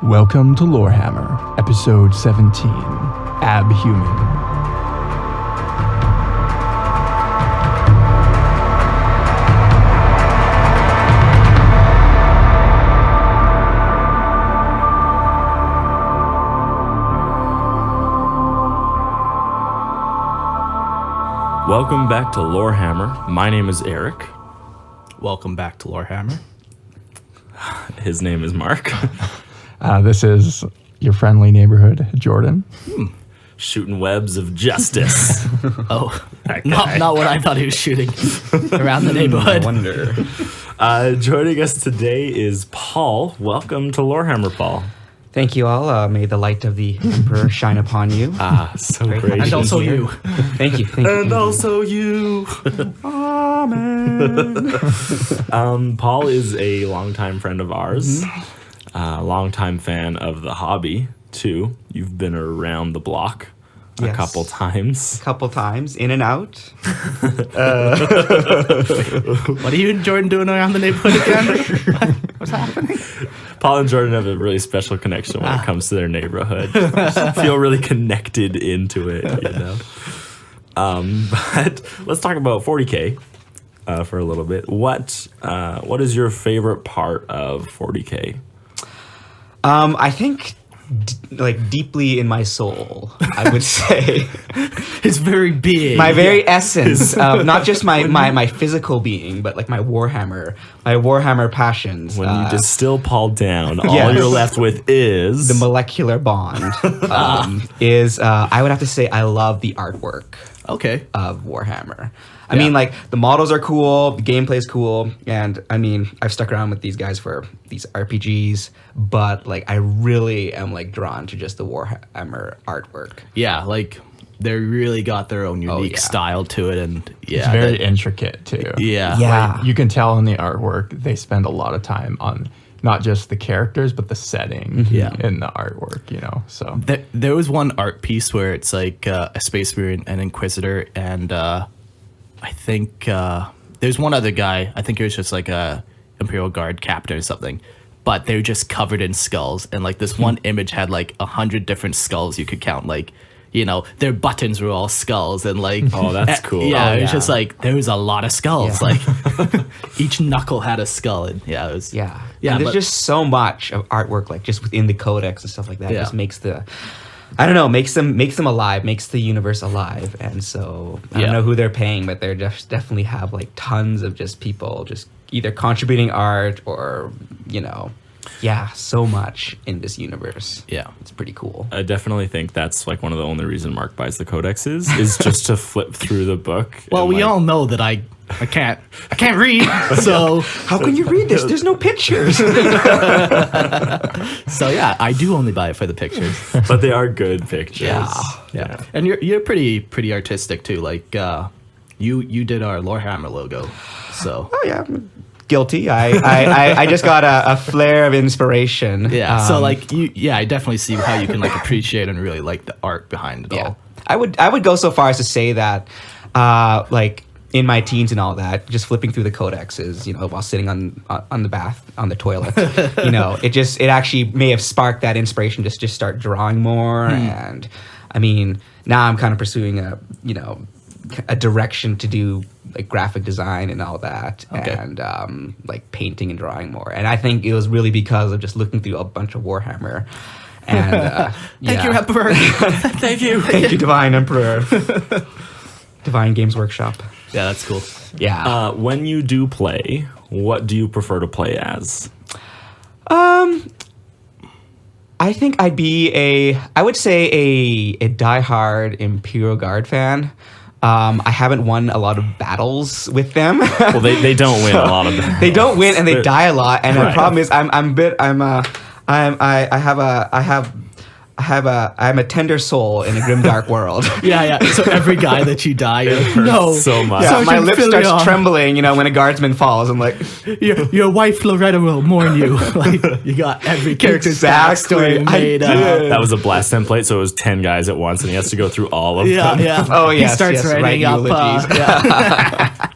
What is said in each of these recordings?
Welcome to Warhammer, episode 17, Abhuman. Welcome back to Lorehammer. My name is Eric. Welcome back to Warhammer. His name is Mark. This is your friendly neighborhood, Jordan. Shooting webs of justice. Oh, That guy. not what I thought he was shooting around the neighborhood. I wonder. Joining us today is Paul. Welcome to Lorehammer, Paul. Thank you all. May the light of the Emperor shine upon you. So Great. gracious. And also you. Thank you. Thank you. And also you. Amen. Paul is a longtime friend of ours, longtime fan of the hobby, too. You've been around the block a Yes. couple times. Couple times, in and out. What are you and Jordan doing around the neighborhood again? What's happening? Paul and Jordan have a really special connection when it comes to their neighborhood. Feel really connected into it, you know. But let's talk about 40K for a little bit. What is your favorite part of 40K? I think, deeply in my soul, I would say. It's very big. My very essence, not just my physical being, but like my Warhammer passions. When you distill Paul down, all Yes. you're left with is the molecular bond is, I would have to say, I love the artwork Okay. of Warhammer. I mean, like, the models are cool, the gameplay's cool, and I mean, I've stuck around with these guys for these RPGs, but like, I really am like drawn to just the Warhammer artwork. Yeah, like they really got their own unique yeah. style to it, and yeah, It's very intricate, too. yeah, Yeah. Like, you can tell in the artwork, they spend a lot of time on not just the characters, but the setting Yeah. in the artwork, you know, so. There was one art piece where it's like a Space Marine, an Inquisitor, and I think there's one other guy. I think it was just like a Imperial Guard captain or something. But they're just covered in skulls, and like this one image had like 100 different skulls you could count. Like, you know, their buttons were all skulls, and like Oh, that's cool. Yeah, Oh, it was yeah. just like there was a lot of skulls. Yeah. Like each knuckle had a skull, and yeah, it was Yeah. Yeah, And there's but- just so much of artwork, like, just within the codex and stuff like that. Yeah. Just makes the, I don't know, makes them alive, makes the universe alive. And so, I Yeah. don't know who they're paying, but they're definitely have, like, tons of just people just either contributing art or, you know, yeah, so much in this universe. yeah. It's pretty cool. I definitely think that's like one of the only reason Mark buys the codexes is just to flip through the book. Well, and, we like, all know that I can't read, so How can you read this? There's no pictures. so yeah, I do only buy it for the pictures. but they are good pictures. Yeah. And you're pretty artistic too. Like you did our Lorehammer logo. So Oh, yeah. Guilty. I just got a flare of inspiration. yeah. So like I definitely see how you can like appreciate and really like the art behind it Yeah, all. I would go so far as to say that, like, in my teens and all that, just flipping through the codexes, you know, while sitting on the toilet, you know, it actually may have sparked that inspiration to just start drawing more. And I mean, now I'm kind of pursuing a direction to do like graphic design and all that, Okay. and like painting and drawing more. And I think it was really because of just looking through a bunch of Warhammer. And Thank you, Emperor. Thank you. Thank you, Divine Emperor. Divine Games Workshop. Yeah, that's cool. Yeah. When you do play, what do you prefer to play as? I think I would say a diehard Imperial Guard fan. I haven't won a lot of battles with them. Well, they don't win a lot of battles. They don't win and they die a lot. And Right. the problem is I'm a tender soul in a grim dark world. Yeah. So every guy that you die, you're like, no, so much. Yeah, my Sergeant lip Filion. starts trembling, you know, when a guardsman falls. I'm like, your wife Loretta will mourn you. Like you got every character's Exactly. backstory I made did. up. That was a blast template, so it was 10 guys at once, and he has to go through all of them. Yeah. oh yes, he starts yes, writing write up. eulogies. Yeah.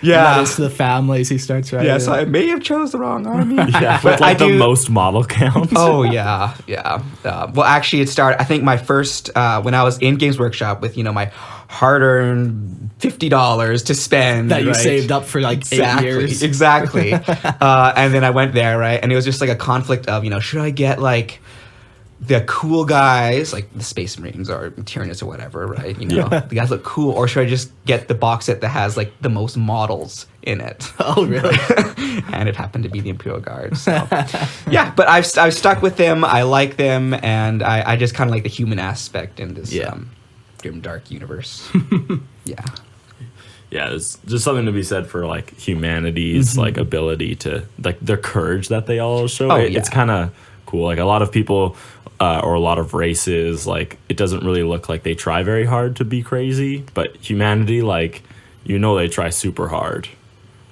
Yeah. letters to the families he starts writing. Yeah, so I may have chose the wrong army. Yeah, But with like I the do- most model count. Oh yeah. Well, actually, it started. I think my first when I was in Games Workshop with my hard-earned $50 to spend that you right? saved up for like 8 years. Exactly. And then I went there, right, and it was just like a conflict of should I get like the cool guys like the Space Marines or Tyranids or whatever, right? The guys look cool, or should I just get the box set that has like the most models in it? Oh, really? And it happened to be the Imperial Guard. So yeah, but I've stuck with them. I like them, and I just kind of like the human aspect in this grim dark universe. Yeah. Yeah, there's just something to be said for like humanity's like ability to like their courage that they all show. It's kind of cool. Like a lot of people or a lot of races, like it doesn't really look like they try very hard to be crazy, but humanity, like they try super hard.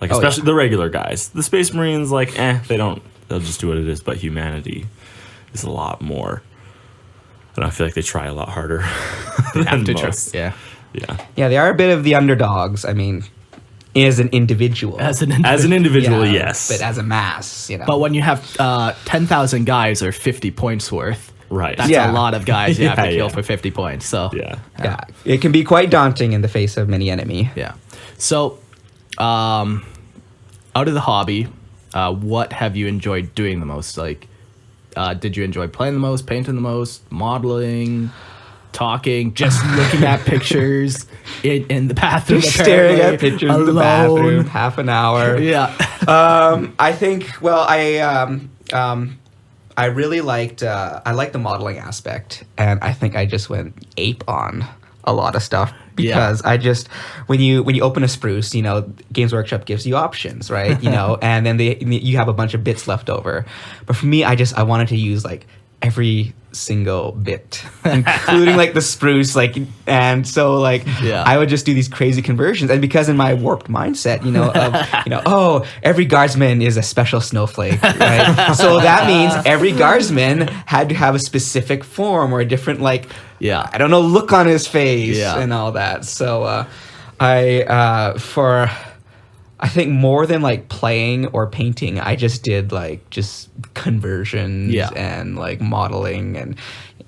Like especially the regular guys. The Space Marines, like they'll just do what it is. But humanity is a lot more. And I feel like they try a lot harder than most. Yeah. Yeah, they are a bit of the underdogs. I mean, as an individual. As an individual, yes. But as a mass, But when you have 10,000 guys or 50 points worth, right. that's Yeah. a lot of guys you have to kill Yeah. for 50 points. So Yeah. It can be quite daunting in the face of many enemy. Yeah. So, out of the hobby, what have you enjoyed doing the most? Like, did you enjoy playing the most, painting the most, modeling, talking, just looking at pictures in the bathroom? Just staring at apparently, pictures in the bathroom, half an hour. Yeah. I think. Well, I really liked. I liked the modeling aspect, and I think I just went ape on a lot of stuff because I just when you open a spruce, Games Workshop gives you options, right? And then you have a bunch of bits left over. But for me, I wanted to use like every single bit, including like the spruce, and so I would just do these crazy conversions, and because in my warped mindset, every guardsman is a special snowflake, right? So that means every guardsman had to have a specific form or a different look on his face and all that. So I think more than like playing or painting, I just did just conversions and modeling and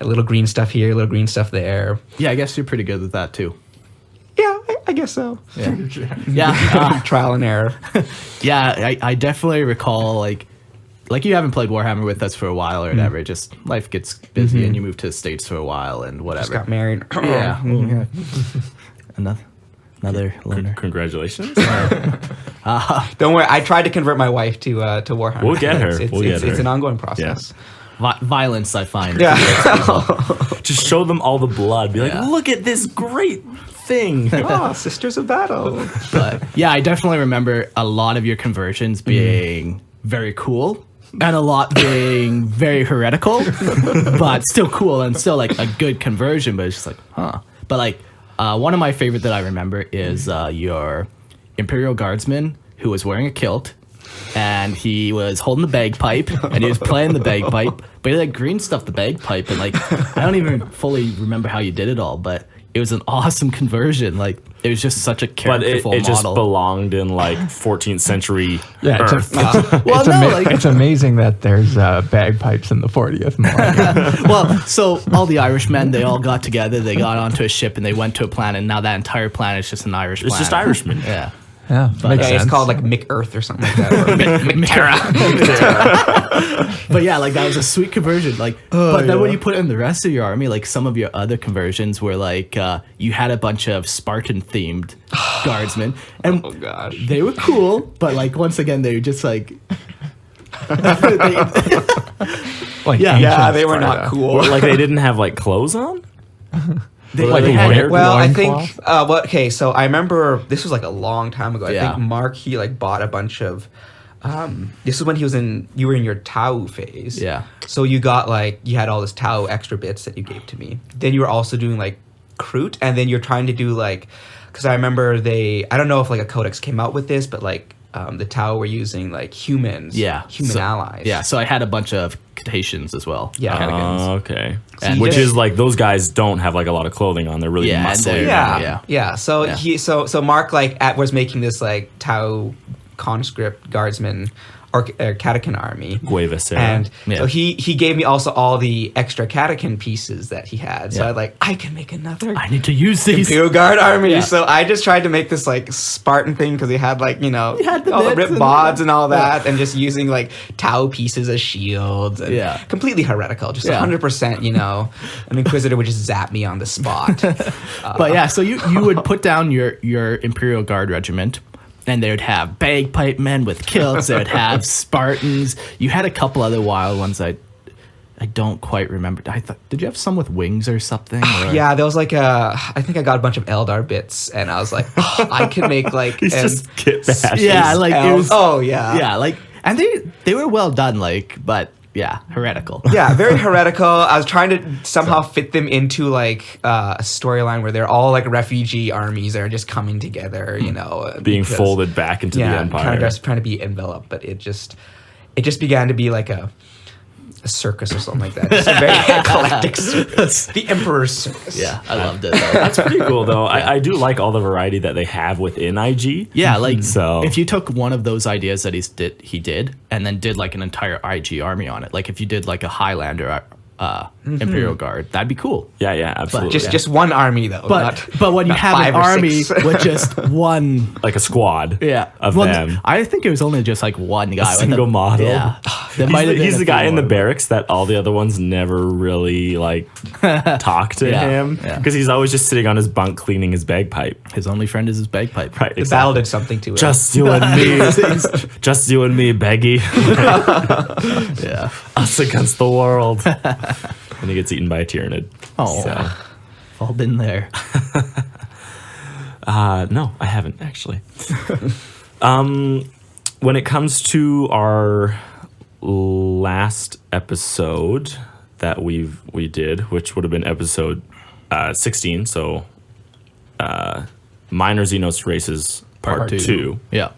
a little green stuff here, a little green stuff there. Yeah, I guess you're pretty good with that too. Yeah, I guess so. Yeah. Trial and error. Yeah, I definitely recall like you haven't played Warhammer with us for a while or whatever. Just life gets busy and you move to the States for a while and whatever. Just got married. Yeah. Another loner. Congratulations. Don't worry, I tried to convert my wife to Warhammer. We'll get her. It's an ongoing process. Violence, I find. Yeah. Just show them all the blood. Be like, look at this great thing. Oh, Sisters of Battle. But yeah, I definitely remember a lot of your conversions being very cool and a lot being very heretical, but still cool and still like a good conversion, but it's just like, huh. But one of my favorite that I remember is your Imperial Guardsman who was wearing a kilt and he was holding the bagpipe and he was playing the bagpipe, but he green stuffed the bagpipe and I don't even fully remember how you did it all, but it was an awesome conversion. It was just such a characterful But it just model. belonged in 14th century Yeah, Earth. it's amazing that there's bagpipes in the 40th millennium. Well, so all the Irishmen, they all got together, they got onto a ship and they went to a planet, and now that entire planet is just an Irish planet. It's just Irishmen. Yeah. Yeah, makes sense. It's called Mick Earth or something like that. Or Terra. But yeah, that was a sweet conversion. But then when you put it in the rest of your army, some of your other conversions were you had a bunch of Spartan themed guardsmen, and Oh gosh. they were cool. But once again, they were just Yeah, they were not cool. Or, they didn't have They clothes on? had weird Well, I loincloth? think okay. So I remember this was a long time ago. I Yeah. think Mark he bought a bunch of. This is when you were in your Tau phase. Yeah. So you got you had all this Tau extra bits that you gave to me. Then you were also doing Kroot, and then you're trying to do because I remember I don't know if a codex came out with this, but the Tau were using like humans, human so, allies. Yeah, so I had a bunch of Cetaceans as well. Yeah. Catechins. Okay. And Which just- is like those guys don't have like a lot of clothing on. They're really Yeah, and muscly. they're- Yeah, Yeah. So Yeah. so Mark like was making this like Tau conscript guardsman or catechin army. Guevacera. And Yeah. so he gave me also all the extra catechin pieces that he had. So Yeah. I like I can make another I need to use these. Imperial Guard army. Yeah. So I just tried to make this like Spartan thing because he had like had the all the bits ripped and- bods and all that, and just using like Tau pieces as shields. And Yeah. completely heretical, just Yeah. 100%. An Inquisitor would just zap me on the spot. But yeah, so you would put down your Imperial Guard regiment, and they would have bagpipe men with kilts. They would have Spartans. You had a couple other wild ones. I don't quite remember. I thought, did you have some with wings or something? Or? Yeah, there was like I think I got a bunch of Eldar bits, and I was like, I could make like He's just kit bashes. Yeah, like it was. oh yeah, Yeah, like, and they were well done. Like, but yeah, heretical. yeah, very heretical. I was trying to somehow fit them into like a storyline where they're all like refugee armies that are just coming together, Being because- folded back into the empire. kind of just trying to be enveloped, but it just began to be like a circus or something like that. Just a very eclectic circus. The Emperor's Circus. Yeah, I loved it. Though. That's pretty cool, though. I do like all the variety that they have within IG. Yeah, like So- if you took one of those ideas that he did, and then did like an entire IG army on it, like if you did like a Highlander Imperial Guard, that'd be cool. Yeah, absolutely. Just one army though. But when you not have an five or army six. with just one, like a squad of well, them. I think it was only just like one guy. with Single model. Yeah, there might have been He's a the few guy in the more. barracks that all the other ones never really like talk to Yeah, him yeah. because he's always just sitting on his bunk cleaning his bagpipe. His only friend is his bagpipe. Right. the battle did something to it. Just you and me. Just you and me, Beggy. Yeah. Us against the world. And he gets eaten by a Tyranid. Oh, So, I've all been there. no, I haven't actually. When it comes to our last episode that we did, which would have been episode 16, so Minor Xenos Races Part 2. Yeah.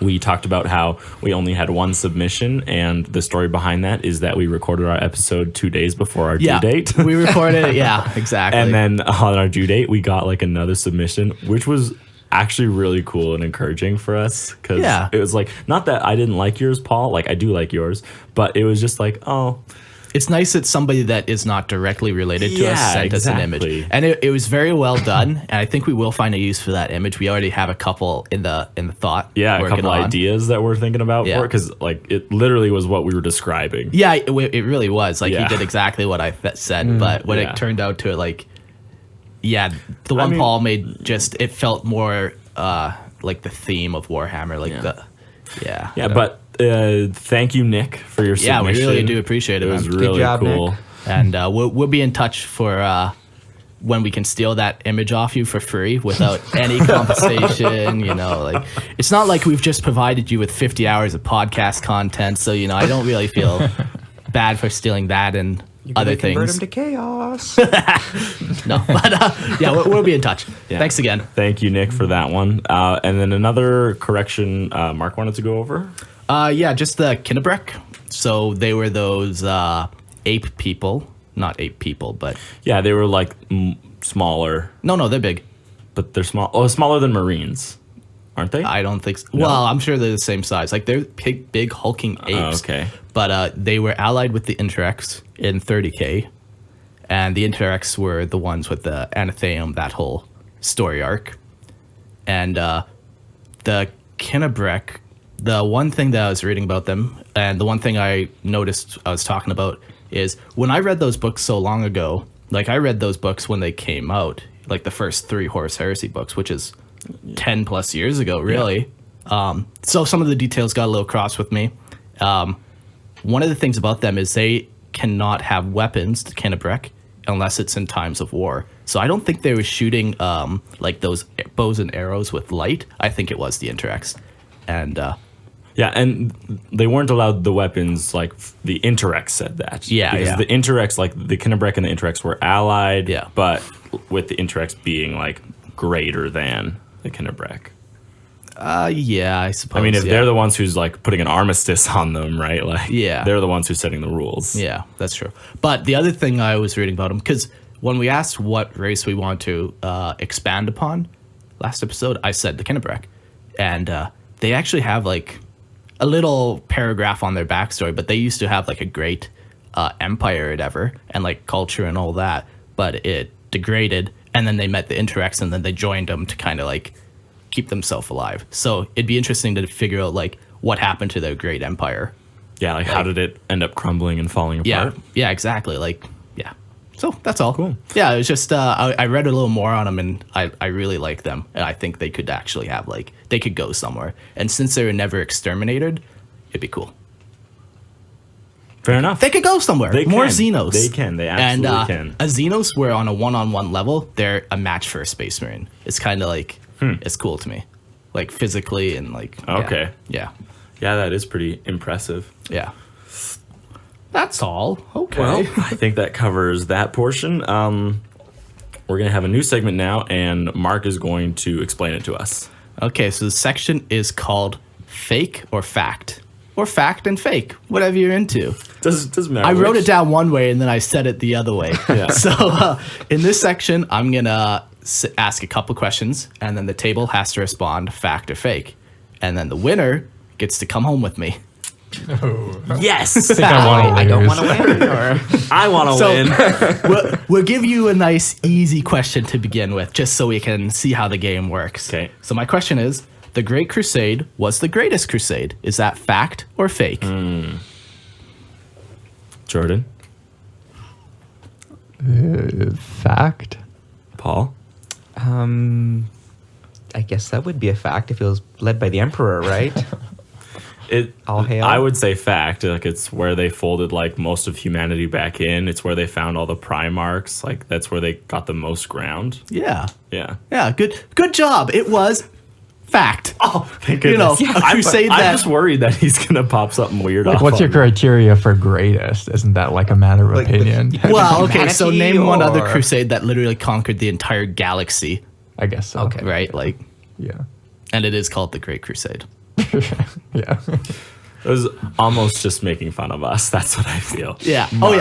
We talked about how we only had one submission, and the story behind that is that we recorded our episode 2 days before our Yeah. due date. We recorded it. Yeah, exactly. And then on our due date, we got like another submission, which was actually really cool and encouraging for us. Because Yeah. it was like, not that I didn't like yours, Paul. Like, I do like yours. But it was just like, oh, it's nice that somebody that is not directly related to us Yeah, sent us an exactly. image, and it was very well done. And I think we will find a use for that image. We already have a couple in the thought. yeah, a working couple on. ideas that we're thinking about Yeah. for it. Because like, it literally was what we were describing. Yeah, it really was. Like Yeah. he did exactly what I said, but when yeah. it turned out to like, yeah, the one mean- Paul made just it felt more like the theme of Warhammer, like Yeah, yeah. but thank you, Nick, for your Yeah, submission. we really do appreciate it, It was man. really job, cool. Nick. And we'll be in touch for when we can steal that image off you for free without any compensation. Like it's not like we've just provided you with 50 hours of podcast content, so I don't really feel bad for stealing that and other Convert things. him to chaos. No, but yeah, we'll be in touch. Yeah. Thanks again. Thank you, Nick, for that one. And then another correction Mark wanted to go over. Yeah, just the Kynabreck. So they were those ape people, not ape people, but Yeah, they were like smaller, no, they're big. but they're small. Oh, smaller than Marines, aren't they? I don't think so. Well, I'm sure they're the same size. Like they're big hulking apes. okay. But they were allied with the Interrex in 30K, and the Interrex were the ones with the Anatheum, that whole story arc. And the Kynabreck, the one thing that I was reading about them, and the one thing I noticed I was talking about is when I read those books so long ago, like I read those books when they came out, like the first 3 Horus Heresy books, which is 10 plus years ago, really. So some of the details got a little cross with me. One of the things about them is they cannot have weapons, the Kynabreck, unless it's in times of war. So I don't think they were shooting like those bows and arrows with light. I think it was the Interrex. And Yeah, and they weren't allowed the weapons like the Interrex said that. Yeah, because yeah. the Interrex, like the Kynabreck and the Interrex were allied. Yeah. But with the Interrex being like greater than the Kynabreck. Yeah, I suppose. I mean, if yeah. they're the ones who's like putting an armistice on them, right? Like, Yeah. they're the ones who's setting the rules. Yeah, that's true. But the other thing I was reading about them, because when we asked what race we want to expand upon last episode, I said the Kynabreck. And they actually have like a little paragraph on their backstory, but they used to have like a great empire or whatever, and like culture and all that, but it degraded, and then they met the Interrex, and then they joined them to kind of like keep themselves alive. So it'd be interesting to figure out like what happened to their great empire. Yeah, like how did it end up crumbling and falling apart? Yeah, exactly. Like, yeah. So that's all. Cool. Yeah, it was just I read a little more on them, and I really like them, and I think they could actually have like they could go somewhere. And since they were never exterminated, it'd be cool. Fair enough. They could go somewhere. They More can. Xenos. They can. They absolutely and, can. A Xenos, where on a one-on-one level, they're a match for a Space Marine. It's kind of like it's cool to me, like physically and like. Okay. Yeah. Yeah, that is pretty impressive. Yeah. That's all. Okay. Well, I think that covers that portion. We're going to have a new segment now, and Mark is going to explain it to us. Okay, so the section is called Fake or Fact. Or Fact and Fake, whatever you're into. Doesn't matter. I wrote it down one way and then I said it the other way. Yeah. So in this section, I'm going to ask a couple questions, and then the table has to respond fact or fake. And then the winner gets to come home with me. Yes! I don't want to win. Or I want to win. We'll give you a nice, easy question to begin with, just so we can see how the game works. Okay. So my question is, the Great Crusade was the greatest crusade. Is that fact or fake? Jordan? Fact. Paul? I guess that would be a fact if it was led by the Emperor, right? All hail. I would say fact. Like, it's where they folded like most of humanity back in. It's where they found all the Primarchs. Like, that's where they got the most ground. Yeah. Yeah. Yeah, good job. It was fact. Oh, thank You know, goodness. a crusade I'm that... just worried that he's gonna pop something weird Like, off. what's your on me. criteria for greatest? Isn't that like a matter of Like the- opinion? Well, okay, so Humanity name one other or- crusade that literally conquered the entire galaxy, I guess so. Okay. right? Like, Yeah. and it is called the Great Crusade. Yeah. It was almost just making fun of us. That's what I feel. Yeah. Oh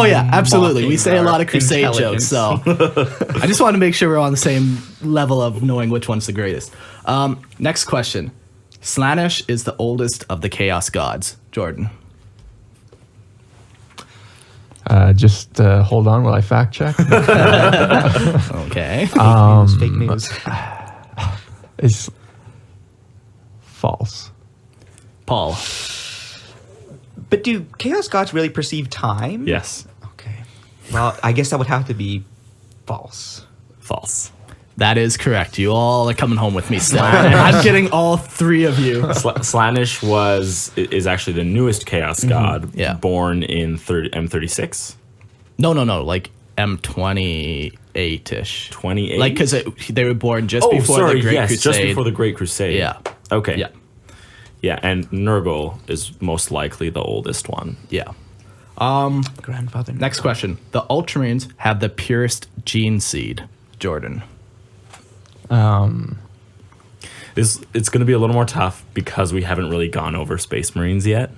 yeah, absolutely. We say a lot of crusade jokes, so I just want to make sure we're on the same level of knowing which one's the greatest. Next question. Slaanesh is the oldest of the Chaos Gods. Jordan. Just hold on while I fact check. Okay. Fake news. It's false. Paul. But do Chaos Gods really perceive time? Yes. Okay. Well, I guess that would have to be false. False. That is correct. You all are coming home with me still. I'm getting all three of you. Slaanesh is actually the newest Chaos God. Yeah. Born in M36. No. Like M28-ish. 28. Like, because they were born just before the Great Crusade. just before the Great Crusade. Yeah. Okay. Yeah. Yeah, and Nurgle is most likely the oldest one. Yeah. Grandfather. Next question. The Ultramarines have the purest gene seed. Jordan. It's going to be a little more tough because we haven't really gone over Space Marines yet.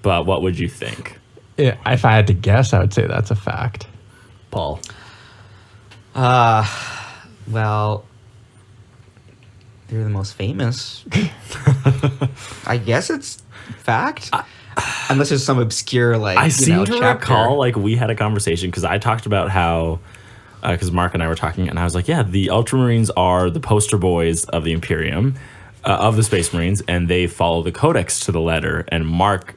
But what would you think? Yeah, if I had to guess, I would say that's a fact. Paul. Well, they're the most famous. I guess it's fact. Unless there's some obscure, like, I seem to chapter. recall, like, we had a conversation because I talked about how, because Mark and I were talking, and I was like, yeah, the Ultramarines are the poster boys of the Imperium, of the Space Marines, and they follow the Codex to the letter. And Mark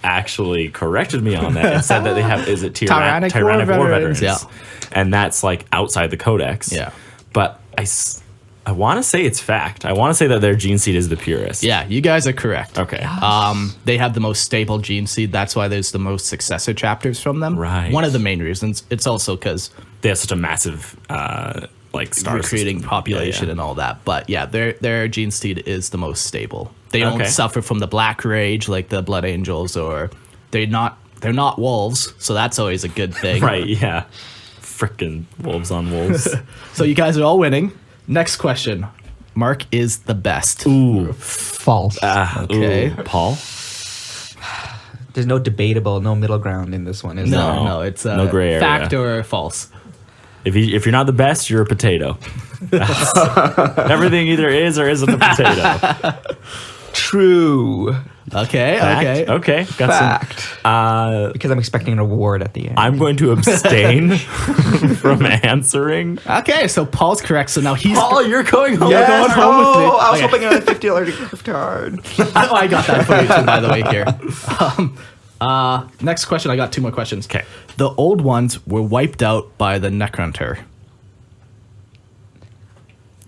actually corrected me on that and said that they have, is it Tyrannic Tyrannic War War Veterans, Veterans? yeah. And that's, like, outside the Codex. Yeah. But I want to say it's fact. I want to say that their gene seed is the purest. Yeah, you guys are correct. Okay. They have the most stable gene seed. That's why there's the most successor chapters from them. Right. One of the main reasons. It's also because They have such a massive, like, star recruiting system. population Yeah. and all that. But yeah, their gene seed is the most stable. They don't Okay. suffer from the Black Rage like the Blood Angels, or they're not wolves. So that's always a good thing. Right, yeah. Frickin' wolves on wolves. So you guys are all winning. Next question. Mark is the best. Ooh. False. Okay. Ooh. Paul? There's no debatable, no middle ground in this one, is there? No, it's no gray area. fact or false. If you're not the best, you're a potato. Everything either is or isn't a potato. True. Okay, Fact? Okay. Got Fact. some. Because I'm expecting an award at the end. I'm going to abstain from answering. Okay, so Paul's correct. So now he's. Paul, you're going home. Yes. Going home with me. I was Okay. hoping on a $50 gift card. Oh, I got that for you too, by the way, here. Next question. I got 2 more questions. Okay. The old ones were wiped out by the Necronter.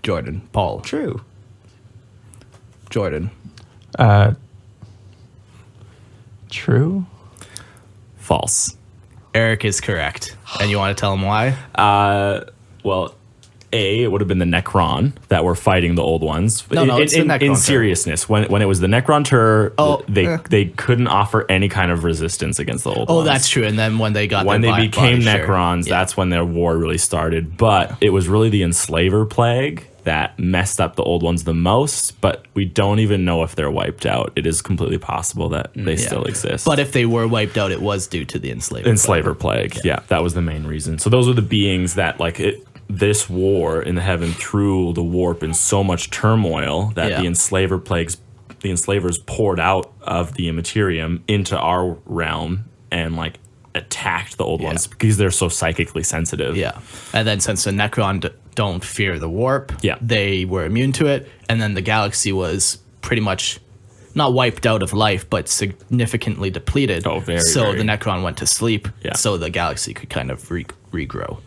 Jordan. Paul. True. Jordan. True. False. Eric is correct. And you want to tell him why? Well, it would have been the Necron that were fighting the old ones. No, it's the in Necron-ter. seriousness, when it was the Necron-ter, Oh, they couldn't offer any kind of resistance against the old ones. Oh, that's true. And then when they got When their they became body, sure. Necrons, Yeah. that's when their war really started. But it was really the Enslaver plague that messed up the old ones the most. But we don't even know if they're wiped out. It is completely possible that they still exist. But if they were wiped out, it was due to the Enslaver plague, yeah, that was the main reason. So those were the beings that this war in the heaven threw the warp in so much turmoil that the enslavers poured out of the immaterium into our realm and attacked the old ones because they're so psychically sensitive. Yeah. And then since the Necron don't fear the warp, Yeah. they were immune to it. And then the galaxy was pretty much not wiped out of life, but significantly depleted. Oh, very, So very. the Necron went to sleep, Yeah. so the galaxy could kind of regrow.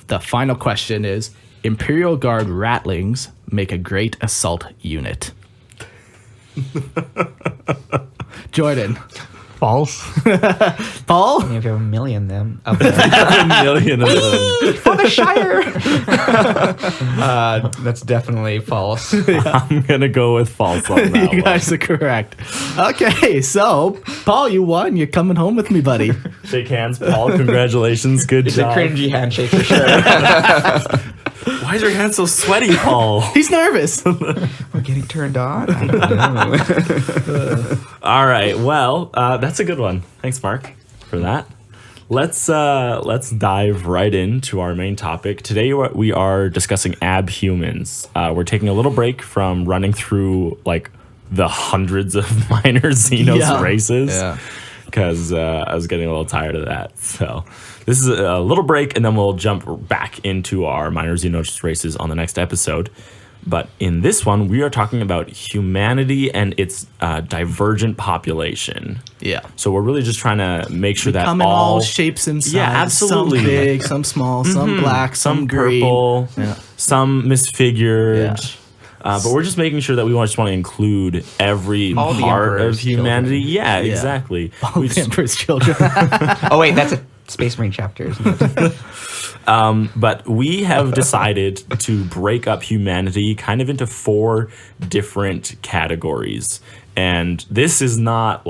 The final question is, Imperial Guard Ratlings make a great assault unit. Jordan. False. Paul? If you have a million of them. Of them. A million of them. For the Shire. That's definitely false. I'm gonna go with false on that You one. guys are correct. Okay, so Paul, you won. You're coming home with me, buddy. Shake hands, Paul. Congratulations. Good It's job. a cringy handshake for sure. Why is your hand so sweaty, Paul? He's nervous. We're getting turned on. I don't know. All right. Well, that's a good one. Thanks, Mark, for that. Let's dive right into our main topic. Today we are discussing Abhumans. We're taking a little break from running through the hundreds of minor Xenos races. Yeah. Because I was getting a little tired of that. So this is a little break, and then we'll jump back into our minor Xenos races on the next episode. But in this one, we are talking about humanity and its divergent population. Yeah. So we're really just trying to make sure that Come in all shapes and sizes. Yeah, absolutely. Some big, some small, some black, some green. purple, Yeah. some misfigured. Yeah. But we're just making sure that we just want to include every All the part of Emperor's humanity. children. Yeah, Yeah. exactly. All We the just- Emperor's children. Oh, wait, that's a Space Marine chapter, isn't it? But we have decided to break up humanity kind of into 4 different categories. And this is not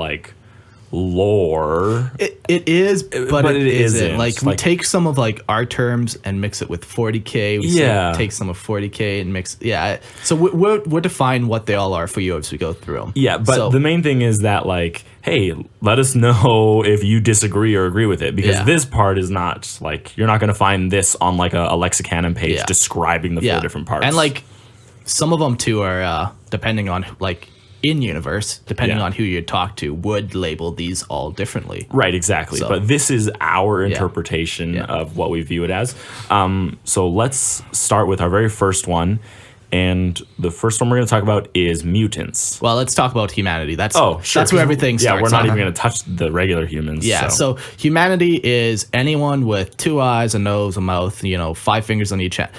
lore. It is, but it isn't. isn't. We take some of our terms and mix it with 40K. We take some of 40K and mix. Yeah. So we'll define what they all are for you as we go through them. Yeah, but the main thing is that hey, let us know if you disagree or agree with it, because this part is not you're not going to find this on a lexicanon page describing the 4 different parts. And some of them too are depending on in universe, depending on who you talk to, would label these all differently. Right, exactly. So- but this is our interpretation of what we view it as. So let's start with our very first one. And the first one we're going to talk about is mutants. Well, let's talk about humanity. That's Sure. That's where everything starts. Yeah, we're not on. even going to touch the regular humans. Yeah, so humanity is anyone with 2 eyes, a nose, a mouth, 5 fingers on each hand.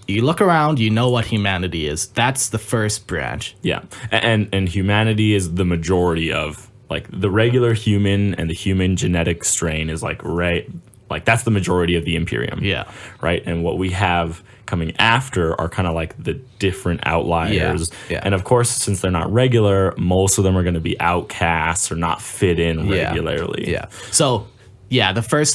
You look around, you know what humanity is. That's the first branch. Yeah, and humanity is the majority of the regular human, and the human genetic strain is that's the majority of the Imperium. Yeah. Right, and what we have coming after are kind of the different outliers. Yeah. And of course, since they're not regular, most of them are going to be outcasts or not fit in regularly. Yeah. So, the first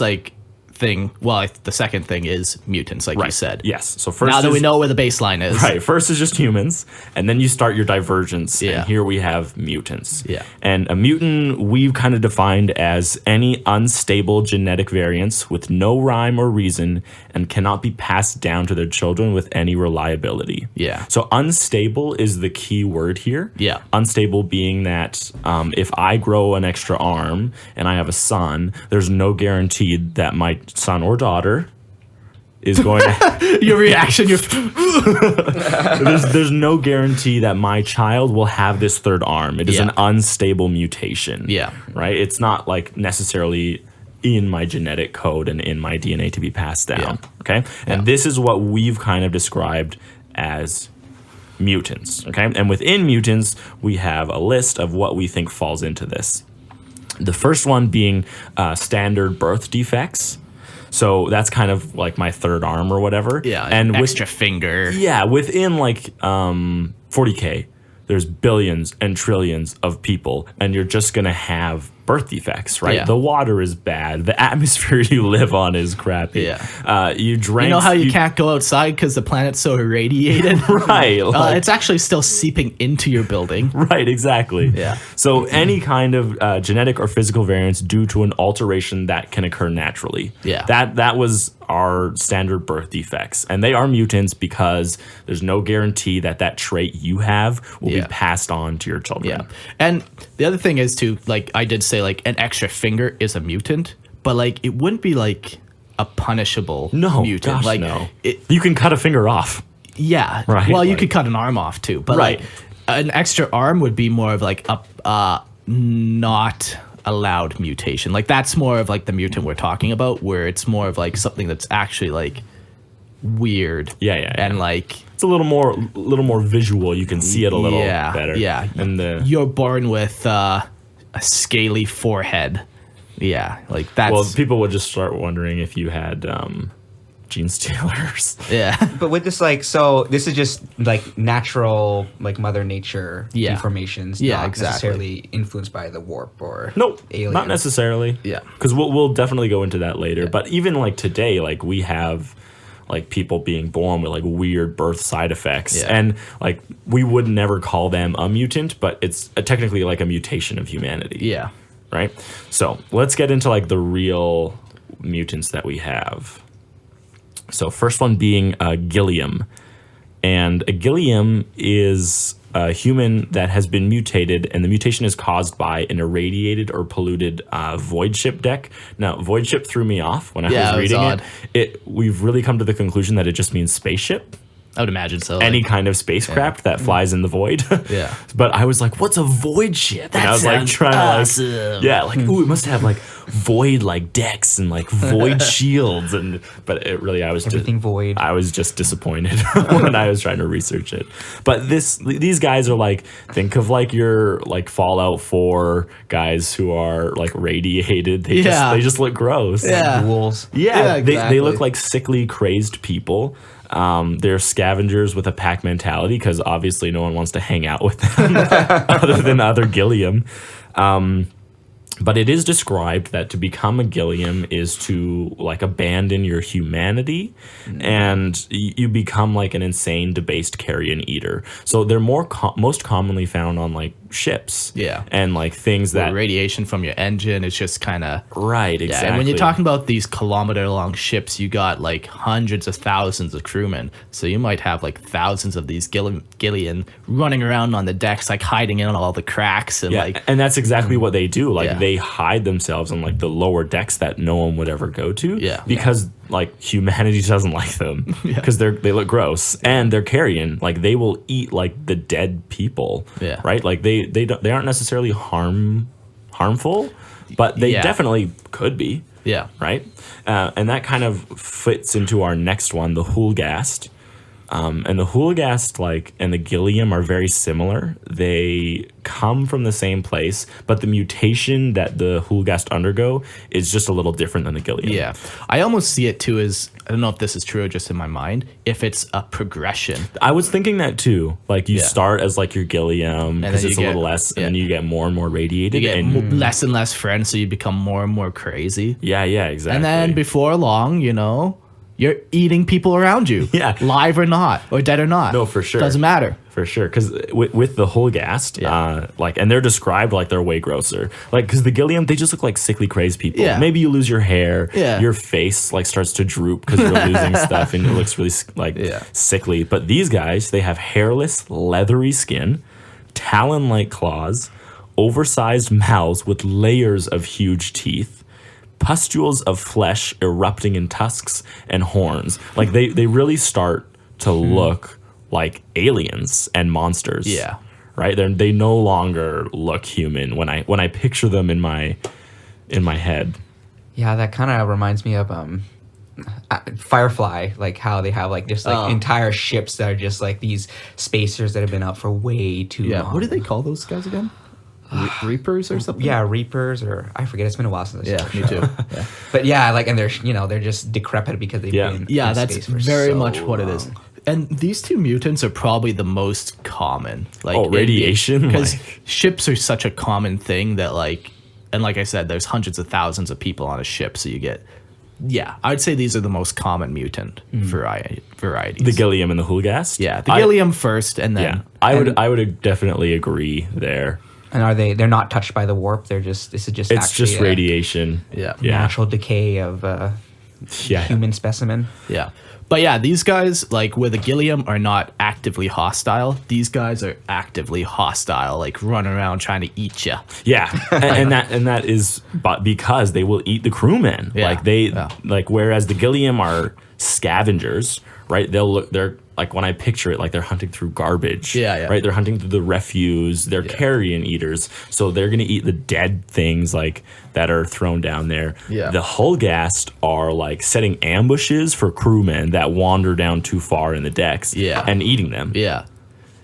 thing, well, the second thing is mutants, like you said. Yes. So first, now that we know where the baseline is, right. First is just humans, and then you start your divergence. Yeah. And here we have mutants. Yeah. And a mutant we've kind of defined as any unstable genetic variants with no rhyme or reason and cannot be passed down to their children with any reliability. Yeah. So unstable is the key word here. Yeah. Unstable being that if I grow an extra arm and I have a son, there's no guarantee that my son or daughter is going to your reaction, there's no guarantee that my child will have this third arm. It is an unstable mutation. Yeah. Right? It's not like necessarily in my genetic code and in my DNA to be passed down. Yeah. Okay? And this is what we've kind of described as mutants. Okay? And within mutants, we have a list of what we think falls into this. The first one being standard birth defects. So that's kind of like my third arm or whatever. Yeah, and extra finger. Yeah, within like 40K, there's billions and trillions of people, and you're just gonna have birth defects, right? Yeah. The water is bad. The atmosphere you live on is crappy. Yeah. You drank. You know how you can't go outside because the planet's so irradiated? Right. Like, it's actually still seeping into your building. right, exactly. Yeah. So any kind of genetic or physical variance due to an alteration that can occur naturally. Yeah. That was our standard birth defects. And they are mutants because there's no guarantee that that trait you have will be passed on to your children. Yeah. And the other thing is too, like I did say, like an extra finger is a mutant, but like it wouldn't be like a punishable mutant. Gosh, like no. You can cut a finger off. Yeah. Right. Well, you like, could cut an arm off too, but right. like an extra arm would be more of like a not allowed mutation. Like that's more of like the mutant we're talking about, where it's more of like something that's actually like weird. Yeah. And like it's a little more visual. You can see it a little better. Yeah. And you're born with a scaly forehead. Yeah, like that's. Well, people would just start wondering if you had gene stealers. Yeah. But with this, like, so this is just like natural, like Mother Nature deformations, not necessarily influenced by the warp or nope, alien. not necessarily. Yeah, because we'll definitely go into that later. Yeah. But even like today, like we have like people being born with like weird birth side effects, and like we would never call them a mutant, but it's technically like a mutation of humanity. Yeah. Right. So let's get into like the real mutants that we have. So first one being Gilliam. And a Gilliam is a human that has been mutated, and the mutation is caused by an irradiated or polluted void ship deck. Now, void ship threw me off when I was reading it. We've really come to the conclusion that it just means spaceship. I would imagine so. Any kind of spacecraft that flies in the void. Yeah. But I was like, what's a void ship? That and I was like trying awesome. to like, yeah, like, ooh, it must have like void like decks and like void shields. But it really, I was everything void. I was just disappointed when I was trying to research it. But these guys are like, think of like your like Fallout 4 guys who are like radiated. They just look gross. Yeah. Ghouls. Yeah, exactly. they look like sickly, crazed people. They're scavengers with a pack mentality because obviously no one wants to hang out with them other than other Gilliam. But it is described that to become a Gilliam is to like abandon your humanity and you become like an insane, debased carrion eater. So they're most commonly found on like ships. Yeah. And like things that radiation from your engine is just kind of right. Exactly. Yeah, and when you're talking about these kilometer-long ships, you got like hundreds of thousands of crewmen. So you might have like thousands of these Gillian running around on the decks, like hiding in all the cracks and like. And that's exactly what they do. Like they hide themselves on like the lower decks that no one would ever go to. Yeah. Because like humanity doesn't like them because they look gross and they're carrion. Like they will eat like the dead people. Yeah. Right. Like they aren't necessarily harmful, but they definitely could be. Yeah. Right. And that kind of fits into our next one, the Hulgast. And the Hulgast, like, and the Gilliam are very similar. They come from the same place, but the mutation that the Hulgast undergo is just a little different than the Gilliam. Yeah. I almost see it too as, I don't know if this is true or just in my mind, if it's a progression. I was thinking that too. Like, you start as like your Gilliam because it's a little less, and then you get more and more radiated. You get less and less friends, so you become more and more crazy. Yeah, exactly. And then before long, you're eating people around you. Yeah. Live or not, or dead or not. No, for sure. Doesn't matter. For sure. Because with the Hulgast, and they're described like they're way grosser. Like, because the Gilliam, they just look like sickly, crazed people. Yeah. Maybe you lose your hair. Yeah. Your face, like, starts to droop because you're losing stuff and it looks really, sickly. But these guys, they have hairless, leathery skin, talon-like claws, oversized mouths with layers of huge teeth, pustules of flesh erupting in tusks and horns. Like, they really start to look like aliens and monsters. Yeah. Right? They no longer look human when I picture them in my head. Yeah, that kind of reminds me of Firefly, like how they have like just like entire ships that are just like these spacers that have been up for way too long. What do they call those guys again? Reapers or something? Yeah, Reapers, or I forget. It's been a while since I saw Me too. Yeah. But yeah, like, and they're just decrepit because they've been in that's space for very so much what long. it is. And these two mutants are probably the most common. Like, radiation? Because Like, ships are such a common thing that, like, and like I said, there's hundreds of thousands of people on a ship, so you get, I'd say these are the most common mutant varieties. the Gilliam and the Hulgast? Yeah, the Gilliam first, and then... Yeah, I would definitely agree there. And they're not touched by the warp? This is just It's just radiation. Yeah. natural decay of human specimen. Yeah. But yeah, these guys, like, with the Gilliam, are not actively hostile. These guys are actively hostile, like, run around trying to eat you. Yeah, and that is because they will eat the crewmen. Yeah. Like whereas the Gilliam are scavengers, right? They're like, when I picture it, like, they're hunting through garbage. Yeah. Right? They're hunting through the refuse. They're carrion eaters. So they're going to eat the dead things, like, that are thrown down there. Yeah. The Hulgast are, like, setting ambushes for crewmen that wander down too far in the decks. Yeah. And eating them. Yeah.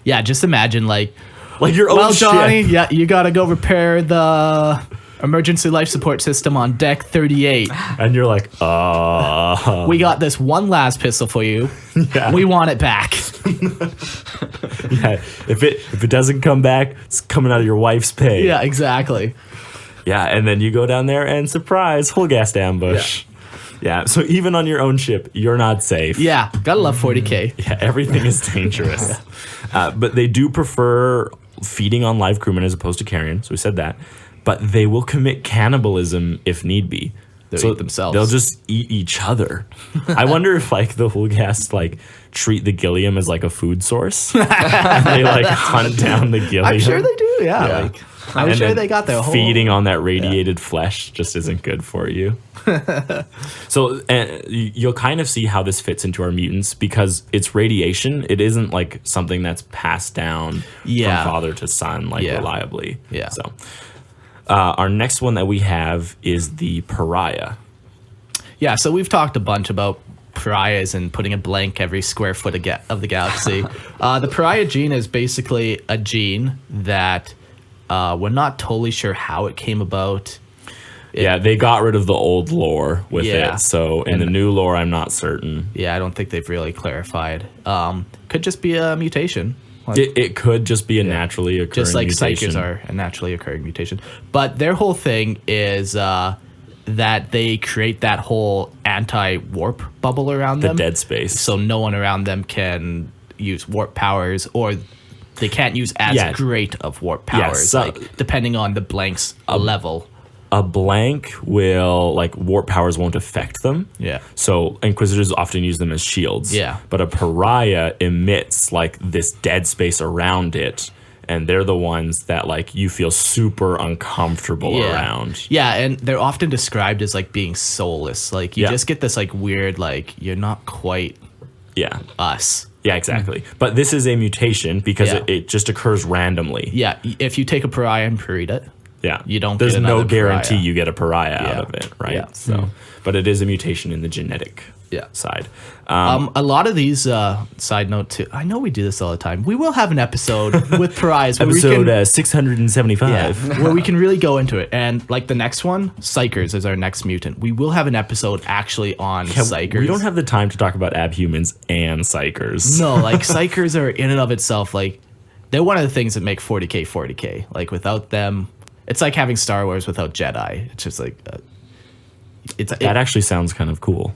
Yeah, just imagine, like your own Johnny, ship. you gotta go repair the emergency life support system on deck 38. And you're like, We got this one last pistol for you. Yeah. We want it back. Yeah, if it doesn't come back, it's coming out of your wife's pay. Yeah, exactly. Yeah, and then you go down there and surprise, Hulgast ambush. Yeah, so even on your own ship, you're not safe. Yeah, gotta love 40K. Yeah, everything is dangerous. But they do prefer feeding on live crewmen as opposed to carrion, so we said that. But they will commit cannibalism if need be. They'll eat themselves. They'll just eat each other. I wonder if, like, the Hulgast, like, treat the Gilliam as, like, a food source. And they, like, hunt down the Gilliam. I'm sure they do, yeah. Like, I'm And sure then they got their whole... feeding on that radiated flesh just isn't good for you. So you'll kind of see how this fits into our mutants because it's radiation. It isn't like something that's passed down from father to son, like, reliably. Yeah. So our next one that we have is the pariah. Yeah, so we've talked a bunch about pariahs and putting a blank every square foot of the galaxy. The pariah gene is basically a gene that we're not totally sure how it came about. Yeah, they got rid of the old lore with Yeah. it. So in the new lore, I'm not certain. Yeah, I don't think they've really clarified. Could just be a mutation. Like, It could just be a naturally occurring just like mutation. Psych are a naturally occurring mutation. But their whole thing is that they create that whole anti-warp bubble around The them. dead space. So no one around them can use warp powers, or they can't use as great of warp powers, like, depending on the blank's level. A blank will, like, warp powers won't affect them. Yeah. So Inquisitors often use them as shields. Yeah. But a pariah emits, like, this dead space around it, and they're the ones that, like, you feel super uncomfortable around. Yeah, and they're often described as, like, being soulless. Like, you just get this, like, weird, like, you're not quite us. Yeah, exactly. But this is a mutation because it just occurs randomly. Yeah, if you take a pariah and breed it, you don't There's get no another guarantee pariah. you get a pariah out of it, right? Yeah. So, but it is a mutation in the genetic side. A lot of these, side note too, I know we do this all the time. We will have an episode with Prize. Episode 675. where we can really go into it. And like the next one, Psychers is our next mutant. We will have an episode actually on Psychers. We don't have the time to talk about Abhumans and Psychers. No, like Psychers are in and of itself, like they're one of the things that make 40K. Like without them, it's like having Star Wars without Jedi. It's just like That actually sounds kind of cool.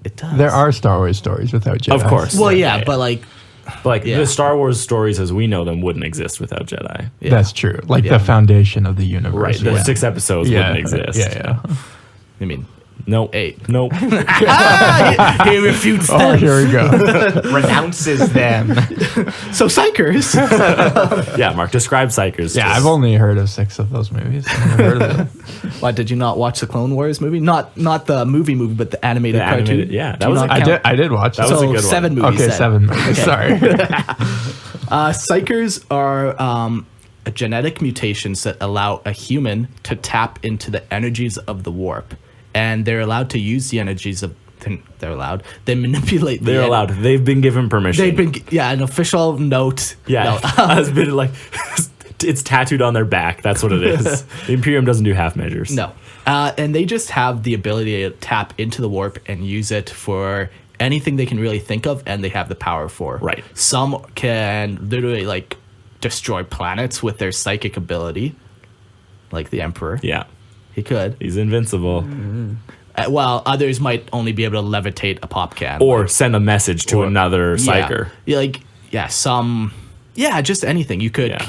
It does. There are Star Wars stories without Jedi. Of course. Well, yeah, but like the Star Wars stories as we know them wouldn't exist without Jedi. yeah. That's true. Like the foundation of the universe. Right. The 6 episodes wouldn't exist. Yeah. I mean, Nope. 8. Nope. He refutes Oh, them. here we go. Renounces them. So Psychers. Yeah, Mark, describe Psychers. Yeah, I've only heard of 6 of those movies. I've never heard of them. Why did you not watch the Clone Wars movie? Not the movie, but the animated cartoon. Yeah, Do that you was not I count? did watch That that. was a So good one. 7 movies. Okay, then. 7 movies. Sorry. Psychers are genetic mutations that allow a human to tap into the energies of the warp, and they're allowed to use the energies of. They're allowed. They manipulate. They're allowed. They've been given permission. They've been an official note. Yeah, No. has been like it's tattooed on their back. That's what it is. The Imperium doesn't do half measures. No. And they just have the ability to tap into the warp and use it for anything they can really think of, and they have the power for. Right. Some can literally like destroy planets with their psychic ability, like the Emperor. Yeah, He could. he's invincible. While others might only be able to levitate a pop can. Or send a message to another psyker. Just anything. You could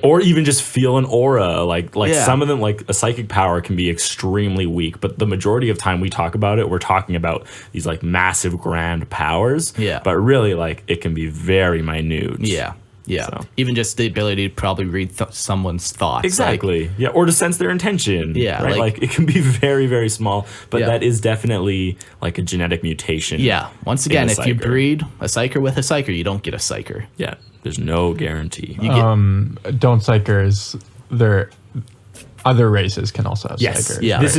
Or even just feel an aura. Like Yeah. some of them, like a psychic power can be extremely weak, but the majority of time we talk about it, we're talking about these like massive grand powers. Yeah. But really, like it can be very minute. Yeah. So. Even just the ability to probably read someone's thoughts. Exactly. Yeah. Or to sense their intention. Yeah, Right. like- Like it can be very, very small, but Yeah. that is definitely like a genetic mutation. Yeah. Once again, a if you psyker. breed a psyker with a psyker, you don't get a psyker. Yeah. There's no guarantee. You get Don't psychers, their other races can also have psychers. Yeah. This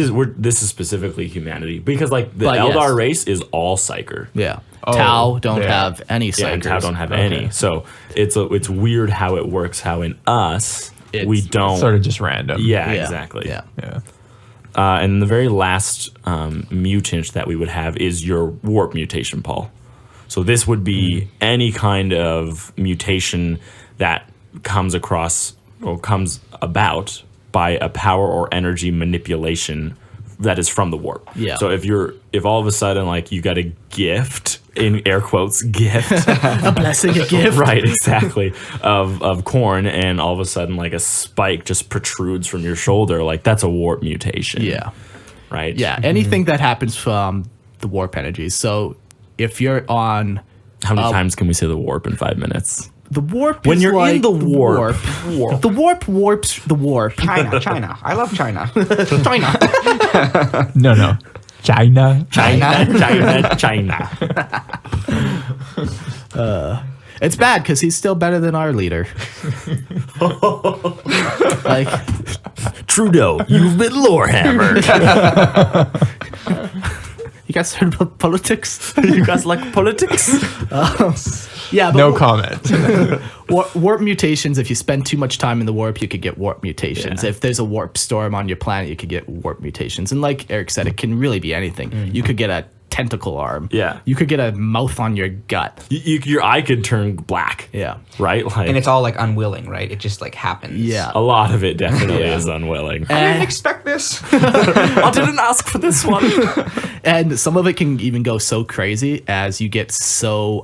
is specifically humanity because like the But Eldar yes. race is all psyker. yeah. Oh, Tau don't yeah. have any Yeah, psychers. and Tau don't have Okay. any. So it's weird how it works. How in us we It's don't. Sort of just random. yeah, Yeah. exactly. Yeah. Yeah. And the very last mutant that we would have is your warp mutation, Paul. So this would be any kind of mutation that comes across or comes about by a power or energy manipulation that is from the warp. Yeah. So if all of a sudden like you got a gift in air quotes gift A blessing, a gift. right, exactly, of corn, and all of a sudden like a spike just protrudes from your shoulder, like that's a warp mutation. Yeah. Right? Yeah. Anything that happens from the warp energies. So if you're on How many times can we say the warp in 5 minutes? the warp, When is you're like in the warp. the warp warps the warp. China. I love China. China. No. China. China. It's bad because he's still better than our leader. Like, Trudeau, you've been lore hammered. you guys heard about politics? You guys like politics? Yeah, but No comment. warp mutations, if you spend too much time in the warp, you could get warp mutations. Yeah. If there's a warp storm on your planet, you could get warp mutations. And like Eric said, it can really be anything. You could get a tentacle arm. Yeah. You could get a mouth on your gut. Your eye could turn black. Yeah. Right? Like, And it's all like unwilling, right? It just like happens. Yeah. a lot of it definitely is unwilling. I didn't And, expect this. I didn't ask for this one. and some of it can even go so crazy as you get so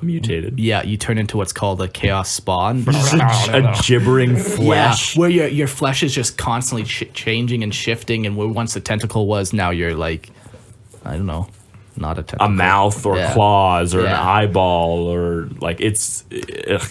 Mutated. yeah, you turn into what's called a chaos spawn. A gibbering flesh. Yeah, where your flesh is just constantly changing and shifting, and where once the tentacle was, now you're like, I don't know, not a tentacle. A mouth or Yeah. claws or an Yeah. eyeball or like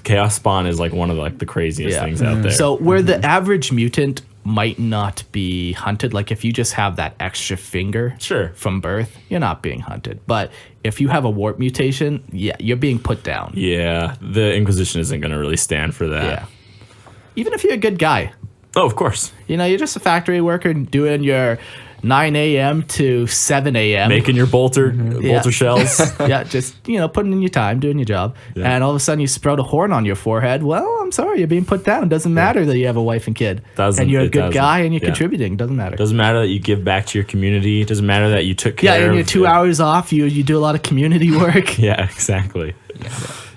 Chaos Spawn is like one of like the craziest things out there. So where the average mutant might not be hunted, like if you just have that extra finger Sure. from birth, you're not being hunted. But if you have a warp mutation, yeah, you're being put down. yeah, the Inquisition isn't going to really stand for that. Yeah. Even if you're a good guy. Oh, of course. You know, you're just a factory worker doing your 9 a.m. to 7 a.m. Making your bolter shells. Yeah, just, putting in your time, doing your job. Yeah. And all of a sudden you sprout a horn on your forehead. Well, I'm sorry, you're being put down. Doesn't matter that you have a wife and kid. And you're a good guy and you're contributing. Doesn't matter. Doesn't matter that you give back to your community. Doesn't matter that you took care of. Yeah, and your 2 hours off, you do a lot of community work. Yeah, exactly. Yeah.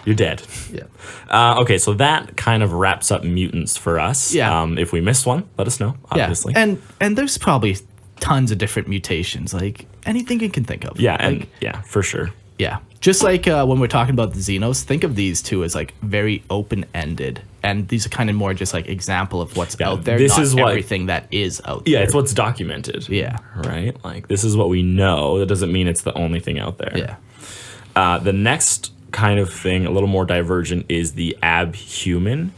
You're dead. Yeah. Okay, so that kind of wraps up mutants for us. Yeah. If we missed one, let us know, obviously. Yeah. And there's probably tons of different mutations, like anything you can think of. Yeah, like, for sure. Yeah. Just like when we're talking about the Xenos, think of these two as like very open-ended. And these are kind of more just like example of what's out there, this not is everything that is out there. Yeah, it's what's documented. Yeah. Right? Like, this is what we know. That doesn't mean it's the only thing out there. Yeah. The next kind of thing, a little more divergent, is the Abhuman.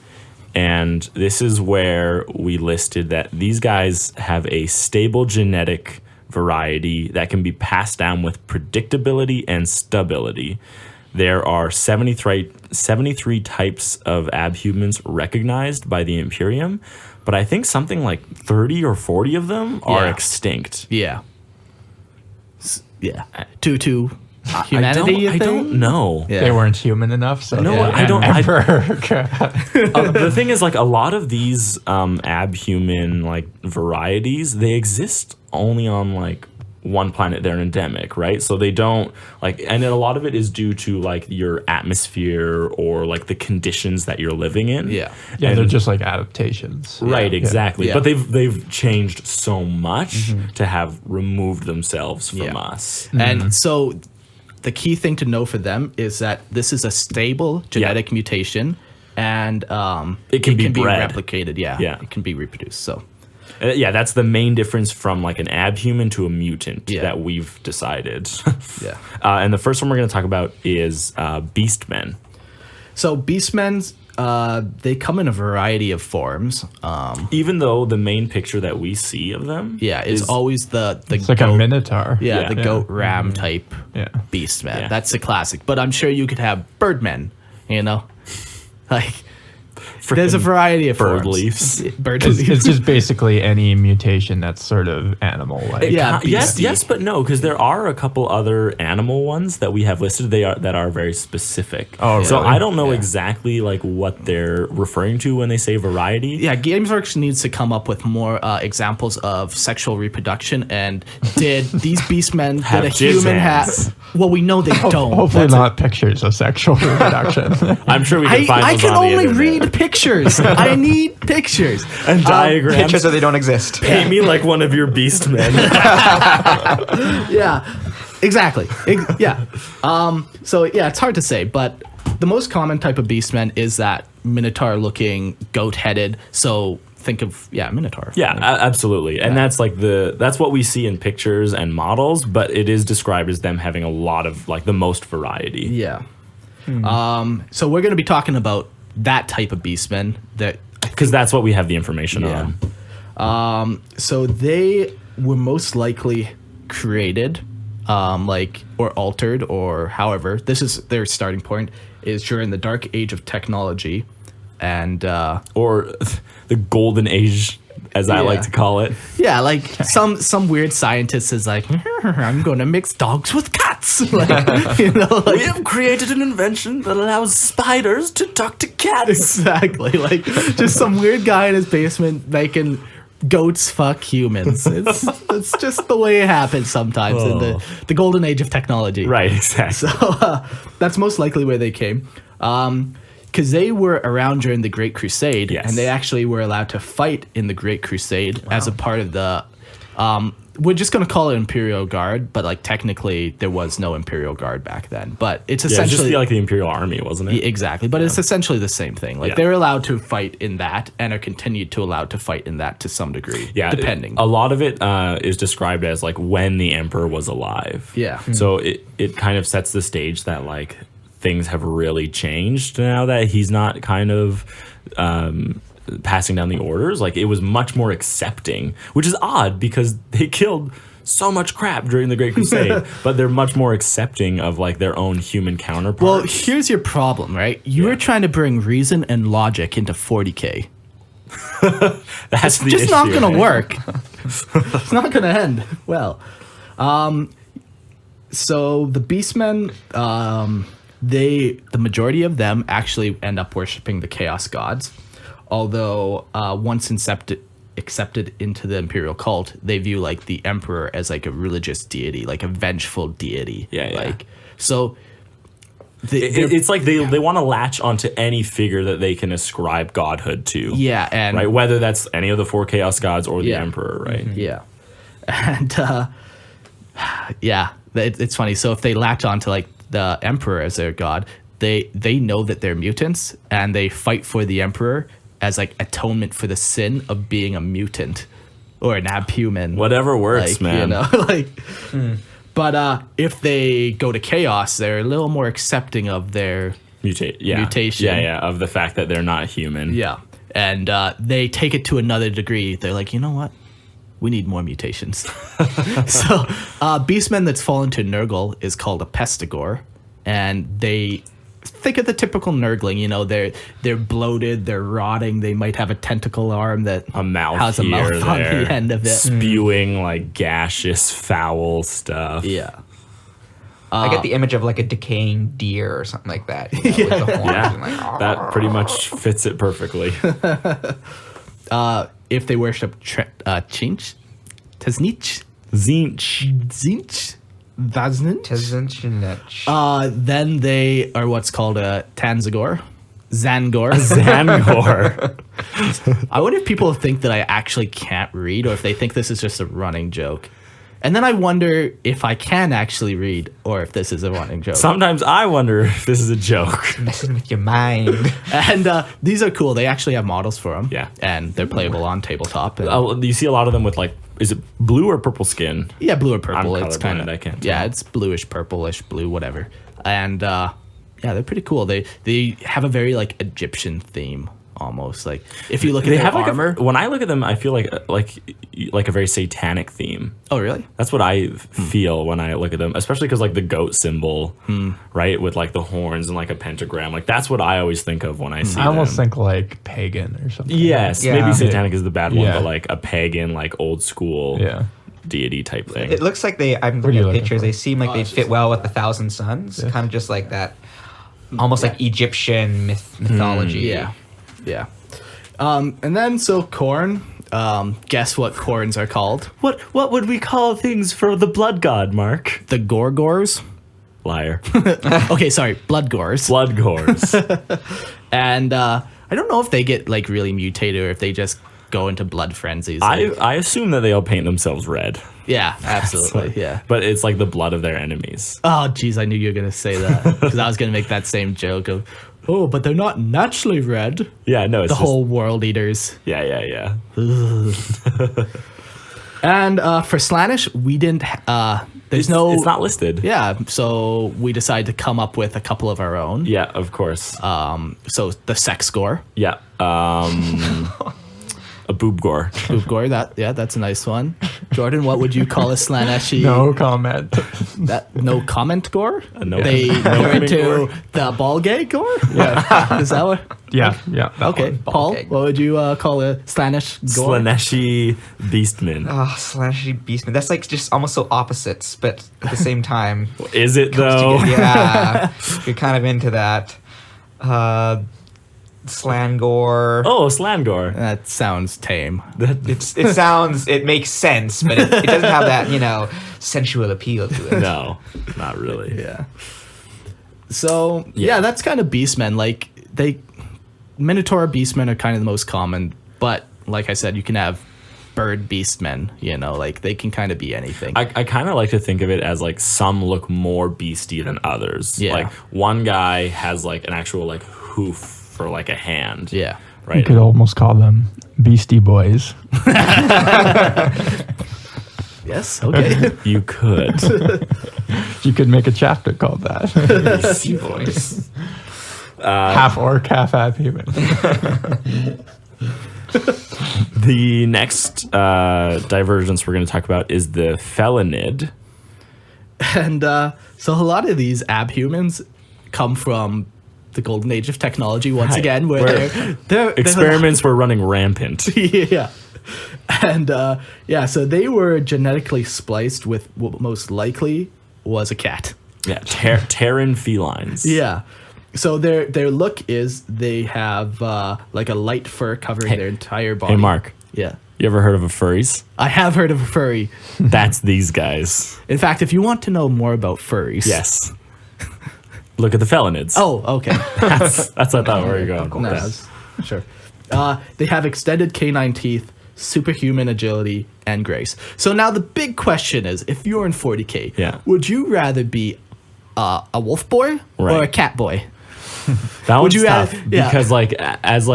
And this is where we listed that these guys have a stable genetic variety that can be passed down with predictability and stability. There are 73 types of Abhumans recognized by the Imperium, but I think something like 30 or 40 of them are extinct. Yeah. Yeah. To humanity, I don't know. Yeah. They weren't human enough, so No, they I don't- ever The thing is, like, a lot of these Abhuman like varieties, they exist only on like one planet. They're endemic, right? So they don't like, and then a lot of it is due to like your atmosphere or like the conditions that you're living in. Yeah. Yeah, And- they're just like adaptations. Right, Yeah. exactly. Yeah. But they've changed so much to have removed themselves from Yeah. us. And so the key thing to know for them is that this is a stable genetic mutation and It can be be bred. replicated. Yeah. Yeah. It can be reproduced. So Yeah, that's the main difference from like an Abhuman to a mutant Yeah. that we've decided. yeah. And the first one we're going to talk about is Beastmen. So beastmen, they come in a variety of forms. Even though the main picture that we see of them, Yeah, it's always the It's like goat, a minotaur. yeah, the Yeah. goat ram type Yeah. beastman. Yeah. That's a classic. But I'm sure you could have birdmen. Like there's a variety of bird forms. leaves. Bird It's, leaves. it's just basically any mutation that's sort of animal-like. Yeah, Yes, beastie. yes, but no, because there are a couple other animal ones that we have listed. That are very specific. Oh, so really? I don't know Yeah. exactly like what they're referring to when they say variety. Yeah, GamesWorks needs to come up with more examples of sexual reproduction. And did these beastmen Have did a human jizz have? Well, we know they don't. Hopefully That's not pictures of sexual reproduction. I'm sure we can find I those can on the only internet. read pictures. I need pictures. and diagrams. Pictures so they don't exist. Paint me like one of your beast men. Yeah, exactly. Yeah. So yeah, it's hard to say, but the most common type of beastman is that minotaur-looking, goat-headed. So think of minotaur. Yeah, absolutely. And that's like that's what we see in pictures and models, but it is described as them having a lot of like the most variety. Yeah. So we're going to be talking about that type of beastman that Because that's what we have the information Yeah. on. so they were most likely created or altered or however. This is their starting point is during the dark age of technology and Or the golden age, as I like Yeah. to call it. yeah, like some weird scientist is like, I'm going to mix dogs with cats. Like, We have created an invention that allows spiders to talk to cats. exactly. Like just some weird guy in his basement making goats fuck humans. It's just the way it happens sometimes in the golden age of technology. Right, exactly. That's most likely where they came. Because they were around during the Great Crusade, Yes. and they actually were allowed to fight in the Great Crusade as a part of the. We're just going to call it Imperial Guard, but like technically there was no Imperial Guard back then. But it's Yeah, it's essentially just like the Imperial Army, wasn't it? exactly. But it's essentially the same thing. Like Yeah. they're allowed to fight in that, and are continued to allowed to fight in that to some degree. Yeah, depending. A lot of it is described as like when the emperor was alive. Yeah. So it kind of sets the stage that like things have really changed now that he's not kind of passing down the orders. Like it was much more accepting, which is odd because they killed so much crap during the Great Crusade, but they're much more accepting of like their own human counterparts. Well, here's your problem, right? You were trying to bring reason and logic into 40K. that's the Just issue. not going to work. It's not going to end well. So the Beastmen, the majority of them actually end up worshiping the Chaos Gods. Although once accepted into the Imperial cult, they view like the Emperor as like a religious deity, like a vengeful deity. Yeah. Like so. It's like they want to latch onto any figure that they can ascribe godhood to. Yeah, and right, whether that's any of the 4 chaos gods or the emperor, right? Mm-hmm. Yeah, and it's funny. So if they latch onto like the emperor as their god, they know that they're mutants, and they fight for the emperor as like atonement for the sin of being a mutant or an abhuman. Whatever works, like, man. You know, like. But if they go to chaos, they're a little more accepting of their mutation. Yeah, of the fact that they're not human. Yeah, and they take it to another degree. They're like, you know what? We need more mutations. So Beastman that's fallen to Nurgle is called a Pestigore, and they think of the typical Nurgling. You know, they're bloated, they're rotting. They might have a tentacle arm that a mouth has a mouth on the end of it, spewing like gaseous, foul stuff. Yeah. I get the image of like a decaying deer or something like that. You know, with the horns and like, that pretty much fits it perfectly. If they worship Chinch, Taznich, Zinch, Vaznint, then they are what's called a Tanzagor. Zangor. I wonder if people think that I actually can't read, or if they think this is just a running joke. And then I wonder if I can actually read, or if this is a running joke. Sometimes I wonder if this is a joke. messing with your mind. And these are cool. They actually have models for them. Yeah. And they're playable on tabletop. And, you see a lot of them with like, is it blue or purple skin? yeah, blue or purple. I'm It's colorblind, kind of, I can't tell. yeah, it's bluish, purplish, blue, whatever. And yeah, they're pretty cool. They have a very like Egyptian theme. Almost like if you look at their armor. When I look at them, I feel like a very satanic theme. Oh, really? That's what I feel when I look at them, especially because like the goat symbol, right, with like the horns and like a pentagram. Like that's what I always think of when I see. I almost them. think like pagan or something. Yes, Yeah. maybe satanic is the bad one, Yeah. but like a pagan, like old school deity type thing. It looks like I'm What are looking you at looking pictures. for? They seem like they fit well with the Thousand Suns. Kind of just like that, almost like Egyptian mythology. Yeah. Yeah. And then so corn. Guess what corns are called? What would we call things for the blood god, Mark? The Gorgors. Liar. Okay, sorry, blood gores. Blood gores. And I don't know if they get like really mutated or if they just go into blood frenzies. Like, I assume that they all paint themselves red. yeah, absolutely. Yeah. But it's like the blood of their enemies. Oh, geez, I knew you were gonna say that because I was gonna make that same joke of, oh, but they're not naturally red. Yeah, no, it's The just, whole world eaters. Yeah. And for Slaanesh, we didn't. There's no. It's not listed. Yeah, so we decided to come up with a couple of our own. Yeah, of course. So the sex score. Yeah. A boob gore. Boob gore, that's a nice one. Jordan, what would you call a Slaaneshi? No comment. No comment gore? No They're comment into gore? the ball gay gore? Yeah. Is that what? Yeah. That Okay, one. Paul, gag. what would you call a Slaanesh gore? Slaneshi Beastman. Oh, Slashy Beastman. That's like just almost so opposites, but at the same time. Is it though? Yeah. You're kind of into that. Slangor. Oh, Slangor. That sounds tame. It makes sense, but it doesn't have that, sensual appeal to it. No, not really. Yeah. So, yeah, that's kind of Beastmen. Like, Minotaur Beastmen are kind of the most common, but like I said, you can have bird Beastmen, like they can kind of be anything. I kind of like to think of it as like some look more beastie than others. Yeah. Like one guy has like an actual like hoof for like a hand. Yeah. You Right. could almost call them Beastie Boys. Yes, okay. You could. You could make a chapter called that. Beastie Boys. Half orc, half human. The next divergence we're going to talk about is the Felinid. And so a lot of these abhumans come from the golden age of technology once Right. again, where Where they're Experiments were running rampant. yeah. And so they were genetically spliced with what most likely was a cat. Yeah, Terran felines. Yeah. So their look is they have like a light fur covering their entire body. Hey, Mark. Yeah. You ever heard of a furries? I have heard of a furry. That's these guys. In fact, if you want to know more about furries. Yes. Look at the felinids. Oh, okay. That's I thought where you're going. No, that's- sure. They have extended canine teeth, superhuman agility, and grace. So now the big question is, if you're in 40K, would you rather be a wolf boy or a cat boy? That one's tough because as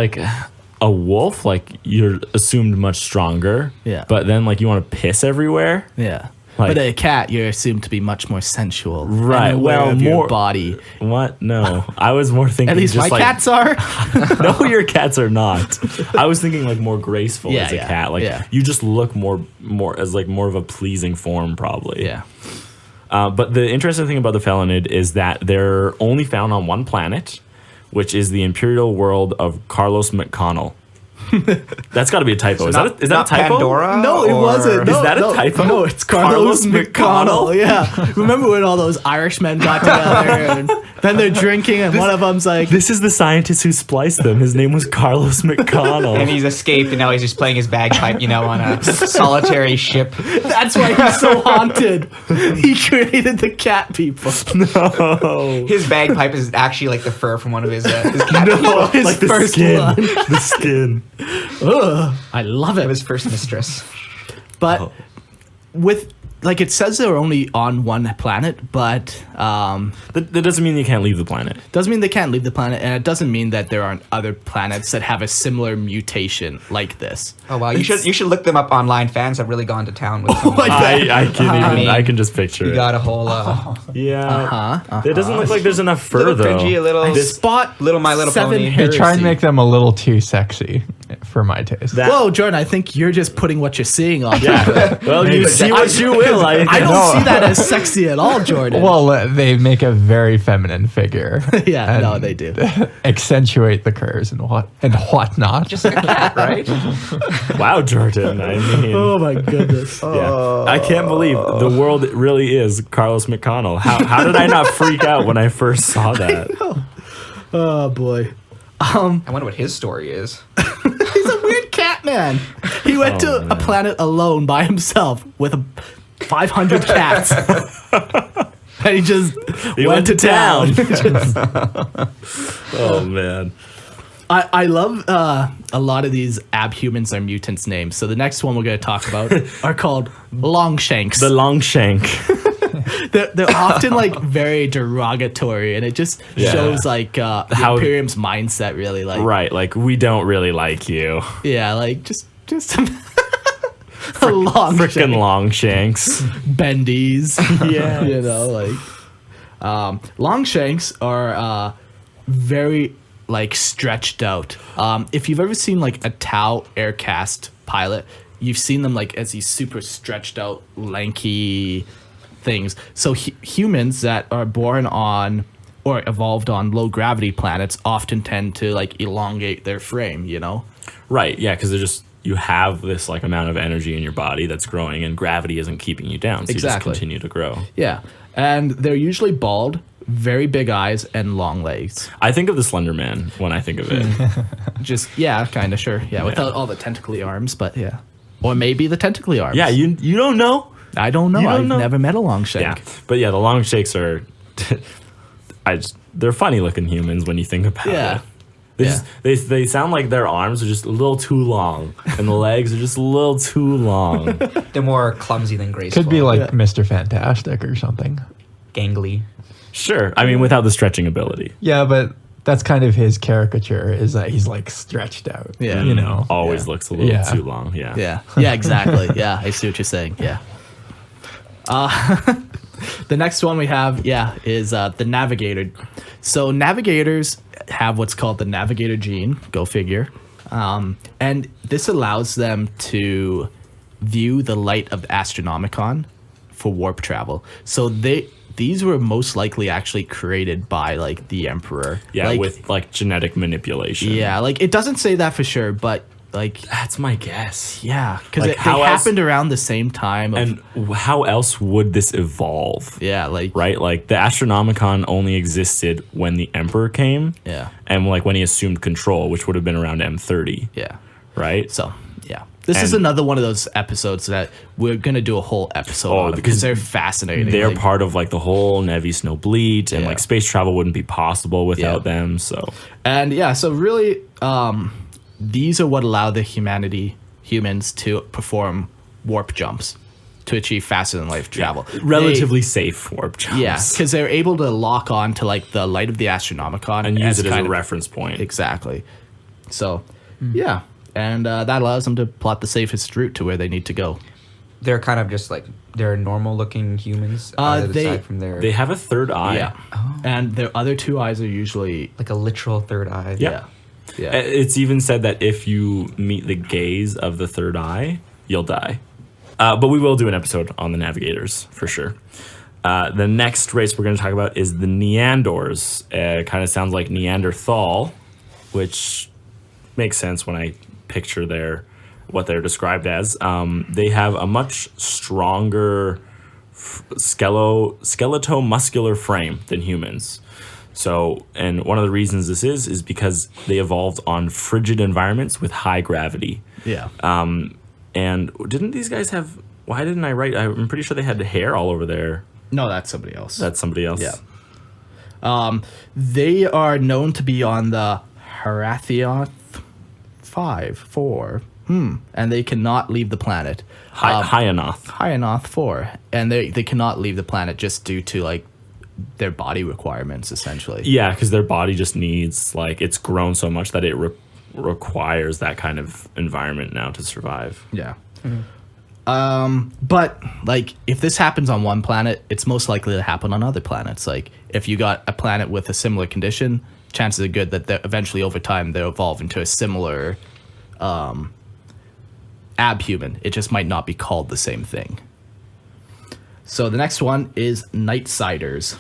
a wolf, like you're assumed much stronger. Yeah. But then like you want to piss everywhere. Yeah. Like, but a cat, you're assumed to be much more sensual. Right. And aware of more your body. What? No. I was more thinking. At least just my cats are. No, your cats are not. I was thinking like more graceful as a cat. Like you just look more as like more of a pleasing form, probably. Yeah. But the interesting thing about the felinid is that they're only found on one planet, which is the imperial world of Carlos McConnell. That's got to be a typo. Is that a typo? Pandora? No, it wasn't. No, Is that a typo? No, it's Carlos McConnell. Yeah. Remember when all those Irishmen got together and then they're drinking and one of them's like, This is the scientist who spliced them. His name was Carlos McConnell. And he's escaped, and now he's just playing his bagpipe, on a solitary ship. that's why he's so haunted. He created the cat people. No. His bagpipe is actually like the fur from one of his cat No, His like the first skin. one. The skin. Ugh, I love of it. his first mistress. But with like it says they're only on one planet, but That doesn't mean you can't leave the planet. doesn't mean they can't leave the planet, and it doesn't mean that there aren't other planets that have a similar mutation like this. Oh wow, you should look them up online. Fans have really gone to town with them. I can just picture You it. got a whole It doesn't look like there's enough fur little though. cringy, a little Spot little My Little 7 Pony. They try and heresy. make them a little too sexy for my taste. Whoa, Jordan, I think you're just putting what you're seeing on. Yeah. Well, you see what you will. I don't see that as sexy at all, Jordan. Well, they make a very feminine figure. Yeah, and no, they do. Accentuate the curves and whatnot. Just like a cat, right? Wow, Jordan. I mean, Oh my goodness. yeah. I can't believe the world really is Carlos McConnell. How did I not freak out when I first saw that? Oh boy. I wonder what his story is. He's a weird cat man. He went to a planet alone by himself with 500 cats. And he just went to town. Oh man. I love a lot of these Abhumans are mutants names. So the next one we're going to talk about are called Longshanks. The Longshank. They're often like very derogatory, and it just shows like the Imperium's mindset really like Right, like we don't really like you. yeah, like just a long Freaking Longshanks. bendies. Yeah. You know, like Longshanks are very like stretched out. If you've ever seen like a Tau aircast pilot, you've seen them like as these super stretched out, lanky things. So humans that are born on or evolved on low gravity planets often tend to like elongate their frame, you know? Right, yeah, because they're just you have this like amount of energy in your body that's growing and gravity isn't keeping you down. So you just continue to grow. Yeah. And they're usually bald, very big eyes, and long legs. I think of the Slender Man when I think of it. Just, yeah, kind of, sure. Yeah, without all the tentacly arms, but yeah. Or maybe the tentacly arms. Yeah, you don't know? I don't know. I've never met a Longshank. Yeah. But yeah, the Longshanks are they're funny looking humans when you think about it. They sound like their arms are just a little too long and the legs are just a little too long. They're more clumsy than graceful. Could be like Mr. Fantastic or something. Gangly. Sure. I mean, without the stretching ability. Yeah, but that's kind of his caricature, is that he's like stretched out. Yeah. You know? Always looks a little too long. Yeah. Yeah. Yeah, exactly. Yeah, I see what you're saying. Yeah. The next one we have, is the Navigator. So Navigators have what's called the Navigator gene, go figure. And this allows them to view the light of the Astronomicon for warp travel. So these were most likely actually created by like the Emperor. Yeah, like, with like genetic manipulation. Yeah, like it doesn't say that for sure, but Like, That's my guess. yeah, because Like, they how else- happened around the same time. And how else would this evolve? yeah, like, Right? Like the Astronomicon only existed when the Emperor came. Yeah. And like when he assumed control, which would have been around M30. yeah. Right? So, yeah. This is And- another one of those episodes that we're going to do a whole episode on because because they're fascinating. They're like, part of like the whole Nevi Snowbleed, and Yeah. like space travel wouldn't be possible without Yeah. them. So And yeah, so really, these are what allow the humans to perform warp jumps to achieve faster than light travel. relatively safe warp jumps. Yeah, because they're able to lock on to like the light of the Astronomicon And use it as kind a of- reference point. Exactly. So, yeah, and that allows them to plot the safest route to where they need to go. They're kind of just like they're normal looking humans. Aside from their They have a third eye. Yeah, and their other two eyes are usually like a literal third eye. Yeah. yeah. It's even said that if you meet the gaze of the third eye, you'll die. But we will do an episode on the Navigators for sure. The next race we're going to talk about is the Neandors. It kind of sounds like Neanderthal, which makes sense when I picture what they're described as. They have a much stronger skeletal-muscular frame than humans. So, and one of the reasons this is because they evolved on frigid environments with high gravity. Yeah. And didn't these guys have? Why didn't I write? I'm pretty sure they had hair all over there. No, that's somebody else. That's somebody else. Yeah. They are known to be on the Harathion 4, and they cannot leave the planet. Hyenoth. 4, and they cannot leave the planet just due to like their body requirements, essentially. Yeah, because their body just needs like it's grown so much that it requires that kind of environment now to survive. Yeah. But like if this happens on one planet, it's most likely to happen on other planets. Like if you got a planet with a similar condition, chances are good that eventually over time they'll evolve into a similar abhuman. It just might not be called the same thing. So the next one is Nightsiders.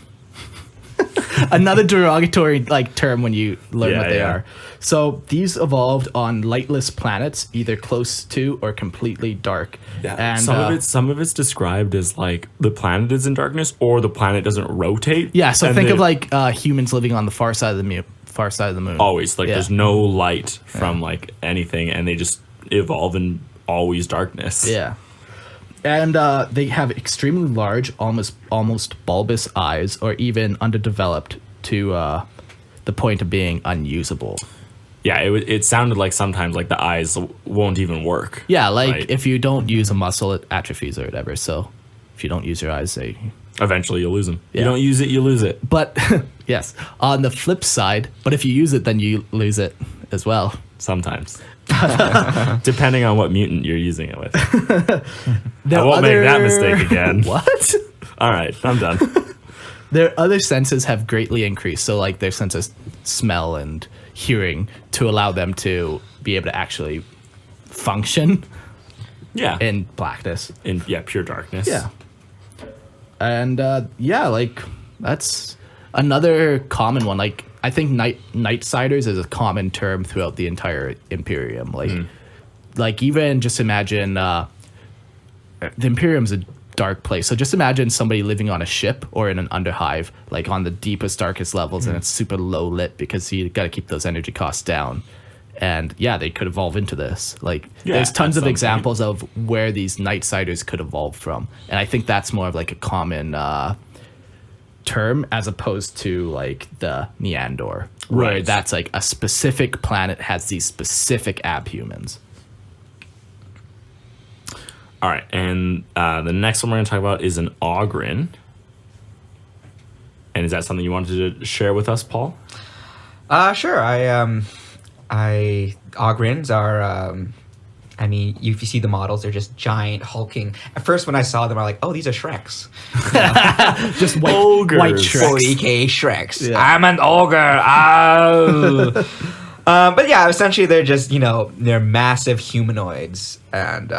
Another derogatory like term when you learn what they are. So these evolved on lightless planets, either close to or completely dark. Yeah. And some of it's described as like the planet is in darkness or the planet doesn't rotate. yeah, so And think they- of like humans living on the far side of the moon. always like Yeah. there's no light from like anything, and they just evolve in always darkness. Yeah. And they have extremely large, almost bulbous eyes, or even underdeveloped to the point of being unusable. Yeah, it sounded like sometimes like the eyes won't even work. Yeah, like Right. if you don't use a muscle, it atrophies or whatever. So if you don't use your eyes, they... Eventually you'll lose them. Yeah. You don't use it, you lose it. But, yes, on the flip side, but if you use it, then you lose it as well. Sometimes. Depending on what mutant you're using it with. There I are won't make that mistake again. What? All right, I'm done. Their other senses have greatly increased. So, like, their sense of smell and hearing to allow them to be able to actually function Yeah. in blackness. In pure darkness. Yeah. And, like, that's another common one. Like, I think Nightsiders is a common term throughout the entire Imperium. Like even just imagine the Imperium's a dark place. So just imagine somebody living on a ship or in an underhive, like on the deepest, darkest levels, and it's super low lit because you got to keep those energy costs down. And yeah, they could evolve into this. Like there's tons of examples of where these Nightsiders could evolve from. And I think that's more of like a common term as opposed to like the Neandor, where Right. that's like a specific planet has these specific abhumans. All right, and the next one we're going to talk about is an Ogren. And is that something you wanted to share with us, Paul? Sure. Ogrins are, I mean, if you see the models, they're just giant, hulking. At first, when I saw them, I was like, oh, these are Shreks. Just white, Ogres. white Shreks. 40K Shreks. Yeah. I'm an ogre. Oh. But yeah, essentially, they're just, they're massive humanoids. And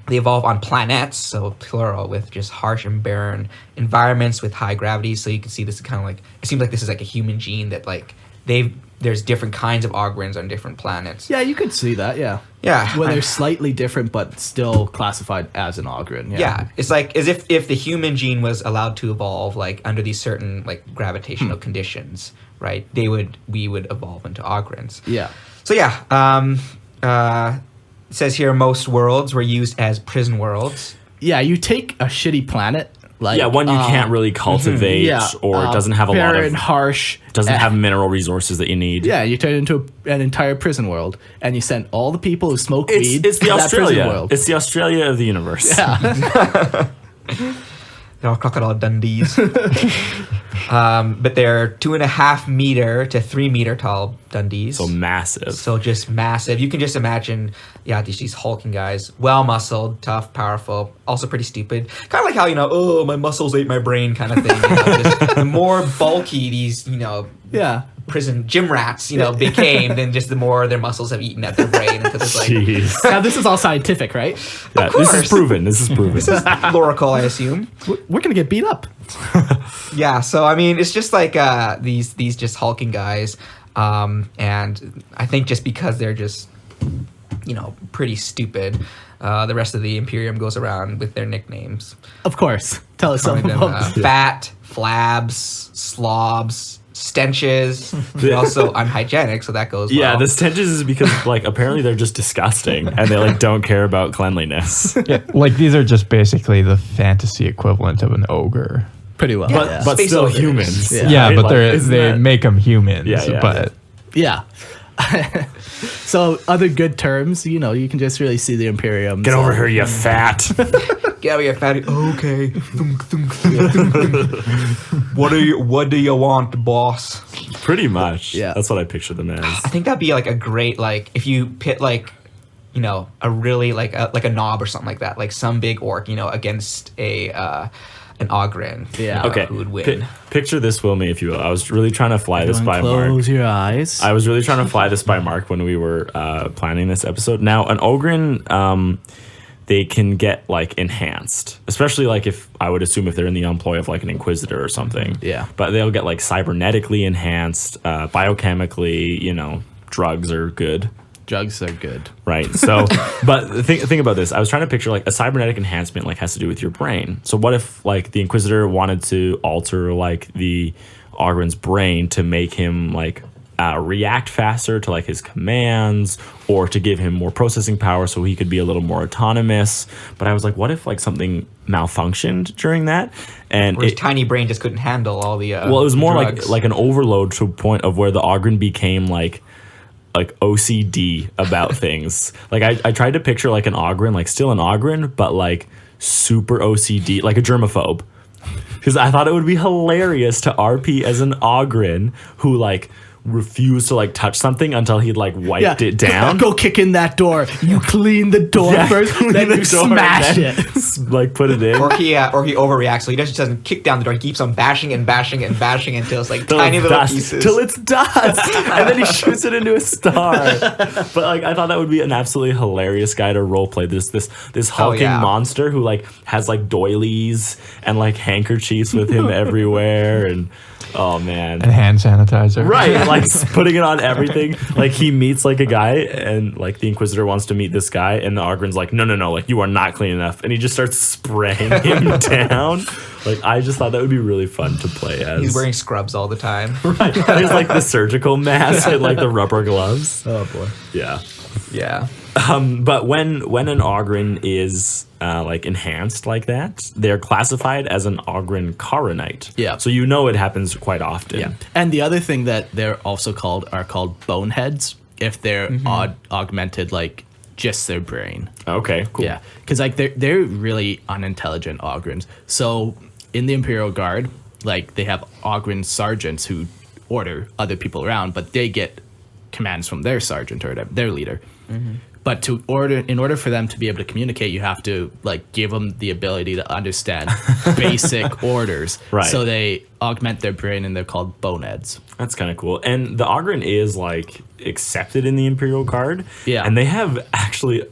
they evolve on planets, so plural, with just harsh and barren environments with high gravity. So you can see this is kind of like, it seems like this is like a human gene that like they've there's different kinds of Ogrins on different planets. Yeah, you could see that. Yeah. Yeah. Where they're slightly different, but still classified as an Ogren. Yeah, it's like as if the human gene was allowed to evolve like under these certain like gravitational conditions, right? We would evolve into Ogrins. Yeah. So yeah, it says here most worlds were used as prison worlds. Yeah, you take a shitty planet. Like, one you can't really cultivate, or it doesn't have a lot barren, of harsh, doesn't have mineral resources that you need. Yeah, you turn it into an entire prison world, and you send all the people who smoke weed It's the to that prison Australia. world. It's the Australia of the universe. Yeah. They're all crocodile Dundees. But they're 2.5 meter to 3 meter tall Dundees. So massive. So just massive. You can just imagine, these hulking guys, well muscled, tough, powerful, also pretty stupid. Kind of like how oh, my muscles ate my brain kind of thing. Just the more bulky these Yeah. prison gym rats became, then just the more their muscles have eaten at their brain. Because it's like Jeez. Now, this is all scientific, right? Yeah, this is proven. This is proven. Loracle, I assume. We're going to get beat up. Yeah, so I mean, it's just like these just hulking guys, and I think just because they're just pretty stupid, the rest of the Imperium goes around with their nicknames. Of course. Tell us Calling something them about fat, flabs, slobs, stenches. They're also unhygienic, so that goes Yeah, well. the stenches is because apparently they're just disgusting and they don't care about cleanliness. Yeah, like these are just basically the fantasy equivalent of an ogre. pretty well. But Space still ogres. humans. Yeah. Yeah, right? but Like, isn't they that- make them humans. Yeah. But Yeah. So other good terms, you can just really see the Imperium. Get over here, you fat. Get out of here, fatty. Okay. Thunk, thunk, thunk, thunk, thunk. What do you want, boss? Pretty much. Yeah. That's what I picture them as. I think that'd be like a great if you pit a really like a knob or something like that, like some big orc against an Ogren. Yeah. Okay. Who would win? Picture this, Wilmy, if you will. I was really trying to fly this by Mark. Close your eyes. I was really trying to fly this by Mark when we were planning this episode. Now, an Ogren, they can get enhanced, especially if I would assume if they're in the employ of an Inquisitor or something. Yeah. But they'll get cybernetically enhanced, biochemically. Drugs are good. Drugs are good. Right. So, but think about this. I was trying to picture a cybernetic enhancement has to do with your brain. So what if the Inquisitor wanted to alter the Ogren's brain to make him react faster to his commands, or to give him more processing power so he could be a little more autonomous. But I was what if something malfunctioned during that, and Or his tiny brain just couldn't handle all the well, it was more drugs. like an overload to a point of where the Ogren became like OCD about things. I tried to picture an Ogren, still an Ogren, but super OCD, like a germaphobe. Because I thought it would be hilarious to RP as an Ogren who refused to touch something until he'd wiped it down. Go kick in that door. You clean the door first, then you smash it. Put it in. or he overreacts, so he just doesn't kick down the door. He keeps on bashing and bashing and bashing until it's Till tiny it's little dust, pieces. till it's dust, and then he shoots it into a star. But I thought that would be an absolutely hilarious guy to roleplay. This hulking monster who has doilies and handkerchiefs with him everywhere, and oh man, and hand sanitizer. right, putting it on everything. He meets a guy, and the Inquisitor wants to meet this guy, and the Ogren's no, you are not clean enough, and he just starts spraying him down. I just thought that would be really fun to play as. He's wearing scrubs all the time. Right. And he's the surgical mask and the rubber gloves. Oh boy. Yeah. Yeah. But when an Ogren is enhanced like that, they're classified as an Ogren Coronite. Yeah. So it happens quite often. Yeah. And the other thing that they're also called boneheads if they're augmented just their brain. Okay. Cool. Yeah. Because they're really unintelligent Ogrens. So in the Imperial Guard, they have Ogren sergeants who order other people around, but they get commands from their sergeant or their leader. Mm-hmm. But in order for them to be able to communicate, you have to give them the ability to understand basic orders. Right. So they augment their brain, and they're called boneheads. That's kind of cool. And the Ogren is accepted in the Imperial Guard. Yeah. And they have actually.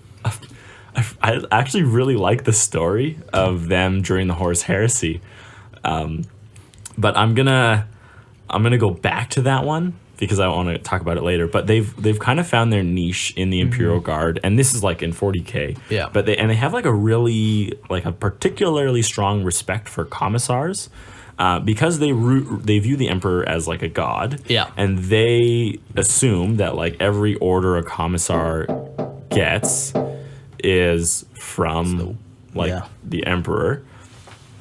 I actually really like the story of them during the Horus Heresy, but I'm gonna go back to that one because I want to talk about it later. But they've kind of found their niche in the Imperial Guard, and this is like in 40K. Yeah. But they have like a particularly strong respect for commissars. Because they view the Emperor as like a god, Yeah. and they assume that like every order a commissar gets is from the Emperor,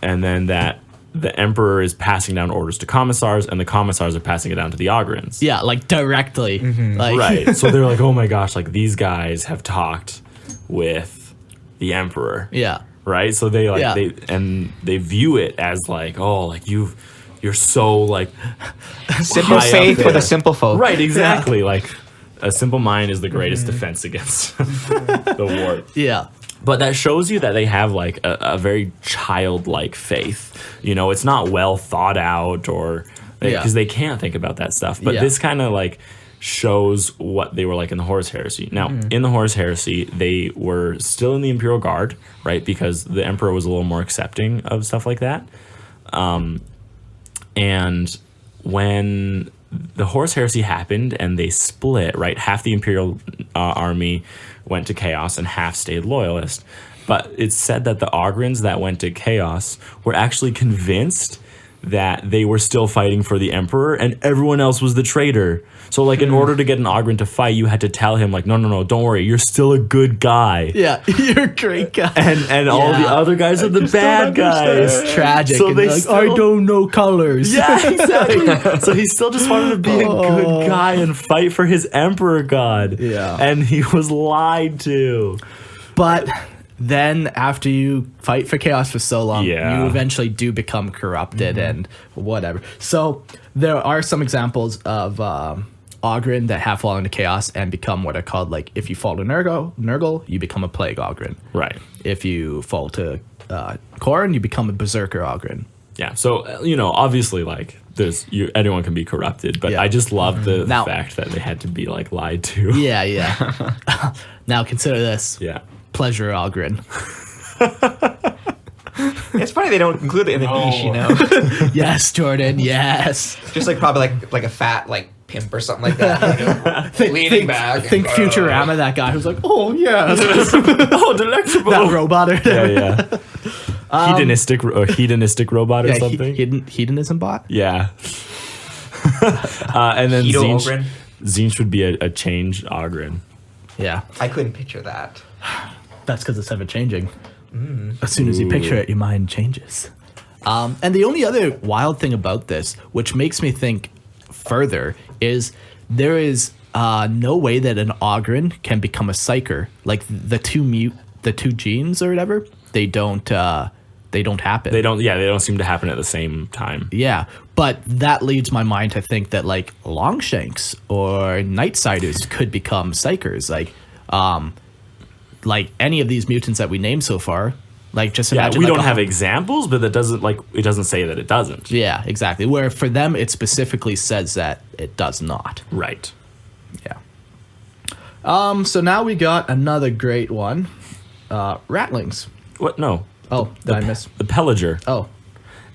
and then that the Emperor is passing down orders to commissars, and the commissars are passing it down to the Ogrins. Yeah, like directly. Like, Right. So they're like, oh my gosh, like these guys have talked with the Emperor. Yeah. Right, so they they view it as like, oh, like you're so like Simple high up faith for there. the simple folk. Right, exactly. Like a simple mind is the greatest defense against the war. Yeah. But that shows you that they have like a very childlike faith. You know, it's not well thought out or because they can't think about that stuff. But this kind of like shows what they were like in the Horus Heresy. Now, in the Horus Heresy, they were still in the Imperial Guard, right? Because the Emperor was a little more accepting of stuff like that. And when the Horus Heresy happened and they split, right? Half the Imperial army went to Chaos and half stayed Loyalist. But it's said that the Ogrins that went to Chaos were actually convinced that they were still fighting for the Emperor and everyone else was the traitor. So like in order to get an Ogrin to fight, you had to tell him like, no, don't worry, you're still a good guy. Yeah, you're a great guy. And all the other guys are the bad guys. Tragic. So and they like, still, I don't know colors. Yeah, exactly. So he still just wanted to be a good guy and fight for his Emperor God. Yeah. And he was lied to. But then after you fight for Chaos for so long, Yeah. you eventually do become corrupted and whatever. So there are some examples of Ogryn that have fallen to Chaos and become what are called, like, if you fall to Nurgle, you become a Plague Ogryn. Right. If you fall to Khorne, you become a Berserker Ogryn. Yeah. So, you know, obviously, like, anyone can be corrupted, but Yeah. I just love the Now- fact that they had to be, like, lied to. Yeah, yeah. Now consider this. Yeah. Pleasure Ogryn. It's funny they don't include it in the niche, you know. Yes, Jordan, yes. Just like probably like a fat like pimp or something like that. You know? Leaning back. Think Futurama, that guy who's like, oh, yeah. Oh, delectable. That robot. Or Yeah. Hedonistic robot or yeah, something. hedonism bot? Yeah. And then Hedo Zinch, Ogryn. Zinch would be a change Ogryn. Yeah. I couldn't picture that. That's because it's ever changing. As soon as you picture it, your mind changes. And the only other wild thing about this, which makes me think further, is there is no way that an Ogryn can become a Psyker. Like the two genes or whatever, they don't happen. They don't seem to happen at the same time. Yeah, but that leads my mind to think that like Longshanks or Nightsiders could become Psykers. Like any of these mutants that we named so far. Like just Yeah, imagine. we like, don't have examples, but it doesn't say that it doesn't. Yeah, exactly. Where for them it specifically says that it does not. Right. Yeah. So now we got another great one. Ratlings. What? No. Oh, did I miss? The Pelager. Oh.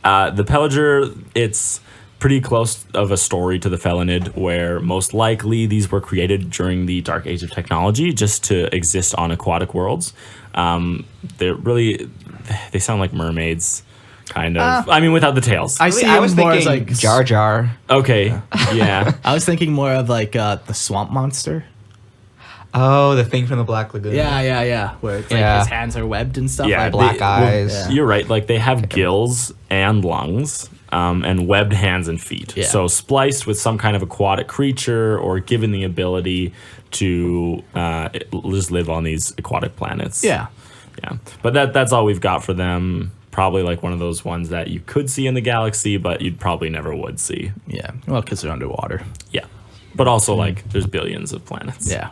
The Pelager, it's pretty close of a story to the Felonid, where most likely these were created during the Dark Age of technology just to exist on aquatic worlds. They sound like mermaids, kind of. I mean, without the tails. I see I was them more thinking as like Jar Jar. Okay, yeah. I was thinking more of like the swamp monster. Oh, the thing from the Black Lagoon. Yeah. Where it's like Yeah. his hands are webbed and stuff. Yeah, like Black they- eyes. yeah. You're right. Like they have gills and lungs, and webbed hands and feet. Yeah. So spliced with some kind of aquatic creature, or given the ability to just live on these aquatic planets. Yeah. Yeah. But that's all we've got for them. Probably like one of those ones that you could see in the galaxy, but you'd probably never would see. Yeah. Well, because they're underwater. Yeah. But also like there's billions of planets. Yeah.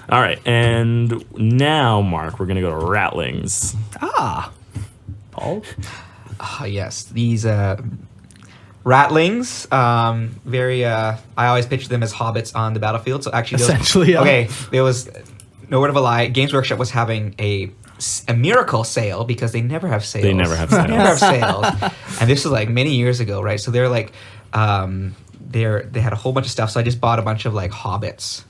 All right. And now, Mark, we're gonna go to Ratlings. Paul? Oh, yes. These Ratlings, very, I always picture them as hobbits on the battlefield. So actually, Essentially, yeah. Okay, there was, no word of a lie, Games Workshop was having a miracle sale because they never have sales. They never have sales. They never have sales. And this was like many years ago, right? So they're like, they had a whole bunch of stuff. So I just bought a bunch of like hobbits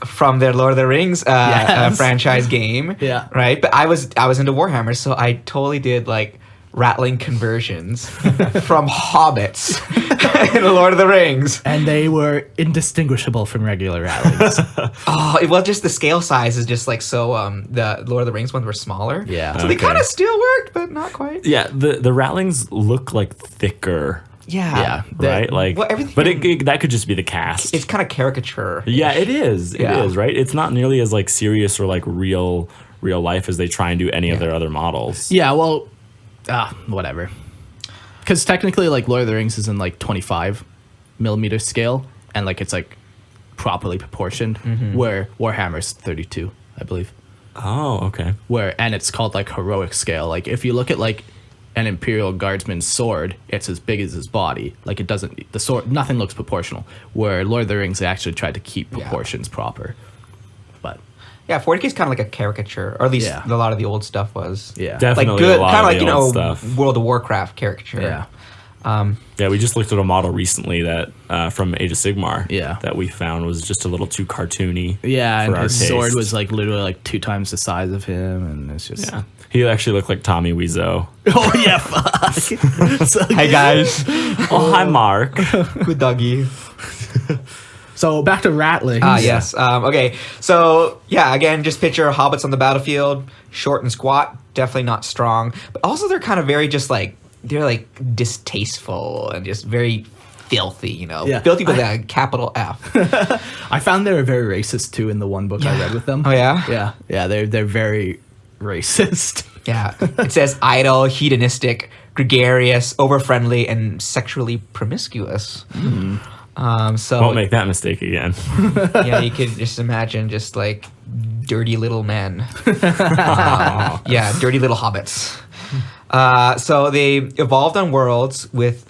from their Lord of the Rings franchise game. Yeah. Right. But I was into Warhammer, so I totally did like rattling conversions from hobbits in the Lord of the Rings. And they were indistinguishable from regular rattlings. Just the scale size is just like so. The Lord of the Rings ones were smaller. Yeah. So they kind of still worked, but not quite. Yeah, the rattlings look like thicker. Yeah. Right? Like, well, everything- but that could just be the cast. It's kind of caricature. Yeah, it is. It Yeah. is, right? It's not nearly as like serious or like real life as they try and do any of their other models. Yeah, well, whatever. Because technically, like, Lord of the Rings is in like 25 millimeter scale, and like it's like properly proportioned. Where Warhammer's 32, I believe. Oh, okay. And it's called like heroic scale. Like if you look at like an Imperial Guardsman's sword, it's as big as his body. Like it doesn't, the sword, nothing looks proportional. Where Lord of the Rings, they actually tried to keep proportions proper. But Yeah, 40K is kind of like a caricature, or at least Yeah. a lot of the old stuff was. yeah, Definitely Like good, a lot kind of of like, the you old know, stuff. World of Warcraft caricature. yeah. Yeah, we just looked at a model recently that from Age of Sigmar. Yeah. That we found was just a little too cartoony. Yeah, for and our his sword taste. was like literally like 2 times the size of him, and it's just Yeah. He actually looked like Tommy Wiseau. oh yeah, fuck. So, Hey guys, Oh, hi, Mark. good doggy. so back to rattlings. Yes. Okay. So yeah, again, just picture hobbits on the battlefield, short and squat, definitely not strong, but also they're kind of very just like they're like distasteful and just very filthy. You know, Yeah. filthy with a capital F. I found they were very racist too in the one book I read with them. Oh yeah. Yeah. They're very racist. Yeah. It says idle, hedonistic, gregarious, over-friendly, and sexually promiscuous. So Won't make that mistake again. yeah, you could just imagine just like dirty little men. Yeah, dirty little hobbits. So they evolved on worlds with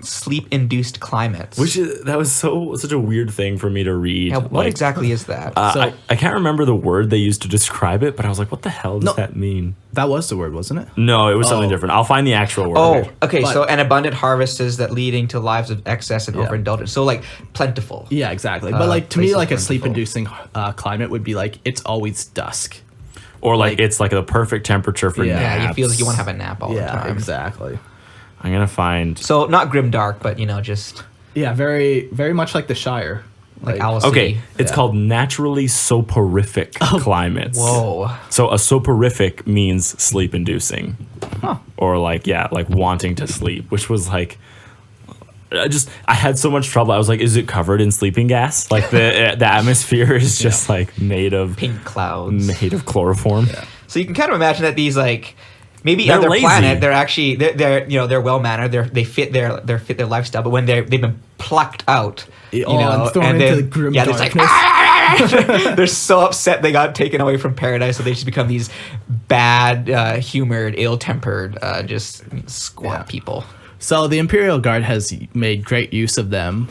sleep-induced climates. That was such a weird thing for me to read. Yeah, what Like, exactly is that? I can't remember the word they used to describe it, but I was like, what the hell does that mean? That was the word, wasn't it? No, it was something different. I'll find the actual word. Oh, okay. But- So an abundant harvest is that leading to lives of excess and overindulgence. So like plentiful. Yeah, exactly. But like to me, places like a plentiful. sleep-inducing climate would be like it's always dusk. Or like it's like the perfect temperature for Yeah. Yeah, you naps. feel like you want to have a nap all the Yeah, time. exactly. I'm gonna find. So not grim dark, but you know, just Yeah, very, very much like the Shire. like Owl Okay, City. it's called naturally soporific climates. Whoa. So a soporific means sleep inducing. Or like wanting to sleep, which was like I had so much trouble. I was like, is it covered in sleeping gas? Like the atmosphere is just like made of Pink clouds. chloroform. So you can kind of imagine that these like maybe They're on their lazy. planet they're actually they're you know they're well mannered, they fit their lifestyle, but when they've been plucked out, you know, and thrown and into then the grim yeah, there's like darkness. they're so upset they got taken away from paradise, so they just become these bad humored, ill-tempered, just squat people. So the Imperial Guard has made great use of them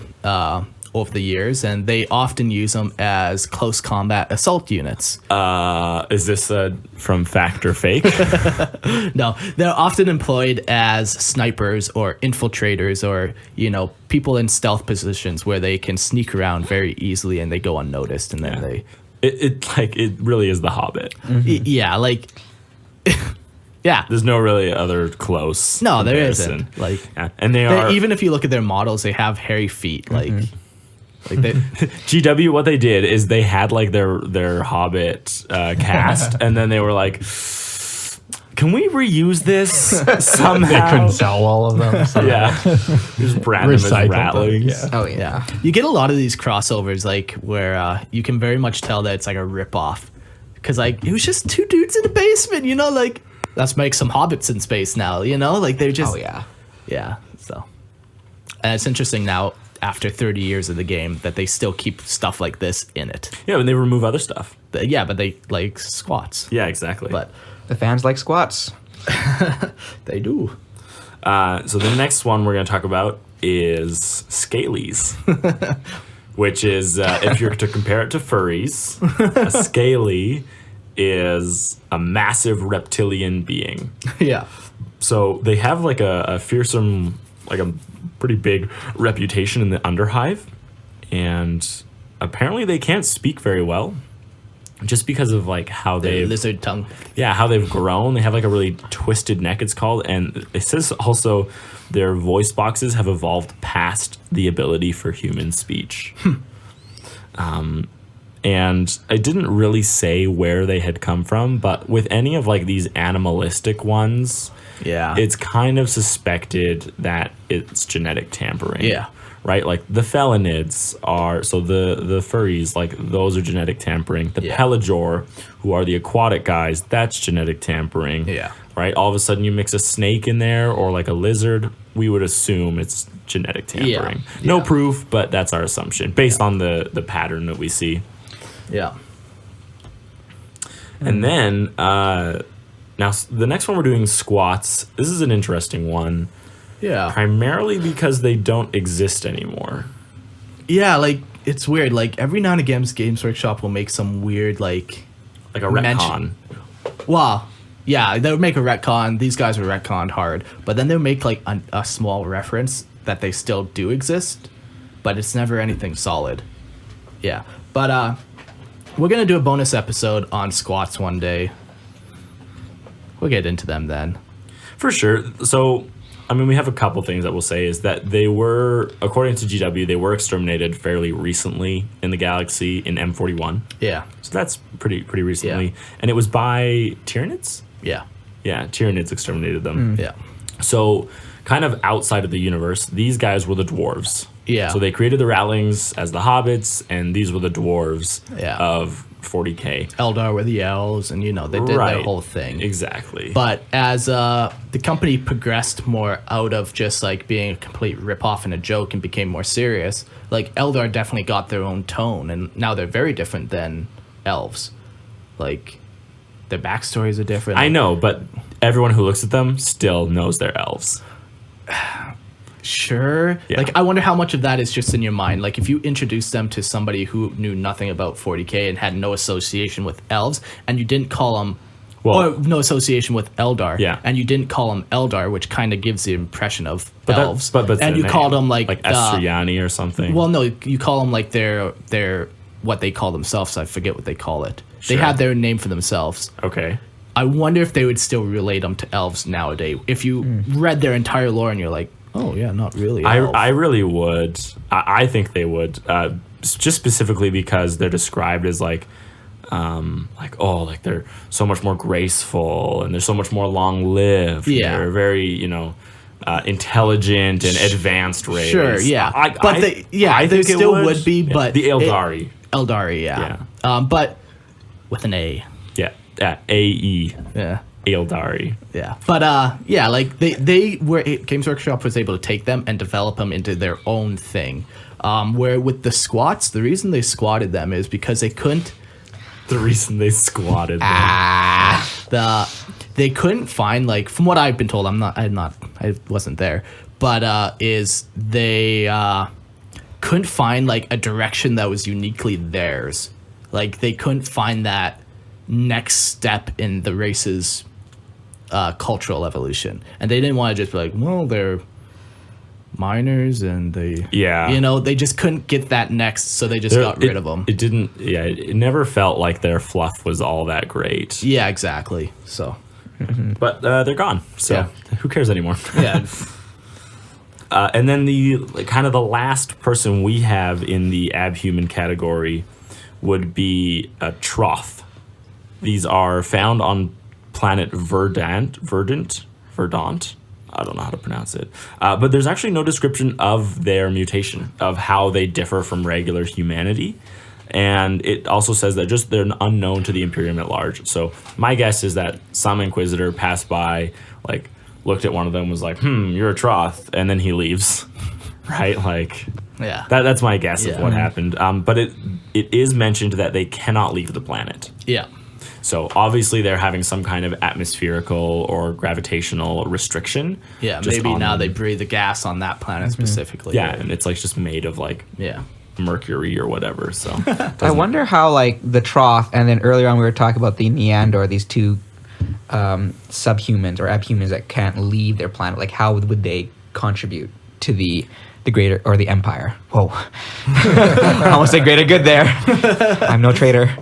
over the years, and they often use them as close combat assault units. Is this from fact or fake? No, they're often employed as snipers or infiltrators or, you know, people in stealth positions where they can sneak around very easily and they go unnoticed, and then they... It really is the Hobbit. Yeah, like... yeah. There's no really other close. No, there comparison. isn't. Like, Yeah. And they are even if you look at their models, they have hairy feet. Like they, GW. What they did is they had like their Hobbit cast, and then they were like, "Can we reuse this somehow?" They couldn't sell all of them. So Yeah, just brand them as Recycled them, rattlings. yeah. Oh yeah. yeah, you get a lot of these crossovers, like where you can very much tell that it's like a ripoff, because like it was just 2 dudes in a basement, you know, like let's make some hobbits in space now, you know, like they're just Oh yeah. yeah. So, and it's interesting now after 30 years of the game that they still keep stuff like this in it. Yeah, when they remove other stuff. Yeah, but they like squats. Yeah, exactly. But The fans like squats. they do. So the next one we're going to talk about is scalies, which is if you're to compare it to furries, a scaly is a massive reptilian being. Yeah. So they have like a fearsome like a pretty big reputation in the Underhive, and apparently they can't speak very well, just because of like how The they've lizard tongue. how they've grown. They have like a really twisted neck, it's called, and it says also their voice boxes have evolved past the ability for human speech. And I didn't really say where they had come from, but with any of like these animalistic ones, Yeah. it's kind of suspected that it's genetic tampering. Yeah. Right? Like the felinids are, so the furries, like those are genetic tampering. The Yeah. pelagor, who are the aquatic guys, that's genetic tampering. Yeah. Right? All of a sudden you mix a snake in there or like a lizard, we would assume it's genetic tampering. Yeah. No Yeah. proof, but that's our assumption based on the pattern that we see. Yeah. And then, now the next one we're doing squats. This is an interesting one, Yeah. primarily because they don't exist anymore. Yeah, like it's weird. Like every now and again, Games Workshop will make some weird Like a retcon. Mention- well, yeah, they would make a retcon. These guys were retconned hard, but then they'll make like a small reference that they still do exist, but it's never anything solid. Yeah, but we're gonna do a bonus episode on squats one day. We'll get into them then. For sure. So, I mean, we have a couple things that we'll say is that they were, according to GW, they were exterminated fairly recently in the galaxy in M41. Yeah, So that's pretty recently. Yeah. And it was by Tyranids? yeah, Yeah, Tyranids exterminated them. yeah, So, kind of outside of the universe, these guys were the dwarves. Yeah. So they created the Rattlings as the hobbits, and these were the dwarves Yeah. of 40K. Eldar were the elves, and they did their whole thing. Exactly. But as the company progressed more out of just like being a complete ripoff and a joke and became more serious, like Eldar definitely got their own tone, and now they're very different than elves. Like their backstories are different. I know, but everyone who looks at them still knows they're elves. Sure. Yeah. Like I wonder how much of that is just in your mind. Like if you introduced them to somebody who knew nothing about 40K and had no association with elves, and you didn't call them, or no association with Eldar, Yeah. and you didn't call them Eldar, which kind of gives the impression of But that- elves, but and you called them like Estriani or something. well, no, you call them like they're what they call themselves. I forget what they call it. They Sure. have their name for themselves. Okay. I wonder if they would still relate them to elves nowadays. If you read their entire lore and you're like, oh yeah, not really. Elf. I really would. I think they would. Just specifically because they're described as like they're so much more graceful and they're so much more long lived. Yeah. They're very, intelligent and advanced race. Sure, yeah. I they think it still would be, Yeah, but the Eldari. Eldari, yeah. But with an A. Yeah. AE. Yeah. Eldari. Yeah. But like they were Games Workshop was able to take them and develop them into their own thing. Where with the squats, the reason they squatted them is because they couldn't The reason they squatted them. they couldn't find, like, from what I've been told, I wasn't there, but is they couldn't find like a direction that was uniquely theirs. Like they couldn't find that next step in the race's cultural evolution, and they didn't want to just be like, well, they're minors and they they just couldn't get that next, so they just got rid of them. It didn't. Yeah, it never felt like their fluff was all that great. Yeah, exactly. So But they're gone, so who cares anymore? yeah. And then the last person we have in the Abhuman category would be a Troth. These are found on planet Verdant. I don't know how to pronounce it. But there's actually no description of their mutation, of how they differ from regular humanity. And it also says that just they're unknown to the Imperium at large. So my guess is that some Inquisitor passed by, like, looked at one of them, was like, you're a Troth, and then he leaves. Right? Like, Yeah. that's my guess of Yeah. what happened. But it is mentioned that they cannot leave the planet. Yeah. So obviously they're having some kind of atmospherical or gravitational restriction. Yeah, just maybe on now them. they breathe the gas on that planet specifically. Yeah, and it's like just made of like Yeah. mercury or whatever. So I wonder how, like, the Troth, and then earlier on we were talking about the Neander, these two subhumans or abhumans that can't leave their planet. Like, how would they contribute to the greater or the empire. Whoa. I almost said greater good there. I'm no traitor.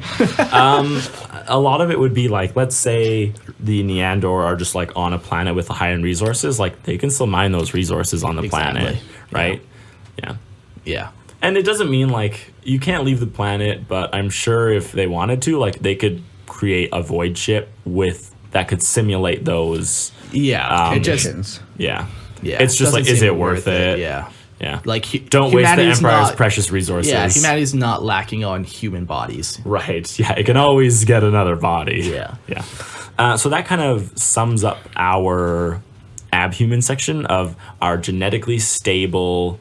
A lot of it would be like, let's say the Neandor are just like on a planet with high-end resources, like they can still mine those resources on the planet, right? Yeah. And it doesn't mean like you can't leave the planet, but I'm sure if they wanted to, like they could create a void ship that could simulate those Conditions. Yeah. It's just like, is it worth it? Yeah. Like don't waste the Empire's precious resources. Yeah, humanity's not lacking on human bodies. Right. Yeah, it can always get another body. Yeah. So that kind of sums up our Abhuman section of our genetically stable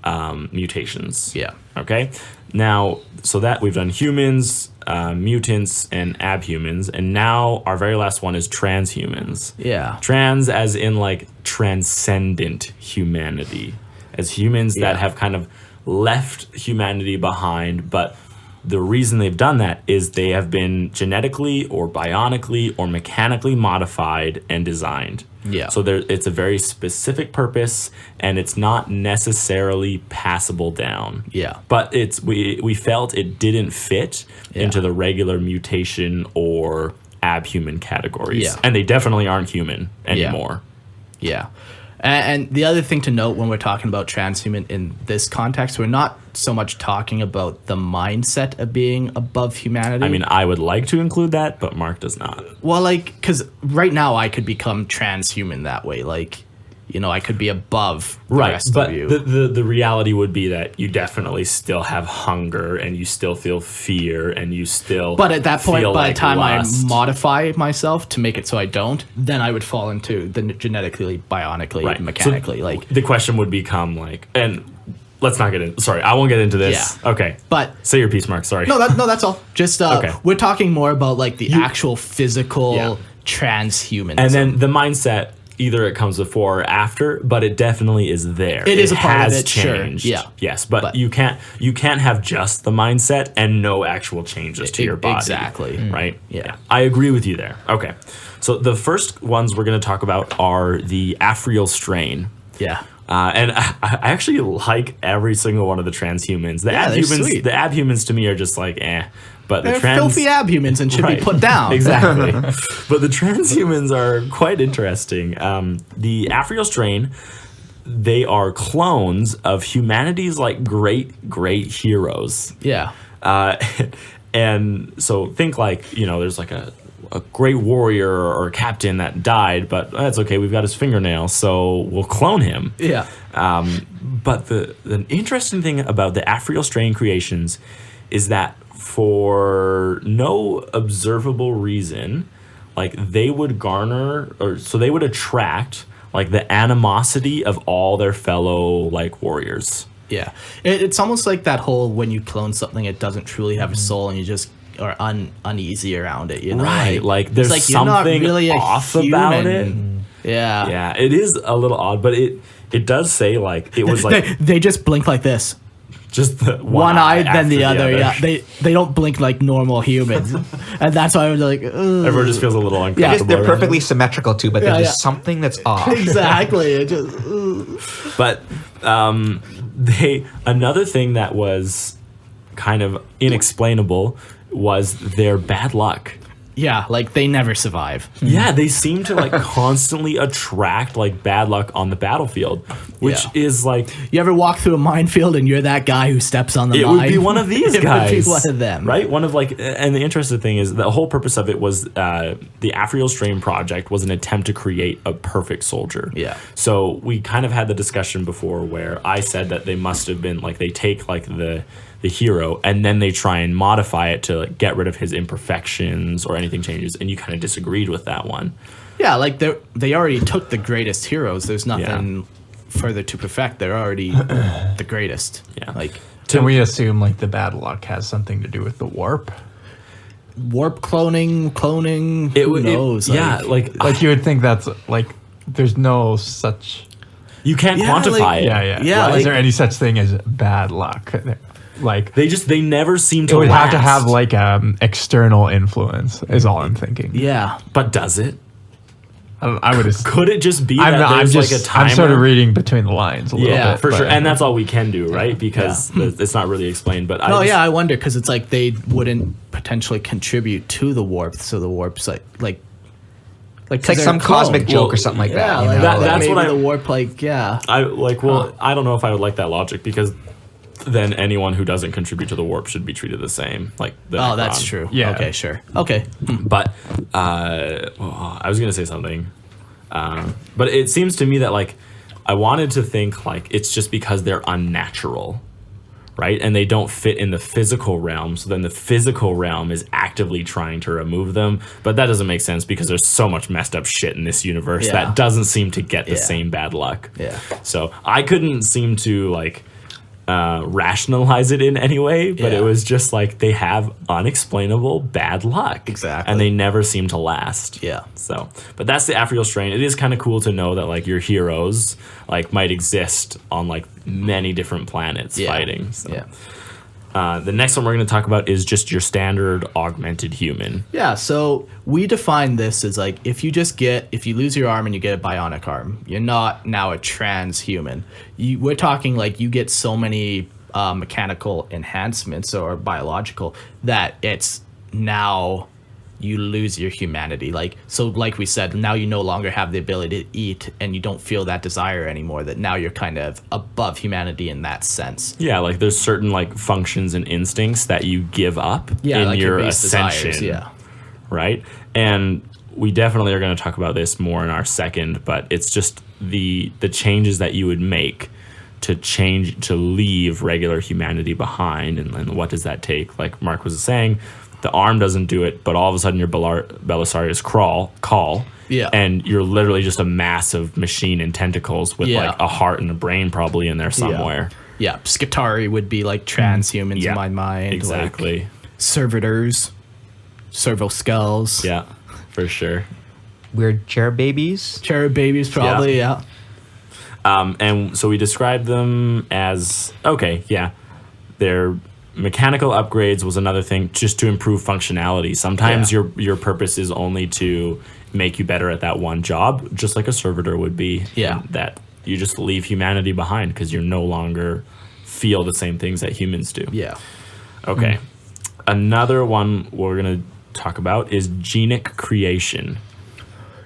mutations. Yeah. Okay. Now, so that we've done humans, mutants, and abhumans, and now our very last one is transhumans. Yeah. Trans as in like transcendent humanity. As humans that have kind of left humanity behind, but the reason they've done that is they have been genetically or bionically or mechanically modified and designed. Yeah. So it's a very specific purpose, and it's not necessarily passable down. Yeah. But we felt it didn't fit into the regular mutation or abhuman categories. Yeah. And they definitely aren't human anymore. Yeah. And the other thing to note when we're talking about transhuman in this context, we're not so much talking about the mindset of being above humanity. I mean, I would like to include that, but Mark does not. Well, like, because right now I could become transhuman that way. Like, you know, I could be above the rest of you. But the reality would be that you definitely still have hunger and you still feel fear and you still But at that point, by the time lust. I modify myself to make it so I don't, then I would fall into the genetically, bionically, mechanically. So like the question would become like, and let's not get in. Sorry, I won't get into this. Yeah. Okay. But say your piece, Mark. Sorry. No, that's all. Just we're talking more about like the actual physical transhumanism. And then the mindset. Either it comes before or after, but it definitely is there. It is a part has of it, changed. sure. Yeah. Yes, but you can't have just the mindset and no actual changes to your body. Exactly. Right? Yeah. I agree with you there. Okay. So the first ones we're going to talk about are the Afriel strain. Yeah. And I actually like every single one of the transhumans. The sweet. the abhumans to me are just like but They're the filthy abhumans and should be put down. Exactly. But the transhumans are quite interesting. The Afriel strain, they are clones of humanity's like great heroes. Yeah. And so think like, you know, there's like a great warrior or captain that died, but that's okay. We've got his fingernail, so we'll clone him. Yeah. But the interesting thing about the Afriel strain creations is that for no observable reason, like they would they would attract like the animosity of all their fellow like warriors. Yeah. It's almost like that whole when you clone something, it doesn't truly have a soul and you just are uneasy around it, you know? Right. Like there's like something you're not really off about it. Yeah. Yeah, it is a little odd, but it does say like it was like they just blink like this. just the One eye, then after the other. Yeah, they don't blink like normal humans, and that's why I was like, ugh. Everyone just feels a little uncomfortable. I guess they're perfectly symmetrical too, but there's just something that's off. Exactly. It just. But another thing that was kind of inexplainable was their bad luck. Yeah, like they never survive. Yeah, they seem to like constantly attract like bad luck on the battlefield, which is like you ever walk through a minefield and you're that guy who steps on the mine? It would be one of these guys. It would be one of them, right? One of like, and the interesting thing is the whole purpose of it was the Afriel Strain project was an attempt to create a perfect soldier. Yeah. So we kind of had the discussion before where I said that they must have been like they take like the hero and then they try and modify it to like, get rid of his imperfections or anything changes, and you kind of disagreed with that one. Yeah, like they already took the greatest heroes. There's nothing further to perfect. They're already the greatest. Yeah. Like Can we assume like the bad luck has something to do with the warp? Warp cloning. Who knows? Like you would think that's like there's no such. You can't quantify it. Yeah. Right? Is there any such thing as bad luck? Like they never seem to. It would last. have to have like external influence. Is all I'm thinking. Yeah, but does it? I would. Could it just be that there's like a timer? I'm sort of reading between the lines a little bit. For sure, and that's all we can do, right? Because it's not really explained. But I wonder because it's like they wouldn't potentially contribute to the warp, so the warp's like it's like some cosmic joke or something like that. You know? That's what the warp I don't know if I would like that logic because then anyone who doesn't contribute to the warp should be treated the same. Like that's true. Yeah. Okay. Sure. Okay. But I was gonna say something. But it seems to me that like I wanted to think like it's just because they're unnatural, right? And they don't fit in the physical realm. So then the physical realm is actively trying to remove them. But that doesn't make sense because there's so much messed up shit in this universe that doesn't seem to get the same bad luck. Yeah. So I couldn't seem to like rationalize it in any way, but it was just like they have unexplainable bad luck. Exactly. And they never seem to last. Yeah. So, but that's the Afriel strain. It is kind of cool to know that like your heroes like might exist on like many different planets fighting. So. Yeah. The next one we're going to talk about is just your standard augmented human. Yeah, so we define this as like if you lose your arm and you get a bionic arm, you're not now a transhuman. We're talking like you get so many mechanical enhancements or biological that it's now you lose your humanity. Like we said, now you no longer have the ability to eat and you don't feel that desire anymore, that now you're kind of above humanity in that sense. Yeah, like there's certain like functions and instincts that you give up in like your base ascension. Desires, right? And we definitely are going to talk about this more in our second, but it's just the changes that you would make to leave regular humanity behind, and what does that take? Like Mark was saying, the arm doesn't do it, but all of a sudden your Belisarius call, and you're literally just a massive machine in tentacles with like a heart and a brain probably in there somewhere. Yeah, Skitarii would be like transhumans in my mind. Exactly. Like servitors, serval skulls. Yeah, for sure. Weird cherub babies. Cherub babies, probably, yeah. And so we described them as, they're mechanical upgrades was another thing, just to improve functionality. Sometimes your purpose is only to make you better at that one job, just like a servitor would be. Yeah. That you just leave humanity behind because you no longer feel the same things that humans do. Yeah. Okay. Another one we're going to talk about is genic creation.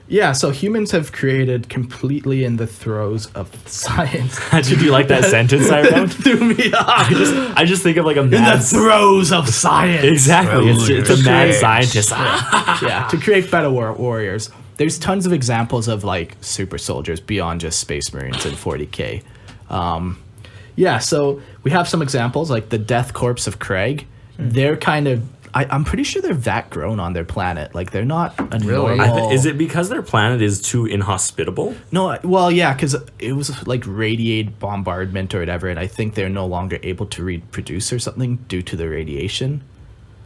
Yeah, so humans have created completely in the throes of science. Did you like that sentence I wrote? Threw me off. I just think of like a in the throes of science. Exactly. It's a mad scientist. To create better warriors. There's tons of examples of like super soldiers beyond just Space Marines in 40K. So we have some examples like the Death Corps of Craig. They're kind of I'm pretty sure they're vat grown on their planet. Like they're not a normal. Is it because their planet is too inhospitable? No, well, yeah, because it was like radiated bombardment or whatever, and I think they're no longer able to reproduce or something due to the radiation.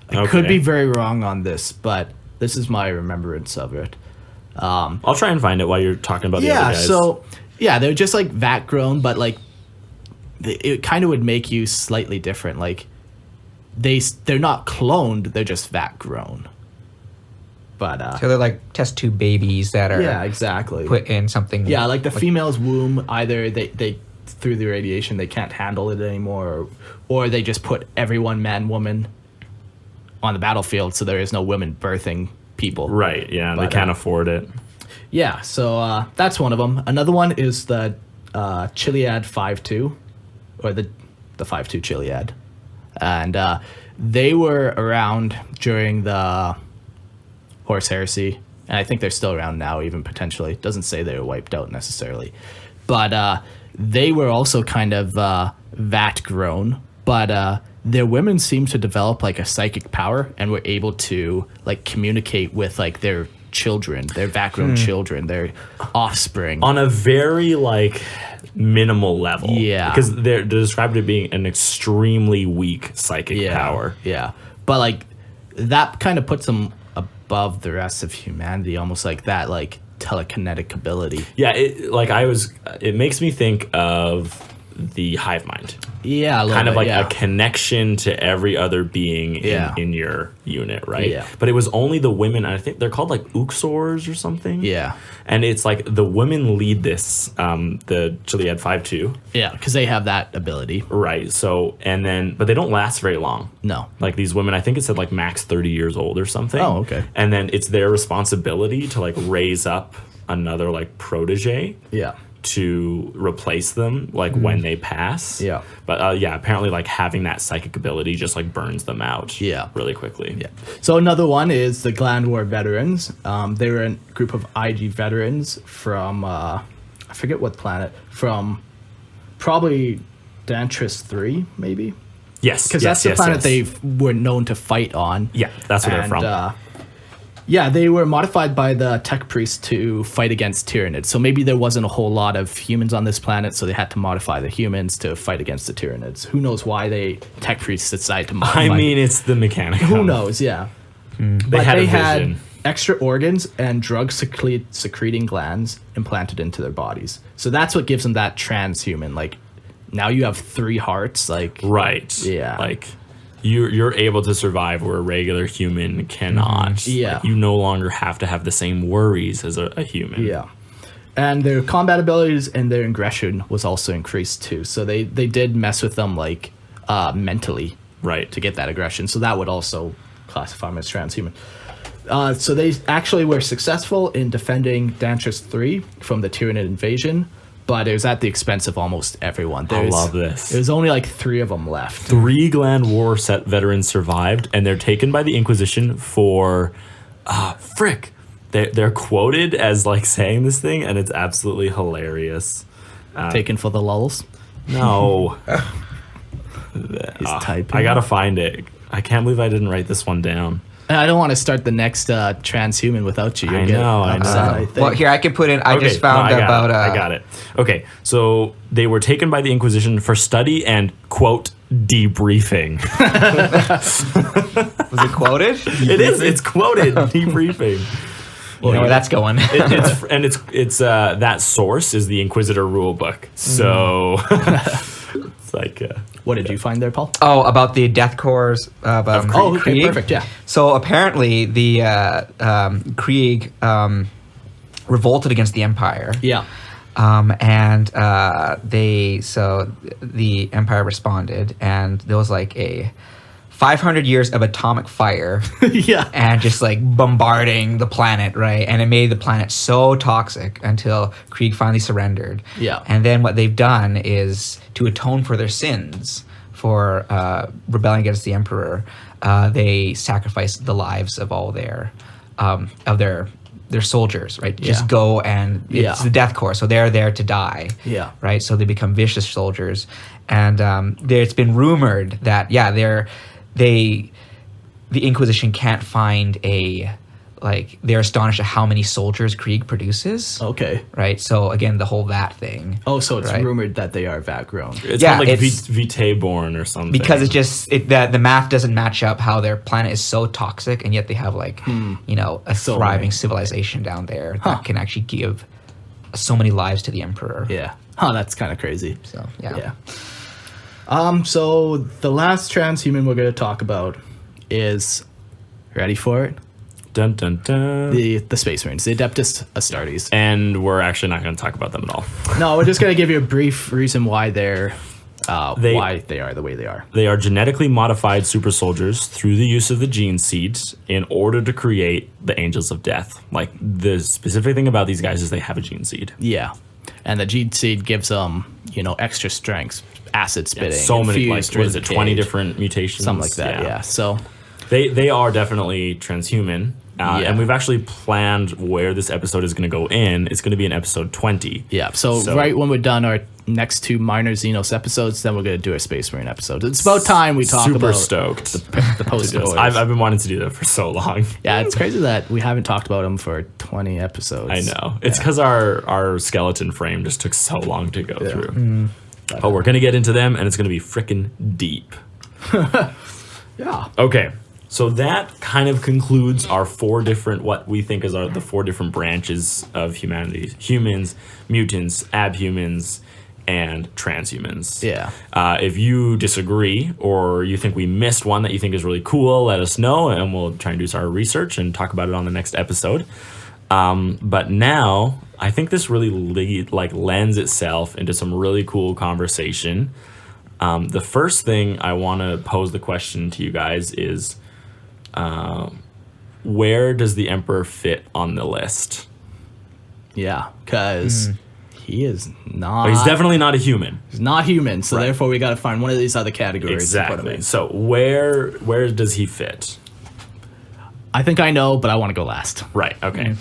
I could be very wrong on this, but this is my remembrance of it. I'll try and find it while you're talking about the other guys. So they're just like vat grown, but like it kind of would make you slightly different. Like they're not cloned; they're just vat grown. But so they're like test tube babies that are exactly put in something. Yeah, like the female's womb, either they through the radiation they can't handle it anymore, or they just put everyone man woman on the battlefield, so there is no women birthing people. Right. Yeah, they can't afford it. Yeah, so that's one of them. Another one is the Chiliad 5-2, or the 5-2 Chiliad. And they were around during the Horus Heresy, and I think they're still around now, even potentially. It doesn't say they were wiped out necessarily. But they were also kind of vat grown, but their women seemed to develop like a psychic power and were able to like communicate with like their children, their vat grown children, their offspring. On a very like minimal level. Yeah. Because they're described as being an extremely weak psychic power. Yeah. But like that kind of puts them above the rest of humanity, almost like that like telekinetic ability. Yeah, it makes me think of the hive mind. Yeah, a little Kind of bit, like yeah. a connection to every other being Yeah. in your unit, right? Yeah. But it was only the women, I think they're called like Uxors or something. Yeah. And it's like the women lead this, the Chiliad 5-2. Yeah, because they have that ability. Right. So, but they don't last very long. No. Like these women, I think it said like max 30 years old or something. Oh, okay. And then it's their responsibility to like raise up another like protege Yeah. to replace them like when they pass. Yeah. But yeah, apparently like having that psychic ability just like burns them out. Yeah. Really quickly. Yeah. So another one is the Gland War veterans. They were a group of IG veterans from I forget what planet. From probably Dantris 3, maybe. Yes. Because that's the planet they were known to fight on. Yeah, that's where they're from. Yeah, they were modified by the tech priests to fight against Tyranids. So maybe there wasn't a whole lot of humans on this planet, so they had to modify the humans to fight against the Tyranids. Who knows why they tech priests decided to modify? I mean, it's the mechanic. who knows? Yeah, but had a they vision. had extra organs and drug secreting glands implanted into their bodies. So that's what gives them that transhuman. Like now you have 3 hearts. Like Right. Yeah. Like you're able to survive where a regular human cannot. Yeah. Like, you no longer have to have the same worries as a human. Yeah. And their combat abilities and their aggression was also increased too. So they did mess with them like mentally Right. to get that aggression. So that would also classify them as transhuman. So they actually were successful in defending Dantris 3 from the Tyranid invasion, but it was at the expense of almost everyone. I love this. There's only like 3 of them left. 3 Gland War set veterans survived, and they're taken by the Inquisition for frick. They're quoted as like saying this thing, and it's absolutely hilarious. Taken for the lulls. No. He's typing. I gotta find it. I can't believe I didn't write this one down. I don't want to start the next transhuman without you. You'll I get know. upset, I think. Well, here I can put in. I just found I got about. it. I got it. Okay, so they were taken by the Inquisition for study and quote debriefing. Was it quoted? It is. It's quoted debriefing. You know where that's going. It's that source is the Inquisitor rulebook. So it's like. What did you find there, Paul? Oh, about the death cores. About Oh, okay, Krieg. perfect, yeah. So apparently the Krieg revolted against the Empire. Yeah. And the Empire responded, and there was like a 500 years of atomic fire. Yeah. And just like bombarding the planet, right? And it made the planet so toxic until Krieg finally surrendered. Yeah. And then what they've done is to atone for their sins, for rebelling against the Emperor, they sacrificed the lives of all their soldiers, right? Just Yeah. go and it's Yeah. the death corps, so they're there to die. Yeah. Right. So they become vicious soldiers, and it's been rumored that the Inquisition can't find they're astonished at how many soldiers Krieg produces. Okay. Right. So again, the whole VAT thing. Oh, so it's right? rumored that they are VAT grown. It's Yeah, called like it's- Vitae born or something. Because it's just the math doesn't match up how their planet is so toxic, and yet they have a So thriving many. civilization down there that can actually give so many lives to the Emperor. Yeah. Oh, that's kind of crazy. So yeah. Yeah. So the last transhuman we're going to talk about is, ready for it? Dun dun dun. The Space Marines, the Adeptus Astartes. And we're actually not going to talk about them at all. No, we're just going to give you a brief reason why they're why they are the way they are. They are genetically modified super soldiers through the use of the gene seeds in order to create the Angels of Death. Like the specific thing about these guys is they have a gene seed. Yeah. And the gene seed gives them, extra strengths, acid spitting. So many, like, infused what is it, 20 ribcage, different mutations? something like that. Yeah. So They are definitely transhuman. Yeah. And we've actually planned where this episode is going to go in. It's going to be in episode 20. yeah. So right when we're done our next 2 Minor Xenos episodes, then we're going to do a Space Marine episode. It's about time we talk Super about stoked. the post Yes, I've been wanting to do that for so long. Yeah, it's crazy that we haven't talked about them for 20 episodes. I know. It's because our skeleton frame just took so long to go through. But we're going to get into them, and it's going to be freaking deep. Yeah. Okay. So that kind of concludes our 4 different, what we think is the 4 different branches of humanity. Humans, mutants, abhumans, and transhumans. Yeah. If you disagree or you think we missed one that you think is really cool, let us know, and we'll try and do our research and talk about it on the next episode. But now, I think this really lends itself into some really cool conversation. The first thing I want to pose the question to you guys is, where does the Emperor fit on the list? Yeah, because he is not. He's definitely not a human. He's not human, so therefore we got to find one of these other categories to put him in. So where does he fit? I think I know, but I want to go last. Right. Okay.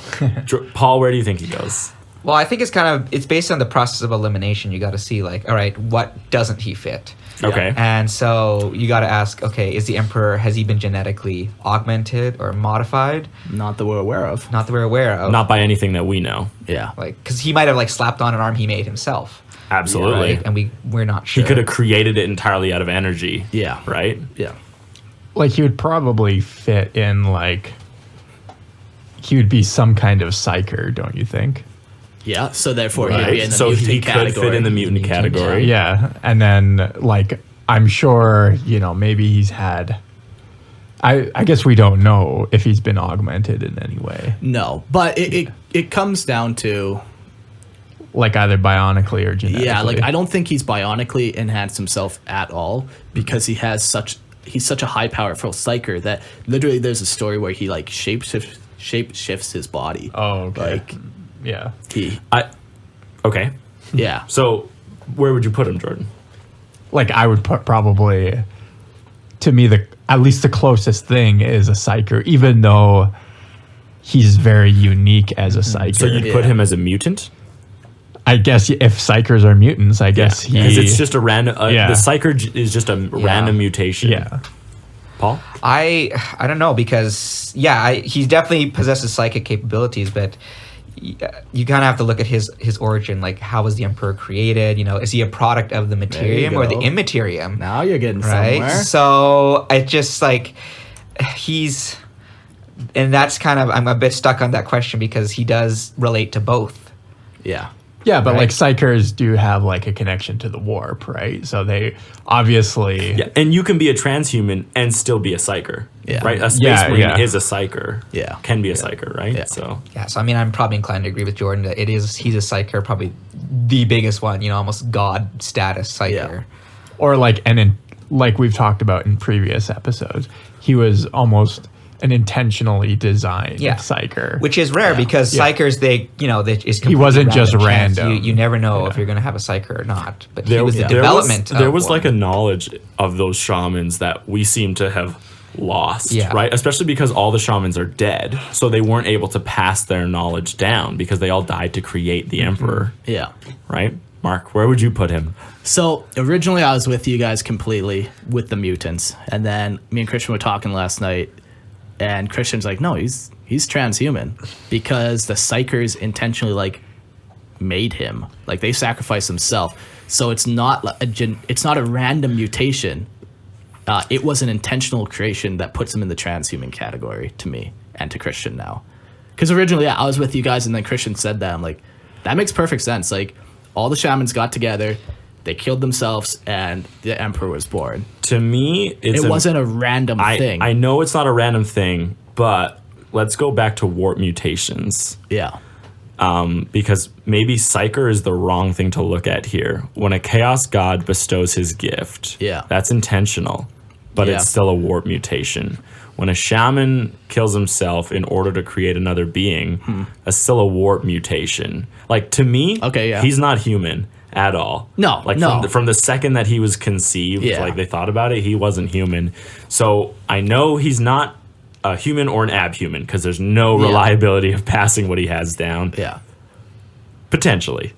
Paul, where do you think he goes? Well, I think it's based on the process of elimination. You got to see like, all right, what doesn't he fit? Okay. And so you got to ask, okay, is the Emperor, has he been genetically augmented or modified? Not that we're aware of. Not that we're aware of. Not by anything that we know. Yeah. Like, because he might have like slapped on an arm he made himself. Absolutely. Right? And we're not sure. He could have created it entirely out of energy. Yeah. Right? Yeah. Like he would probably fit in like he would be some kind of psyker, don't you think? Yeah, so therefore he'd be in the So mutant he category. could fit in the mutant category. Yeah, and then like I'm sure maybe he's had. I guess we don't know if he's been augmented in any way. No, but it comes down to like either bionically or genetically. Yeah, like I don't think he's bionically enhanced himself at all because he's such a high powerful psyker that literally there's a story where he like shapeshifts his body. Oh, okay. Like yeah. Okay. Yeah. So where would you put him, Jordan? Like I would put probably, to me, at least the closest thing is a psyker, even though he's very unique as a psyker. So you'd put him as a mutant? I guess if psychers are mutants, I guess because it's just a random. The psyker is just a random mutation. Yeah. Paul? I don't know because he definitely possesses psychic capabilities, but you kind of have to look at his origin. Like, how was the Emperor created? Is he a product of the materium or the immaterium? Now you're getting right. somewhere. So I just like and that's kind of I'm a bit stuck on that question because he does relate to both. Yeah. Yeah, but like psychers do have like a connection to the warp, right? So they obviously and you can be a transhuman and still be a psyker. Yeah. Right? A space marine is a psyker. Yeah. Can be a psyker, right? Yeah. So I mean I'm probably inclined to agree with Jordan that he's a psyker, probably the biggest one, almost god status psyker. Yeah. Or like like we've talked about in previous episodes, he was almost an intentionally designed psyker, which is rare because psykers he wasn't just random. You never know if you're going to have a psyker or not. But there was the development. There was like a knowledge of those shamans that we seem to have lost, right? Especially because all the shamans are dead, so they weren't able to pass their knowledge down because they all died to create the Emperor. Yeah. Right? Mark, where would you put him? So originally I was with you guys completely with the mutants, and then me and Christian were talking last night. And Christian's like, no, he's transhuman because the psychers intentionally like made him, like they sacrificed himself. So it's not a random mutation. It was an intentional creation that puts him in the transhuman category to me and to Christian now. Because originally, I was with you guys, and then Christian said that. I'm like, that makes perfect sense. Like all the shamans got together, they killed themselves, and the Emperor was born. To me, it wasn't a random thing. I know it's not a random thing, but let's go back to warp mutations. Yeah. Because maybe psyker is the wrong thing to look at here. When a chaos god bestows his gift, that's intentional, but it's still a warp mutation. When a shaman kills himself in order to create another being, that's still a warp mutation. Like, to me, he's not human at all. No, like from the second that he was conceived, like they thought about it, he wasn't human. So I know he's not a human or an abhuman because there's no reliability of passing what he has down. Yeah. Potentially.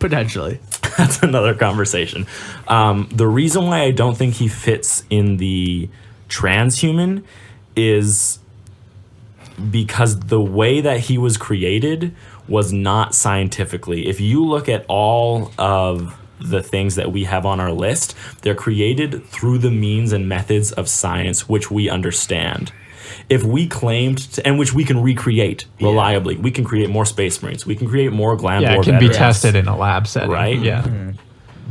That's another conversation. The reason why I don't think he fits in the transhuman is because the way that he was created was not scientifically. If you look at all of the things that we have on our list, they're created through the means and methods of science which we understand. If we claimed to, and which we can recreate reliably, we can create more space marines, we can create more glam. Yeah, it can be tested in a lab setting, right? Yeah.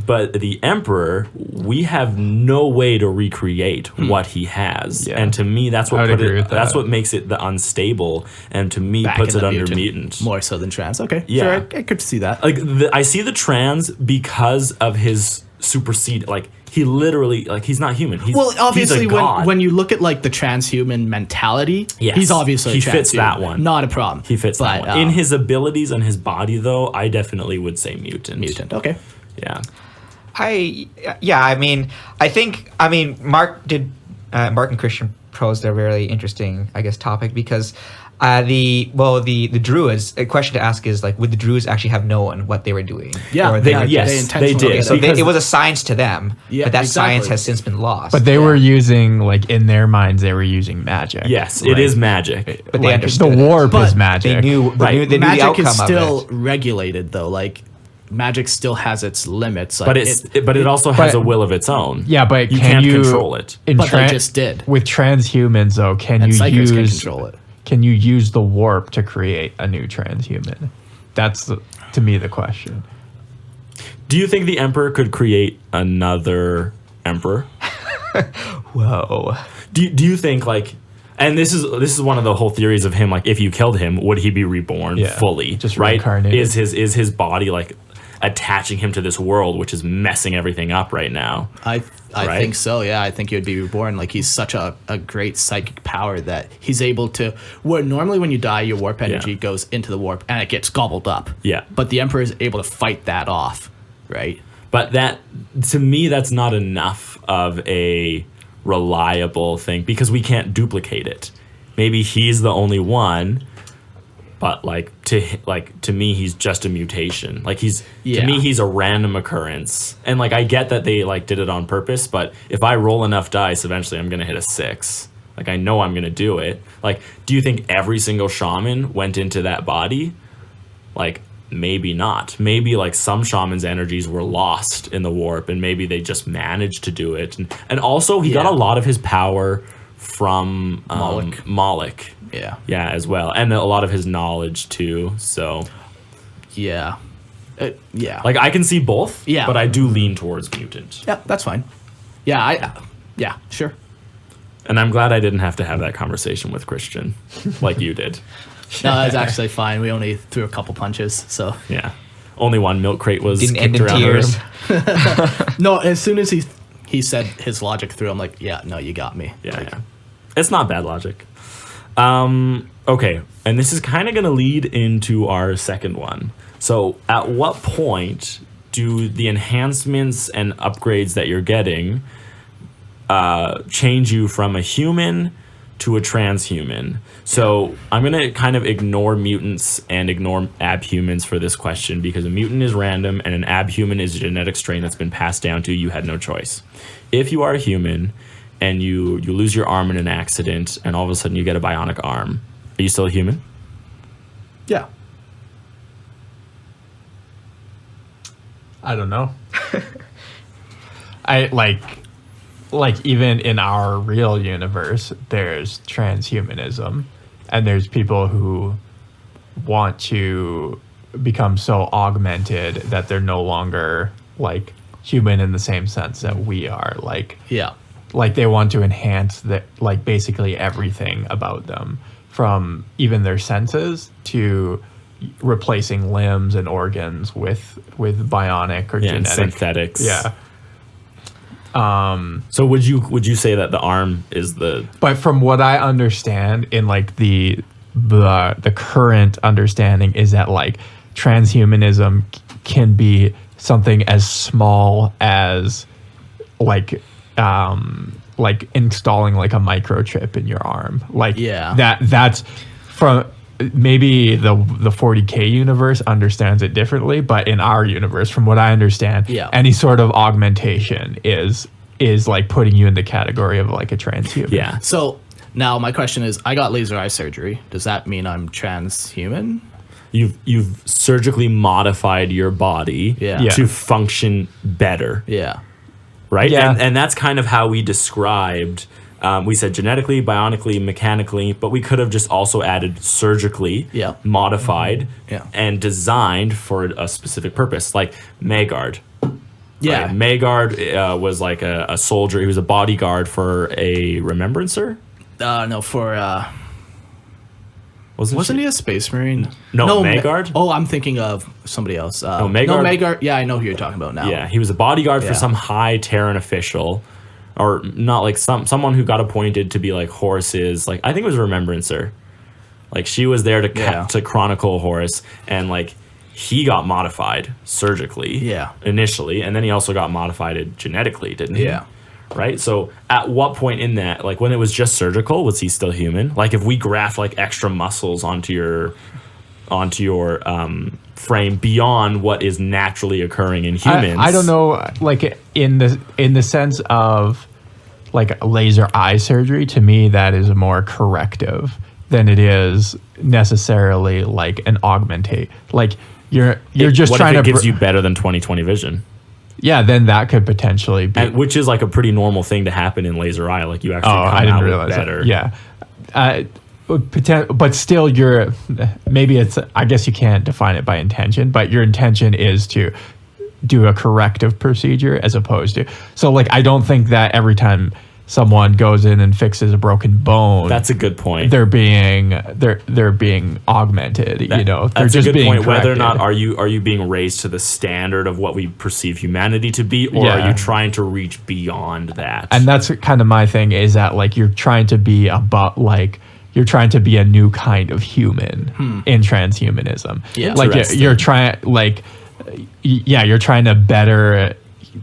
But the Emperor, we have no way to recreate what he has, and to me, that's what that's what makes it the unstable, and to me, puts it under mutant more so than trans. Okay, yeah, sure, I could see that. Like I see the trans because of his supersede. Like he literally, like he's not human. Well, obviously, when you look at like the transhuman mentality, he's obviously he fits that one. Not a problem. He fits that one. In his abilities and his body, though, I definitely would say mutant. Mutant. Okay. Yeah. I mean, Mark and Christian posed a really interesting, I guess, topic because the Druids, a question to ask is like, would the Druids actually have known what they were doing? Yeah, they did. Okay, so it was a science to them, but that science has since been lost. But they were using, like, in their minds, they were using magic. Yes, it is magic. But they understood the warp is magic. They knew magic the outcome is still of it. regulated, though. Like, magic still has its limits. Like, but it also has a will of its own. Yeah, but you can't control it. But they just did. With transhumans, though, can can control it. Can you use the warp to create a new transhuman? That's, to me, the question. Do you think the Emperor could create another Emperor? Whoa. Do you think, like, and this is one of the whole theories of him, like, if you killed him, would he be reborn fully? Just right? reincarnated. Is his body, like, attaching him to this world, which is messing everything up right now? I think so, yeah. I think he would be reborn. Like, he's such a great psychic power that he's able to, where normally when you die, your warp energy goes into the warp and it gets gobbled up. Yeah. But the Emperor is able to fight that off, right? But that, to me, that's not enough of a reliable thing because we can't duplicate it. Maybe he's the only one, but to me he's just a mutation. Like to me he's a random occurrence. And like I get that they like did it on purpose, but if I roll enough dice, eventually I'm gonna hit a 6. Like I know I'm gonna do it. Like, do you think every single shaman went into that body? Like, maybe not. Maybe like some shamans' energies were lost in the warp, and maybe they just managed to do it. And also he got a lot of his power from Moloch. Yeah, as well, and a lot of his knowledge too. So, yeah. Like I can see both. Yeah, but I do lean towards mutant. Yeah, that's fine. Yeah, sure. And I'm glad I didn't have to have that conversation with Christian, like you did. No, that's actually fine. We only threw a couple punches, so yeah. Only one milk crate was didn't kicked end in around tears. No, as soon as he said his logic through, I'm like, yeah, no, you got me. Yeah. It's not bad logic. Okay, and this is kind of going to lead into our second one. So, at what point do the enhancements and upgrades that you're getting change you from a human to a transhuman? So, I'm going to kind of ignore mutants and ignore abhumans for this question because a mutant is random and an abhuman is a genetic strain that's been passed down to you. You had no choice. If you are a human and you lose your arm in an accident and all of a sudden you get a bionic arm, are you still a human? Yeah. I don't know. I like even in our real universe, there's transhumanism, and there's people who want to become so augmented that they're no longer like human in the same sense that we are. Like, yeah. Like they want to enhance that, like basically everything about them, from even their senses to replacing limbs and organs with bionic or genetic synthetics. Yeah. So would you say that the arm is the? But from what I understand, in like the current understanding is that like transhumanism can be something as small as like installing like a microchip in your arm. Like that's from maybe the 40K universe understands it differently, but in our universe, from what I understand, any sort of augmentation is like putting you in the category of like a transhuman. Yeah. So now my question is, I got laser eye surgery. Does that mean I'm transhuman? You've surgically modified your body to function better. Yeah. Right? Yeah. And that's kind of how we described, we said genetically, bionically, mechanically, but we could have just also added surgically modified and designed for a specific purpose, like Magard, Yeah. Right? Maegard was like a soldier. He was a bodyguard for a remembrancer. No, for Wasn't wasn't she? he a space marine? No, Maegard? Oh, I'm thinking of somebody else. No, Maegard- Yeah, I know who you're talking about now. Yeah, he was a bodyguard for Yeah. some high Terran official, or not like someone who got appointed to be like Horus's. Like I think it was a remembrancer. Like she was there to chronicle Horus, and like he got modified surgically. Yeah. Initially, and then he also got modified genetically, didn't he? Yeah. Right. So at what point in that, like when it was just surgical, was he still human? Like if we graft like extra muscles onto your frame beyond what is naturally occurring in humans. I don't know, like in the sense of like laser eye surgery. To me, that is more corrective than it is necessarily like an augmentate. Like you're just what trying if it to gives you better than 20/20 vision. Yeah, then that could potentially be. And, which is like a pretty normal thing to happen in laser eye. Like you actually come I didn't out realize with better. that. Yeah. But still, maybe it's. I guess you can't define it by intention, but your intention is to do a corrective procedure as opposed to. So, like, I don't think that every time someone goes in and fixes a broken bone, That's a good point. they're being augmented. They're That's just a good being point. Whether or corrected. not are you being raised to the standard of what we perceive humanity to be, or Yeah. are you trying to reach beyond that? And that's kind of my thing, is that like you're trying to be you're trying to be a new kind of human in transhumanism. Yeah. Like Interesting. you're trying you're trying to better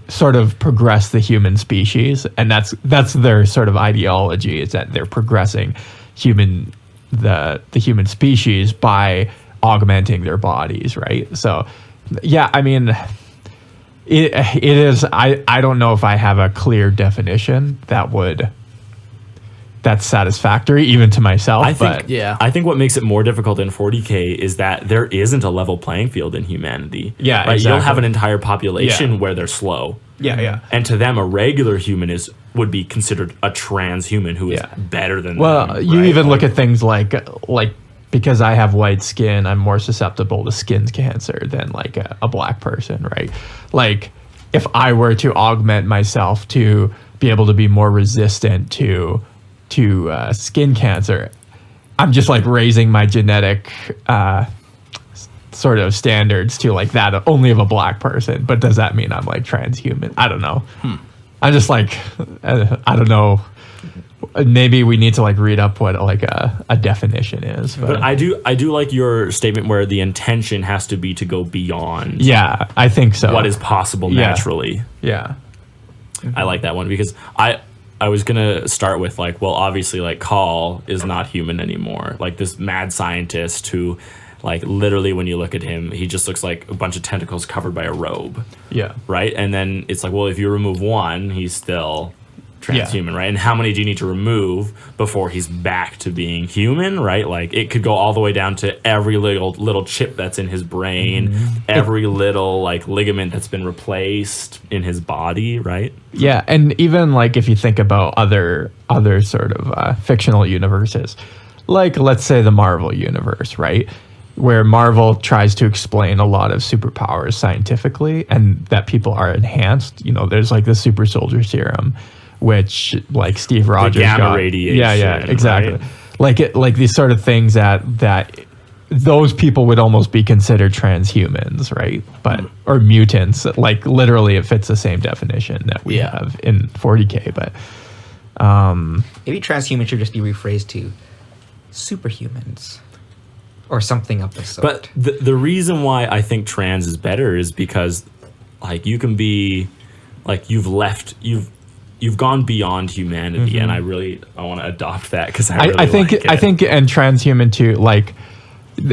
sort of progress the human species, and that's their sort of ideology, is that they're progressing the human species by augmenting their bodies, right? So yeah, I mean it is I don't know if I have a clear definition that's satisfactory even to myself. I think, but yeah. I think what makes it more difficult in 40K is that there isn't a level playing field in humanity. Yeah, right? You'll have exactly. an entire population Yeah. where they're slow. yeah. And to them, a regular human would be considered a transhuman who is Yeah. better than Well, them. you right? even look at things like because I have white skin, I'm more susceptible to skin cancer than like a black person, right? Like if I were to augment myself to be able to be more resistant to skin cancer, I'm just like raising my genetic sort of standards to like that only of a black person. But does that mean I'm like transhuman? I don't know. I'm just like I don't know. Maybe we need to like read up what like a definition is. But I do like your statement where the intention has to be to go beyond yeah, I think so. what is possible Yeah. naturally. Yeah. I like that one because I was gonna start with like, well, obviously like Call is not human anymore. Like this mad scientist who, like literally when you look at him, he just looks like a bunch of tentacles covered by a robe. Yeah. Right? And then it's like, well, if you remove one, he's still transhuman, right? And how many do you need to remove before he's back to being human, right? Like it could go all the way down to every little chip that's in his brain, every little like ligament that's been replaced in his body, right? Yeah, and even like if you think about other sort of fictional universes, like let's say the Marvel universe, right? Where Marvel tries to explain a lot of superpowers scientifically, and that people are enhanced. There's like the super soldier serum, which like Steve Rogers gamma got. radiation, Yeah, exactly. right? Like these sort of things that those people would almost be considered transhumans, right? But or mutants. Like literally, it fits the same definition that we have in 40K. But Maybe transhuman should just be rephrased to superhumans or something of the sort. But the reason why I think trans is better is because like you can be like you've gone beyond humanity, and I want to adopt that because I think like it. I think and transhuman too, like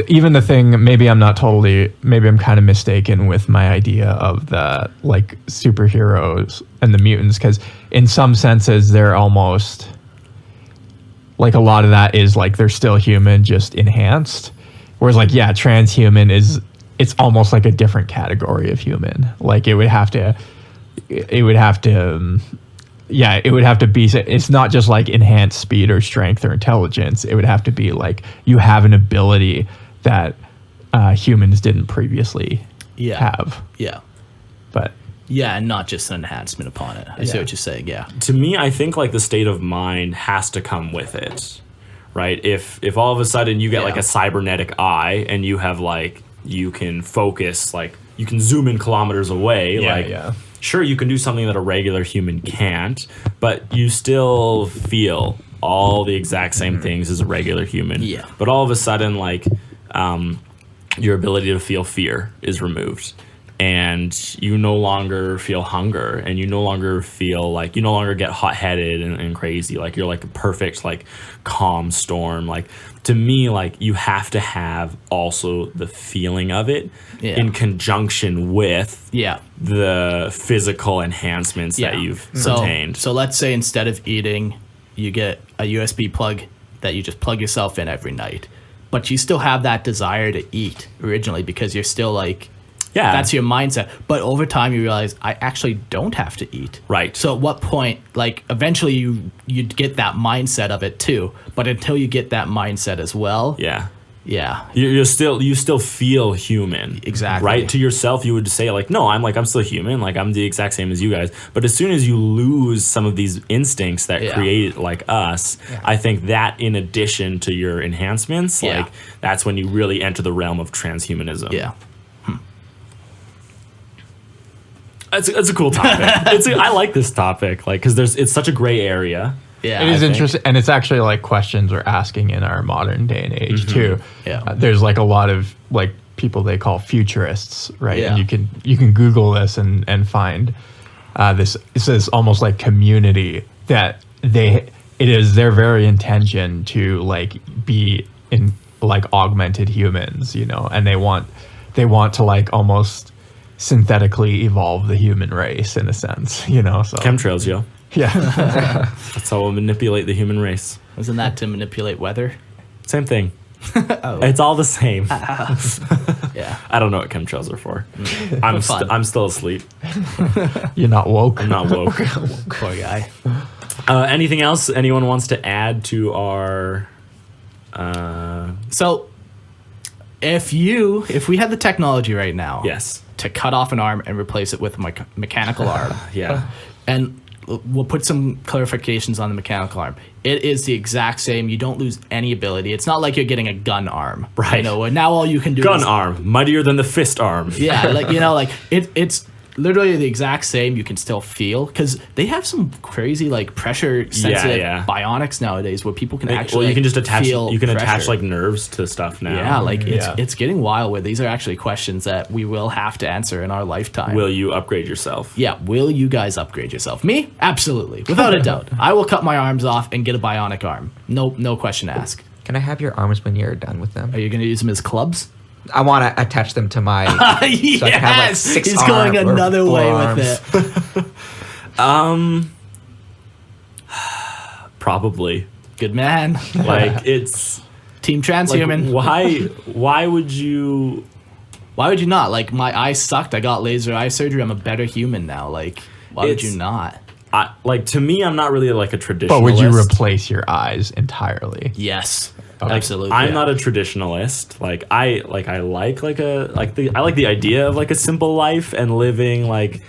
even the thing, maybe I'm kind of mistaken with my idea of the like superheroes and the mutants, because in some senses they're almost like a lot of that is like they're still human, just enhanced. Whereas like, yeah, transhuman it's almost like a different category of human. Like it would have to be, it's not just like enhanced speed or strength or intelligence. It would have to be like you have an ability that humans didn't previously have. Yeah. But Yeah, and not just an enhancement upon it. I see what you're saying. Yeah. To me, I think like the state of mind has to come with it, right? If all of a sudden you get like a cybernetic eye and you have like you can focus, like you can zoom in kilometers away, sure, you can do something that a regular human can't, but you still feel all the exact same things as a regular human. Yeah. But all of a sudden, like, your ability to feel fear is removed. And you no longer feel hunger, and you no longer feel like you no longer get hot-headed and crazy. Like you're like a perfect like calm storm. Like to me, like you have to have also the feeling of it in conjunction with the physical enhancements that you've obtained. So let's say instead of eating, you get a USB plug that you just plug yourself in every night, but you still have that desire to eat originally because you're still like. Yeah, that's your mindset. But over time, you realize I actually don't have to eat. Right. So at what point, like eventually you get that mindset of it too. But until you get that mindset as well. Yeah. Yeah. You still feel human. Exactly. Right? To yourself, you would say like, no, I'm still human. Like I'm the exact same as you guys. But as soon as you lose some of these instincts that create like us, I think that in addition to your enhancements, like that's when you really enter the realm of transhumanism. Yeah. It's a cool topic. I like this topic, like, because it's such a gray area. Yeah, it is interesting, and it's actually like questions we're asking in our modern day and age too. Yeah, there's like a lot of like people they call futurists, right? Yeah. And you can Google this and find this. It says almost like community that it is their very intention to like be in like augmented humans, you know, and they want to like almost synthetically evolve the human race in a sense, you know. So Chemtrails, yo. Yeah. That's how we'll manipulate the human race. Wasn't that to manipulate weather? Same thing. It's all the same. Yeah. I don't know what chemtrails are for. I'm still asleep. You're not woke. I'm not woke. Poor guy. Anything else anyone wants to add to our So if we had the technology right now yes to cut off an arm and replace it with a mechanical arm. Yeah. And we'll put some clarifications on the mechanical arm. It is the exact same. You don't lose any ability. It's not like you're getting a gun arm. Right. You know, and now all you can do gun is... arm, mightier than the fist arm. Yeah, like, you know, like, it's literally the exact same. You can still feel, because they have some crazy like pressure sensitive bionics nowadays where people can actually well, you can just attach feel attach like nerves to stuff now. Yeah, like it's getting wild where these are actually questions that we will have to answer in our lifetime. Will you upgrade yourself? Yeah, will you guys upgrade yourself? Me? Absolutely. Without a doubt. I will cut my arms off and get a bionic arm. No question asked. Can I have your arms when you're done with them? Are you going to use them as clubs? I want to attach them to my. Yes! So I can have like 6 He's arms going or another 4 way arms. with it. Probably. Good man. Like it's Team Transhuman. Like, why would you? Why would you not? Like, my eyes sucked. I got laser eye surgery. I'm a better human now. Like, why would you not? Like, to me, I'm not really like a traditionalist. But would you replace your eyes entirely? Yes. Like, absolutely. I'm not a traditionalist. I like the idea of like a simple life and living like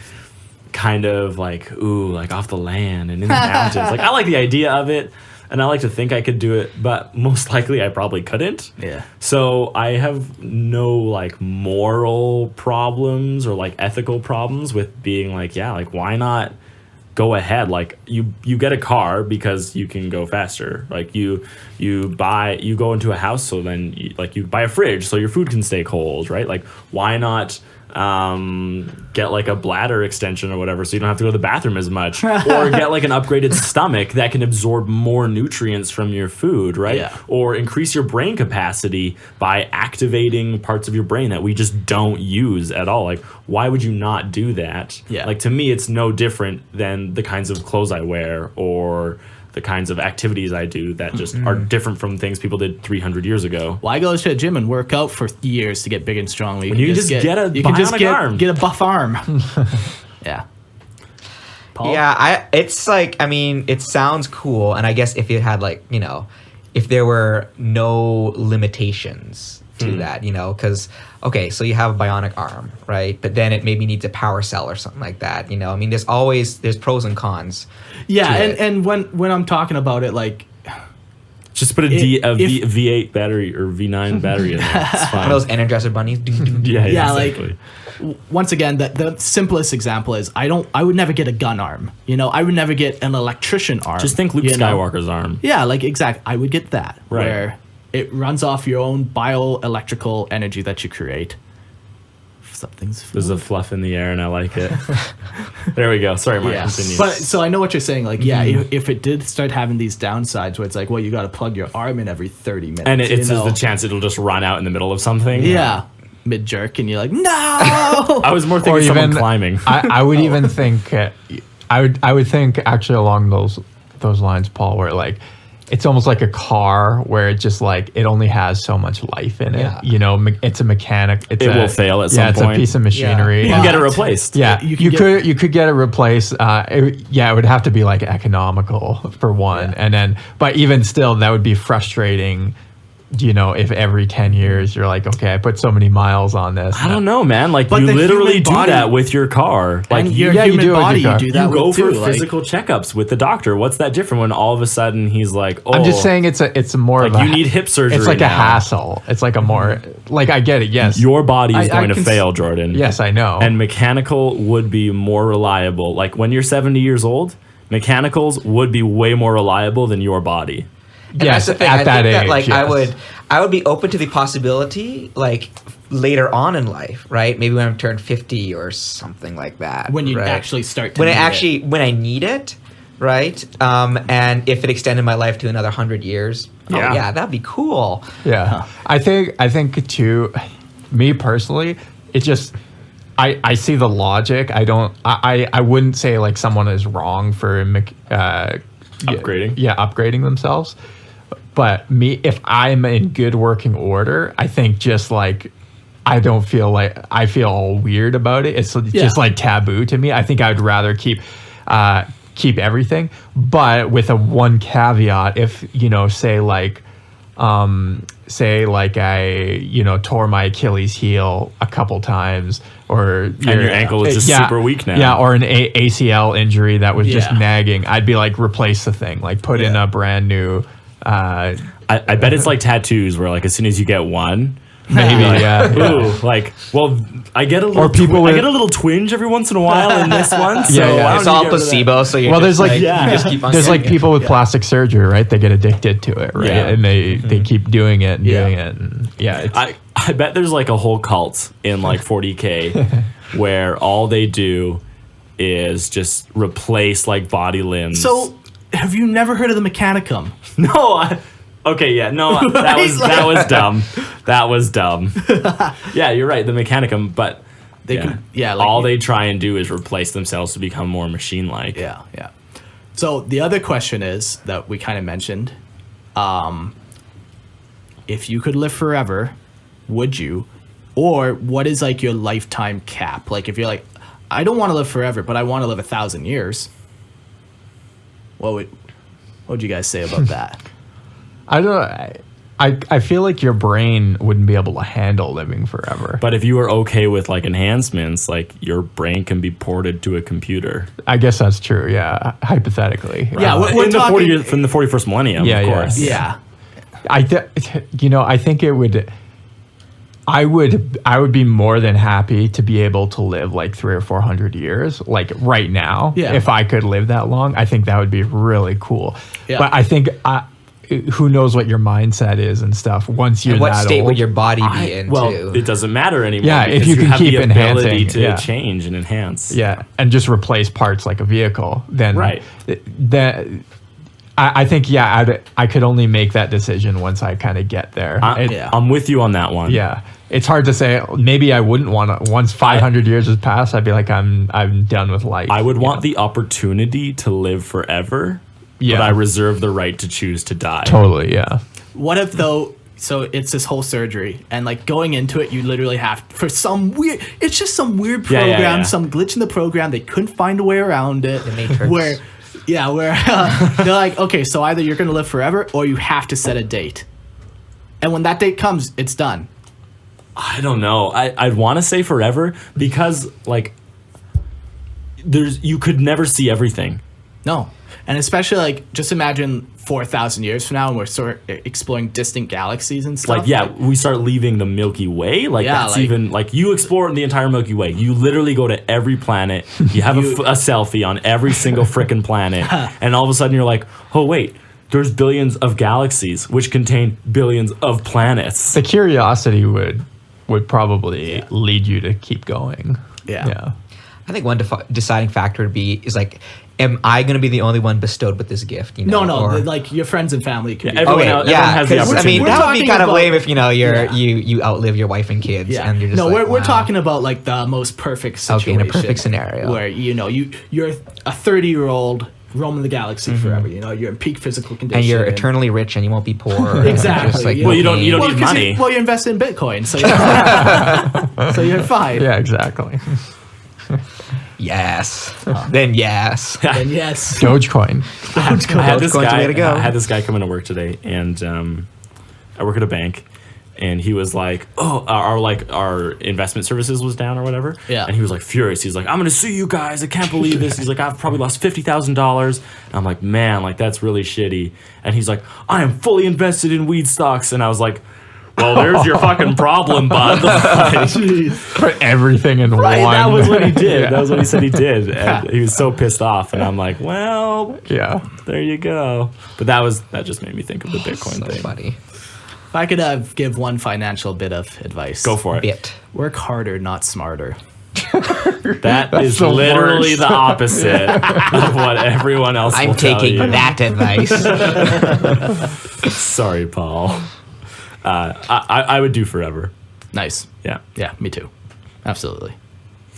kind of like off the land and in the mountains. Like I like the idea of it, and I like to think I could do it, but most likely I probably couldn't. Yeah. So I have no like moral problems or like ethical problems with being like, yeah, like why not go ahead? Like you get a car because you can go faster. Like you go into a house, so then you buy a fridge so your food can stay cold, right? Like why not get like a bladder extension or whatever so you don't have to go to the bathroom as much, or get like an upgraded stomach that can absorb more nutrients from your food, right? Yeah. Or increase your brain capacity by activating parts of your brain that we just don't use at all. Like why would you not do that? Yeah. Like to me it's no different than the kinds of clothes I wear or the kinds of activities I do that just are different from things people did 300 years ago. Why go to the gym and work out for years to get big and strong? When you can just get a bionic arm. Get a buff arm. Yeah. Paul? Yeah, it's like, I mean, it sounds cool, and I guess if it had like, you know, if there were no limitations to that, you know, because okay, so you have a bionic arm, right? But then it maybe needs a power cell or something like that. I mean, there's pros and cons. Yeah, to it. and when I'm talking about it, like, Just put a V8 battery or V9 battery in there. It's fine. One of those Energizer bunnies. Yeah, exactly. once again, the simplest example is I would never get a gun arm. I would never get an electrician arm. Just think Luke Skywalker's arm. Yeah, like exactly. I would get that Right. where it runs off your own bioelectrical energy that you create. Something's There's a fluff in the air, and I like it. There we go. Sorry, Mark. Continue. But so I know what you're saying. Like, yeah, if it did start having these downsides where it's like, well, you got to plug your arm in every 30 minutes, and it's the chance it'll just run out in the middle of something. Yeah, mid jerk, and you're like, no. I was more thinking someone climbing. I would even think I would think actually along those lines, Paul, where like it's almost like a car where it just like it only has so much life in it. Yeah. It's a mechanic. It will fail at some point. Yeah, it's a piece of machinery. You can get it replaced. Yeah, you could get it replaced. It would have to be like economical for one, and then but even still, that would be frustrating. If every 10 years you're like, okay, I put so many miles on this. I don't know, man. Like, But you the literally human do body- that with your car. Like, And your you human do it with body, your you car. do that you go with for too, like- physical checkups with the doctor. What's that different when all of a sudden he's like, oh, I'm just saying it's more like of a, you need hip surgery. It's like a now. hassle. It's like a more like I get it. Yes, Your body is I going to can fail, Jordan. Yes, I know. And mechanical would be more reliable. Like when you're 70 years old, mechanicals would be way more reliable than your body. And yes, that's the thing. at I that think age, that, like, yes. I would be open to the possibility, like, later on in life, right? Maybe when I'm turned 50 or something like that. when you right? actually start to when need it. when I need it, right? And if it extended my life to another 100 years, Yeah. that'd be cool. Yeah, I think too. Me personally, it just I see the logic. I wouldn't say like someone is wrong for Upgrading. Yeah, upgrading themselves. But me, if I'm in good working order, I think just like I don't feel like I feel all weird about it. It's just like taboo to me. I think I'd rather keep everything, but with a one caveat. If say like I tore my Achilles heel a couple times, or your ankle is just super weak now. Yeah, or an ACL injury that was just Yeah. nagging. I'd be like, replace the thing, like put in a brand new. I bet it's like tattoos where like as soon as you get one, Maybe, like, yeah. ooh, like, well, I get a little, Or people I with- get a little twinge every once in a while in this one. So Yeah, yeah. why It's don't you all get rid of that? placebo, so you're Well, there's just like, you just keep on there's like getting it. people with plastic surgery, right? They get addicted to it, right? Yeah. And they keep doing it and doing it. And it's, I bet there's like a whole cult in like 40K where all they do is just replace like body limbs. So, have you never heard of the Mechanicum? no, okay, yeah, no, that was dumb. That was dumb. Yeah, you're right, the Mechanicum, but They can, like, all they try and do is replace themselves to become more machine-like. Yeah. So the other question is that we kind of mentioned, if you could live forever, would you? Or what is like your lifetime cap? Like if you're like, I don't want to live forever, but I want to live 1,000 years. What would you guys say about that? I don't know. I feel like your brain wouldn't be able to handle living forever. But if you are okay with like enhancements, like your brain can be ported to a computer. I guess that's true. Yeah, hypothetically. Yeah, we're In the talking- from the 41st millennium, Yeah, of yeah. course. Yeah. I think it would. I would be more than happy to be able to live like 300 or 400 years, like right now. Yeah. If I could live that long, I think that would be really cool. Yeah. But I think who knows what your mindset is and stuff once you're And what that state old. would your body be in, Well, too? it doesn't matter anymore. Yeah, if because you can have keep the ability enhancing, to yeah. change and enhance. Yeah, and just replace parts like a vehicle. Then Right. I think I could only make that decision once I kind of get there. I'm with you on that one. Yeah, it's hard to say. Maybe I wouldn't want to. Once 500 years has passed, I'd be like, I'm done with life. I would want the opportunity to live forever, Yeah. but I reserve the right to choose to die. Totally, yeah. What if though? So it's this whole surgery, and like going into it, you literally have for some weird. It's just some weird Yeah, program, yeah. some glitch in the program. They couldn't find a way around it. The Matrix. Where they're like, okay, so either you're gonna live forever, or you have to set a date. And when that date comes, it's done. I don't know. I'd want to say forever because like you could never see everything. No. And especially like just imagine 4,000 years from now and we're sort of exploring distant galaxies and stuff. Like we start leaving the Milky Way. Like that's like, even like you explore the entire Milky Way. You literally go to every planet. You have a selfie on every single frickin' planet, and all of a sudden you're like, oh wait, there's billions of galaxies which contain billions of planets. The curiosity would probably lead you to keep going. Yeah. I think one deciding factor would be is like, am I going to be the only one bestowed with this gift? You know? No, or, like your friends and family could be. Everyone has the opportunity. I mean, that would be kind of lame if you outlive your wife and kids, and you're just we're talking about like the most perfect situation. Okay, in a perfect scenario where you're a 30-year-old roaming the galaxy forever. You know, you're in peak physical condition, and you're eternally rich, and you won't be poor. Exactly. Just, like, you don't need money. You invest in Bitcoin, so so you're fine. Yeah, exactly. Yes. Then yes. Then yes. Dogecoin. I had this Dogecoin's the way to go. I had this guy come into work today, and I work at a bank, and he was like, "Oh, our investment services was down or whatever." Yeah. And he was like furious. He's like, "I'm gonna sue you guys. I can't believe this." He's like, "I've probably lost $50,000." And I'm like, "Man, like that's really shitty." And he's like, "I am fully invested in weed stocks." And I was like, well, there's your fucking problem, bud. Put everything in one. That was what he did. Yeah. That was what he said he did. And he was so pissed off. And I'm like, well, yeah, there you go. But that just made me think of the Bitcoin thing. Funny. If I could give one financial bit of advice. Go for it. Work harder, not smarter. That is literally the opposite of what everyone else will tell you. I'm taking that advice. Sorry, Paul. I would do forever. Nice. Yeah. Yeah, me too. Absolutely.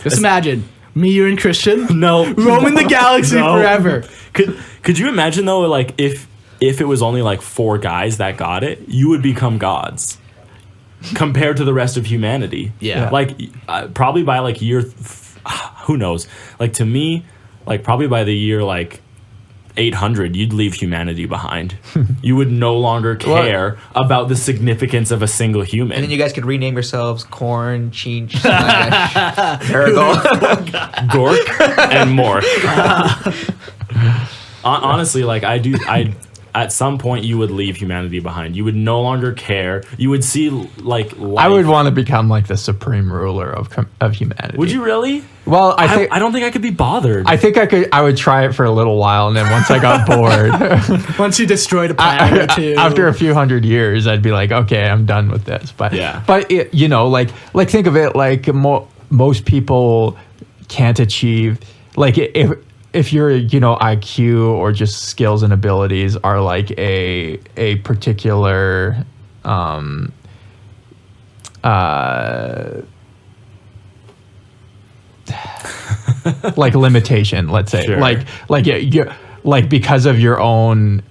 Just imagine me, you, and Christian roaming the galaxy forever. Could you imagine though, like if it was only like 4 guys that got it, you would become gods compared to the rest of humanity. Yeah. Like probably by like year, who knows? Like to me, like probably by the year like 800, you'd leave humanity behind. You would no longer care about the significance of a single human. And then you guys could rename yourselves Corn, Cheech, Marigold, Gork, and Mork. Honestly, like I at some point you would leave humanity behind. You would no longer care. You would see like life. I would want to become like the supreme ruler of humanity. Would you really? Well, I don't think I could be bothered. I think I would try it for a little while, and then once I got bored, once you destroyed a planet or two, after a few hundred years, I'd be like, okay, I'm done with this. But like think of it like most people can't achieve like if your IQ or just skills and abilities are like a particular like limitation, let's say. Sure. like because of your own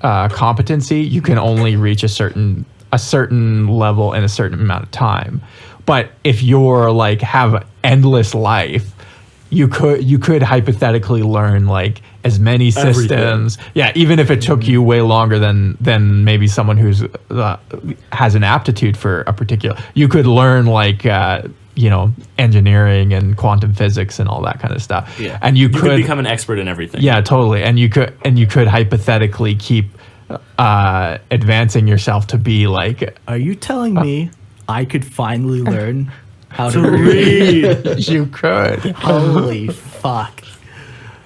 competency, you can only reach a certain level in a certain amount of time. But if you're like have endless life, you could hypothetically learn like as many systems. Everything. Yeah, even if it took you way longer than maybe someone who's has an aptitude for a particular. You could learn like engineering and quantum physics and all that kind of stuff. Yeah, and you could become an expert in everything. Yeah, totally. And you could hypothetically keep advancing yourself to be like. Are you telling me I could finally learn how to read? You could. Holy fuck.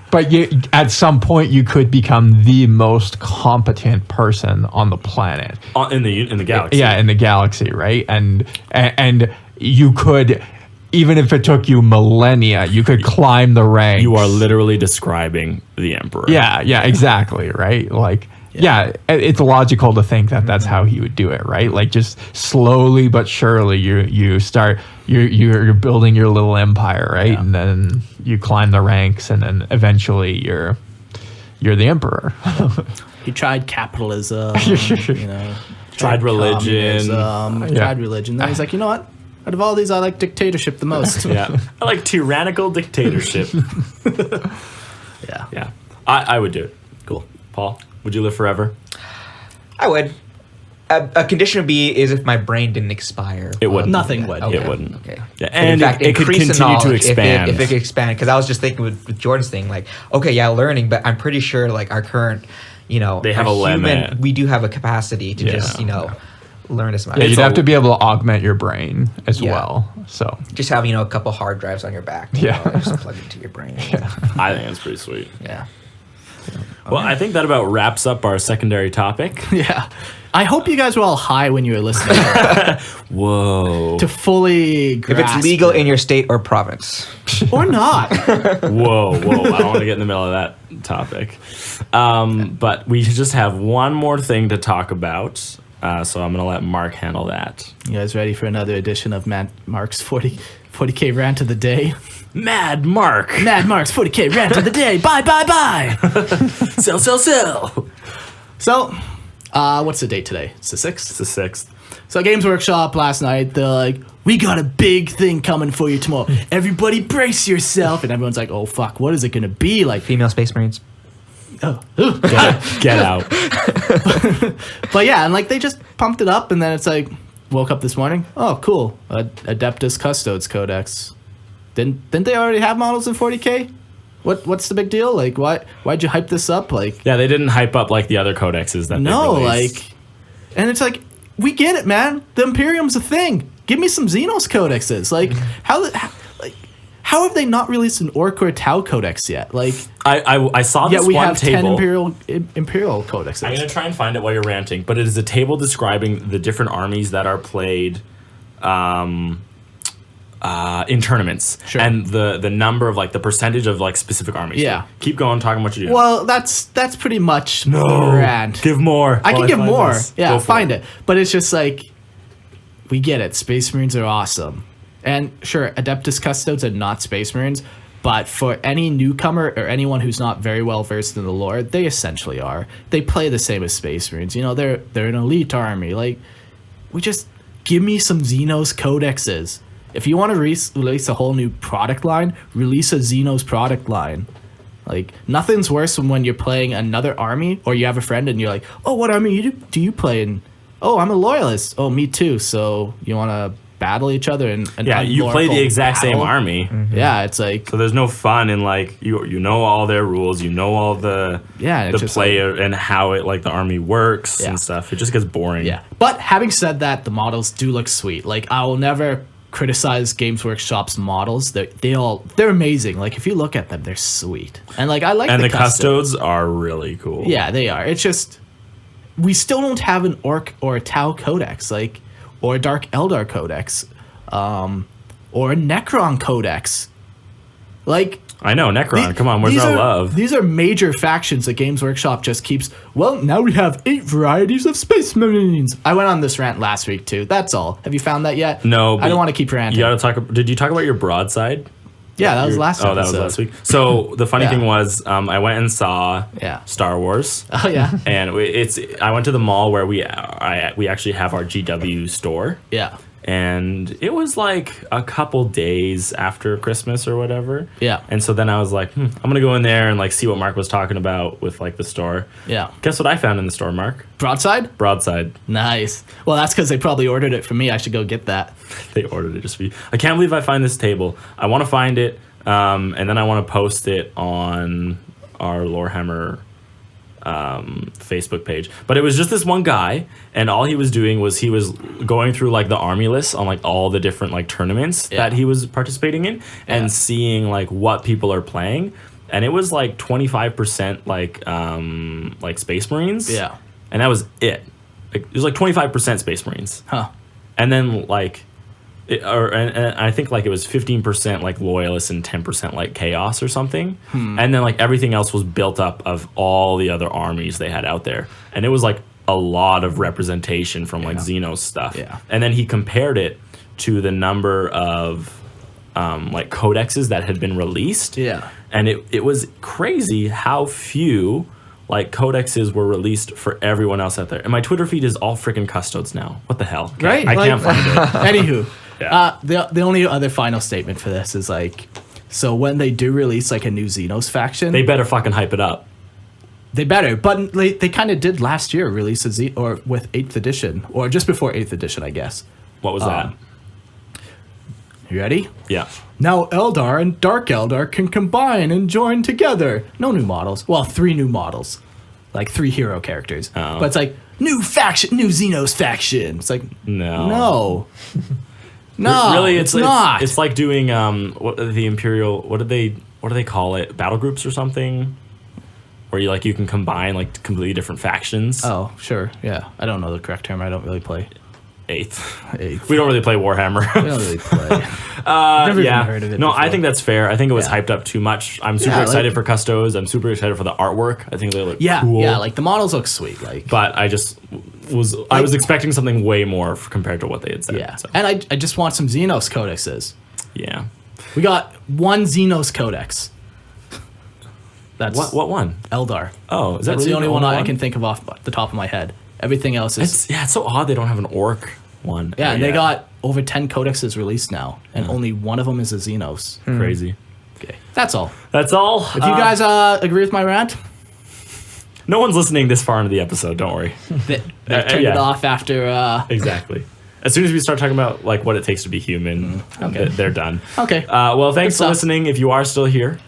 But at some point, you could become the most competent person on the planet. In the galaxy. Yeah, in the galaxy, right? And you could, even if it took you millennia, you could climb the ranks. You are literally describing the Emperor. Yeah, exactly, right? Like, yeah, it's logical to think that that's how he would do it, right? Like, just slowly but surely, you start, you're building your little empire, right? Yeah. And then you climb the ranks, and then eventually you're the emperor. He tried capitalism, tried religion. Tried religion. Then he's like, you know what? Out of all these, I like dictatorship the most. Yeah, I like tyrannical dictatorship. Yeah. I would do it. Cool. Paul, would you live forever? I would. A condition would be is if my brain didn't expire. It wouldn't. Nothing would. Okay. It wouldn't. Okay. Yeah, But and it could increase the continue to knowledge expand. if it could expand, because I was just thinking with Jordan's thing, like, okay, yeah, learning, but I'm pretty sure like our current, They have our a limit. We do have a capacity to just learn as much. Yeah, you'd have to be able to augment your brain as Yeah. well. So just have a couple hard drives on your back. Just plug it into your brain. I think it's pretty sweet. Yeah. Well, I think that about wraps up our secondary topic. Yeah. I hope you guys were all high when you were listening Whoa. to fully If grasp it's legal it. in your state or province. or not. Whoa. I don't want to get in the middle of that topic. But we just have one more thing to talk about. So I'm going to let Mark handle that. You guys ready for another edition of Mark's 40K rant of the day? Mad Mark. Mad Mark's 40K rant of the day. Bye. Sell. So, what's the date today? It's the 6th? It's the 6th. So Games Workshop last night, they're like, we got a big thing coming for you tomorrow. Everybody brace yourself. And everyone's like, oh, fuck, what is it going to be? Like, Female Space Marines. oh. Get out. But yeah, and like they just pumped it up, and then it's like, woke up this morning. Oh, cool. Adeptus Custodes Codex. Didn't they already have models in 40K? What's the big deal? Like, why'd you hype this up? Like, Yeah, they didn't hype up like the other codexes that no, they released. like, and it's like, we get it, man. The Imperium's a thing. Give me some Xenos codexes. Like, how have they not released an Orc or a Tau codex yet? Like, I saw this yet we one have table. 10 Imperial codexes. I'm going to try and find it while you're ranting, but it is a table describing the different armies that are played in tournaments. Sure. And the number of, like, the percentage of, like, specific armies. Yeah. Keep going, talking what you're doing. Well, that's pretty much no. rant. Give more. I can while give find more. this. Yeah, Go for find it. But it's just like, we get it. Space Marines are awesome. And sure, Adeptus Custodes are not Space Marines, but for any newcomer or anyone who's not very well versed in the lore, they essentially are. They play the same as Space Marines. They're an elite army. Like, we just give me some Xenos codexes. If you want to release a whole new product line, release a Xenos product line. Like, nothing's worse than when you're playing another army, or you have a friend and you're like, oh, what army do you play in? Oh, I'm a loyalist. Oh, me too. So you want to battle each other and Yeah, you play the exact same army. Mm-hmm. Yeah, it's like, So there's no fun in, like, you know all their rules, you know all the it's just play and how it, like, the army works Yeah. and stuff. It just gets boring. yeah. But having said that, the models do look sweet. Like, I will never criticize Games Workshop's models. They're amazing. Like, if you look at them, they're sweet. And like, I like And the custodes. custodes are really cool. Yeah, they are. It's just, we still don't have an Orc or a Tau codex, like, or a Dark Eldar codex, or a Necron codex. Like, I know, Necron. Come on, where's these our are- love? These are major factions that Games Workshop just keeps. Well, now we have 8 varieties of Space Marines. I went on this rant last week too. That's all. Have you found that yet? No, I but don't want to keep ranting. You gotta talk. Did you talk about your broadside? Yeah, that was last. Oh, that was episode. last week. So the funny Yeah. thing was, I went and saw Yeah. Star Wars, Oh yeah, and I went to the mall where we actually have our GW store, yeah, and it was like a couple days after Christmas or whatever. Yeah. And so then I was like, I'm gonna go in there and like see what Mark was talking about with like the store. yeah. Guess what I found in the store, Mark? Broadside. Broadside. Nice. Well, that's because they probably ordered it from me. I should go get that. They ordered it just for you. I can't believe I find this table. I want to find it, and then I want to post it on our Lorehammer Facebook page. But it was just this one guy, and all he was doing was he was going through like the army lists on like all the different like tournaments Yeah. that he was participating in, and Yeah. seeing like what people are playing. And it was like 25% like Space Marines. Yeah. And that was it. Like, it was like 25% Space Marines. Huh. And then like, and I think like it was 15% like loyalists and 10% like chaos or something. And then like everything else was built up of all the other armies they had out there. And it was like a lot of representation from like Xenos stuff. Yeah. And then he compared it to the number of like codexes that had been released. Yeah. And it was crazy how few like codexes were released for everyone else out there. And my Twitter feed is all freaking custodes now. What the hell? Right, I like- can't find it. Anywho, Yeah. the only other final statement for this is like, so when they do release like a new Xenos faction, They better fucking hype it up. They better, but they kind of did last year release or with 8th edition, or just before 8th edition, I guess. What was that? You ready? Yeah. Now Eldar and Dark Eldar can combine and join together. No new models. Well, 3 new models. Like 3 hero characters. Oh. But it's like, new faction, new Xenos faction. It's like, No. No, Really, it's not. It's like doing the Imperial. What do they call it? Battle groups or something, where you can combine like completely different factions. Oh, sure, yeah. I don't know the correct term. I don't really play. Eighth. We don't really play Warhammer. don't really play. Never even heard of it. No, before. I think that's fair. I think it was hyped up too much. I'm super excited for Custos. I'm super excited for the artwork. I think they look cool. Yeah, like the models look sweet. Like, but I just I was expecting something way more compared to what they had said. yeah. So. And I just want some Xenos codexes. Yeah. We got 1 Xenos codex. That's What one? Eldar. Oh, is that That's really the only one I one? can think of off the top of my head. Everything else is It's so odd they don't have an orc one. yeah. And they got over 10 codexes released now, and only one of them is a Xenos. crazy. Okay, that's all. That's all. If you guys agree with my rant, No one's listening this far into the episode. Don't worry. they turned it off after. Exactly. As soon as we start talking about like what it takes to be human, Okay. they're done. Okay. Well, thanks Good for stuff. listening. If you are still here,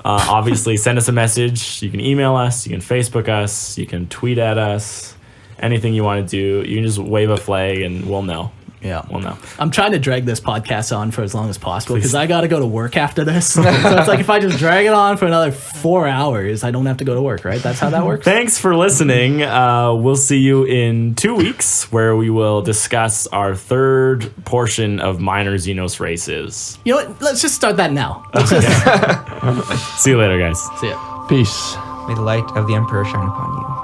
obviously send us a message. You can email us. You can Facebook us. You can tweet at us. Anything you want to do, you can just wave a flag and we'll know. Yeah. We'll know. I'm trying to drag this podcast on for as long as possible because I got to go to work after this. So it's like if I just drag it on for another 4 hours, I don't have to go to work, right? That's how that works. Thanks for listening. We'll see you in 2 weeks where we will discuss our 3rd portion of minor Xenos races. You know what? Let's just start that now. See you later, guys. See ya. Peace. May the light of the Emperor shine upon you.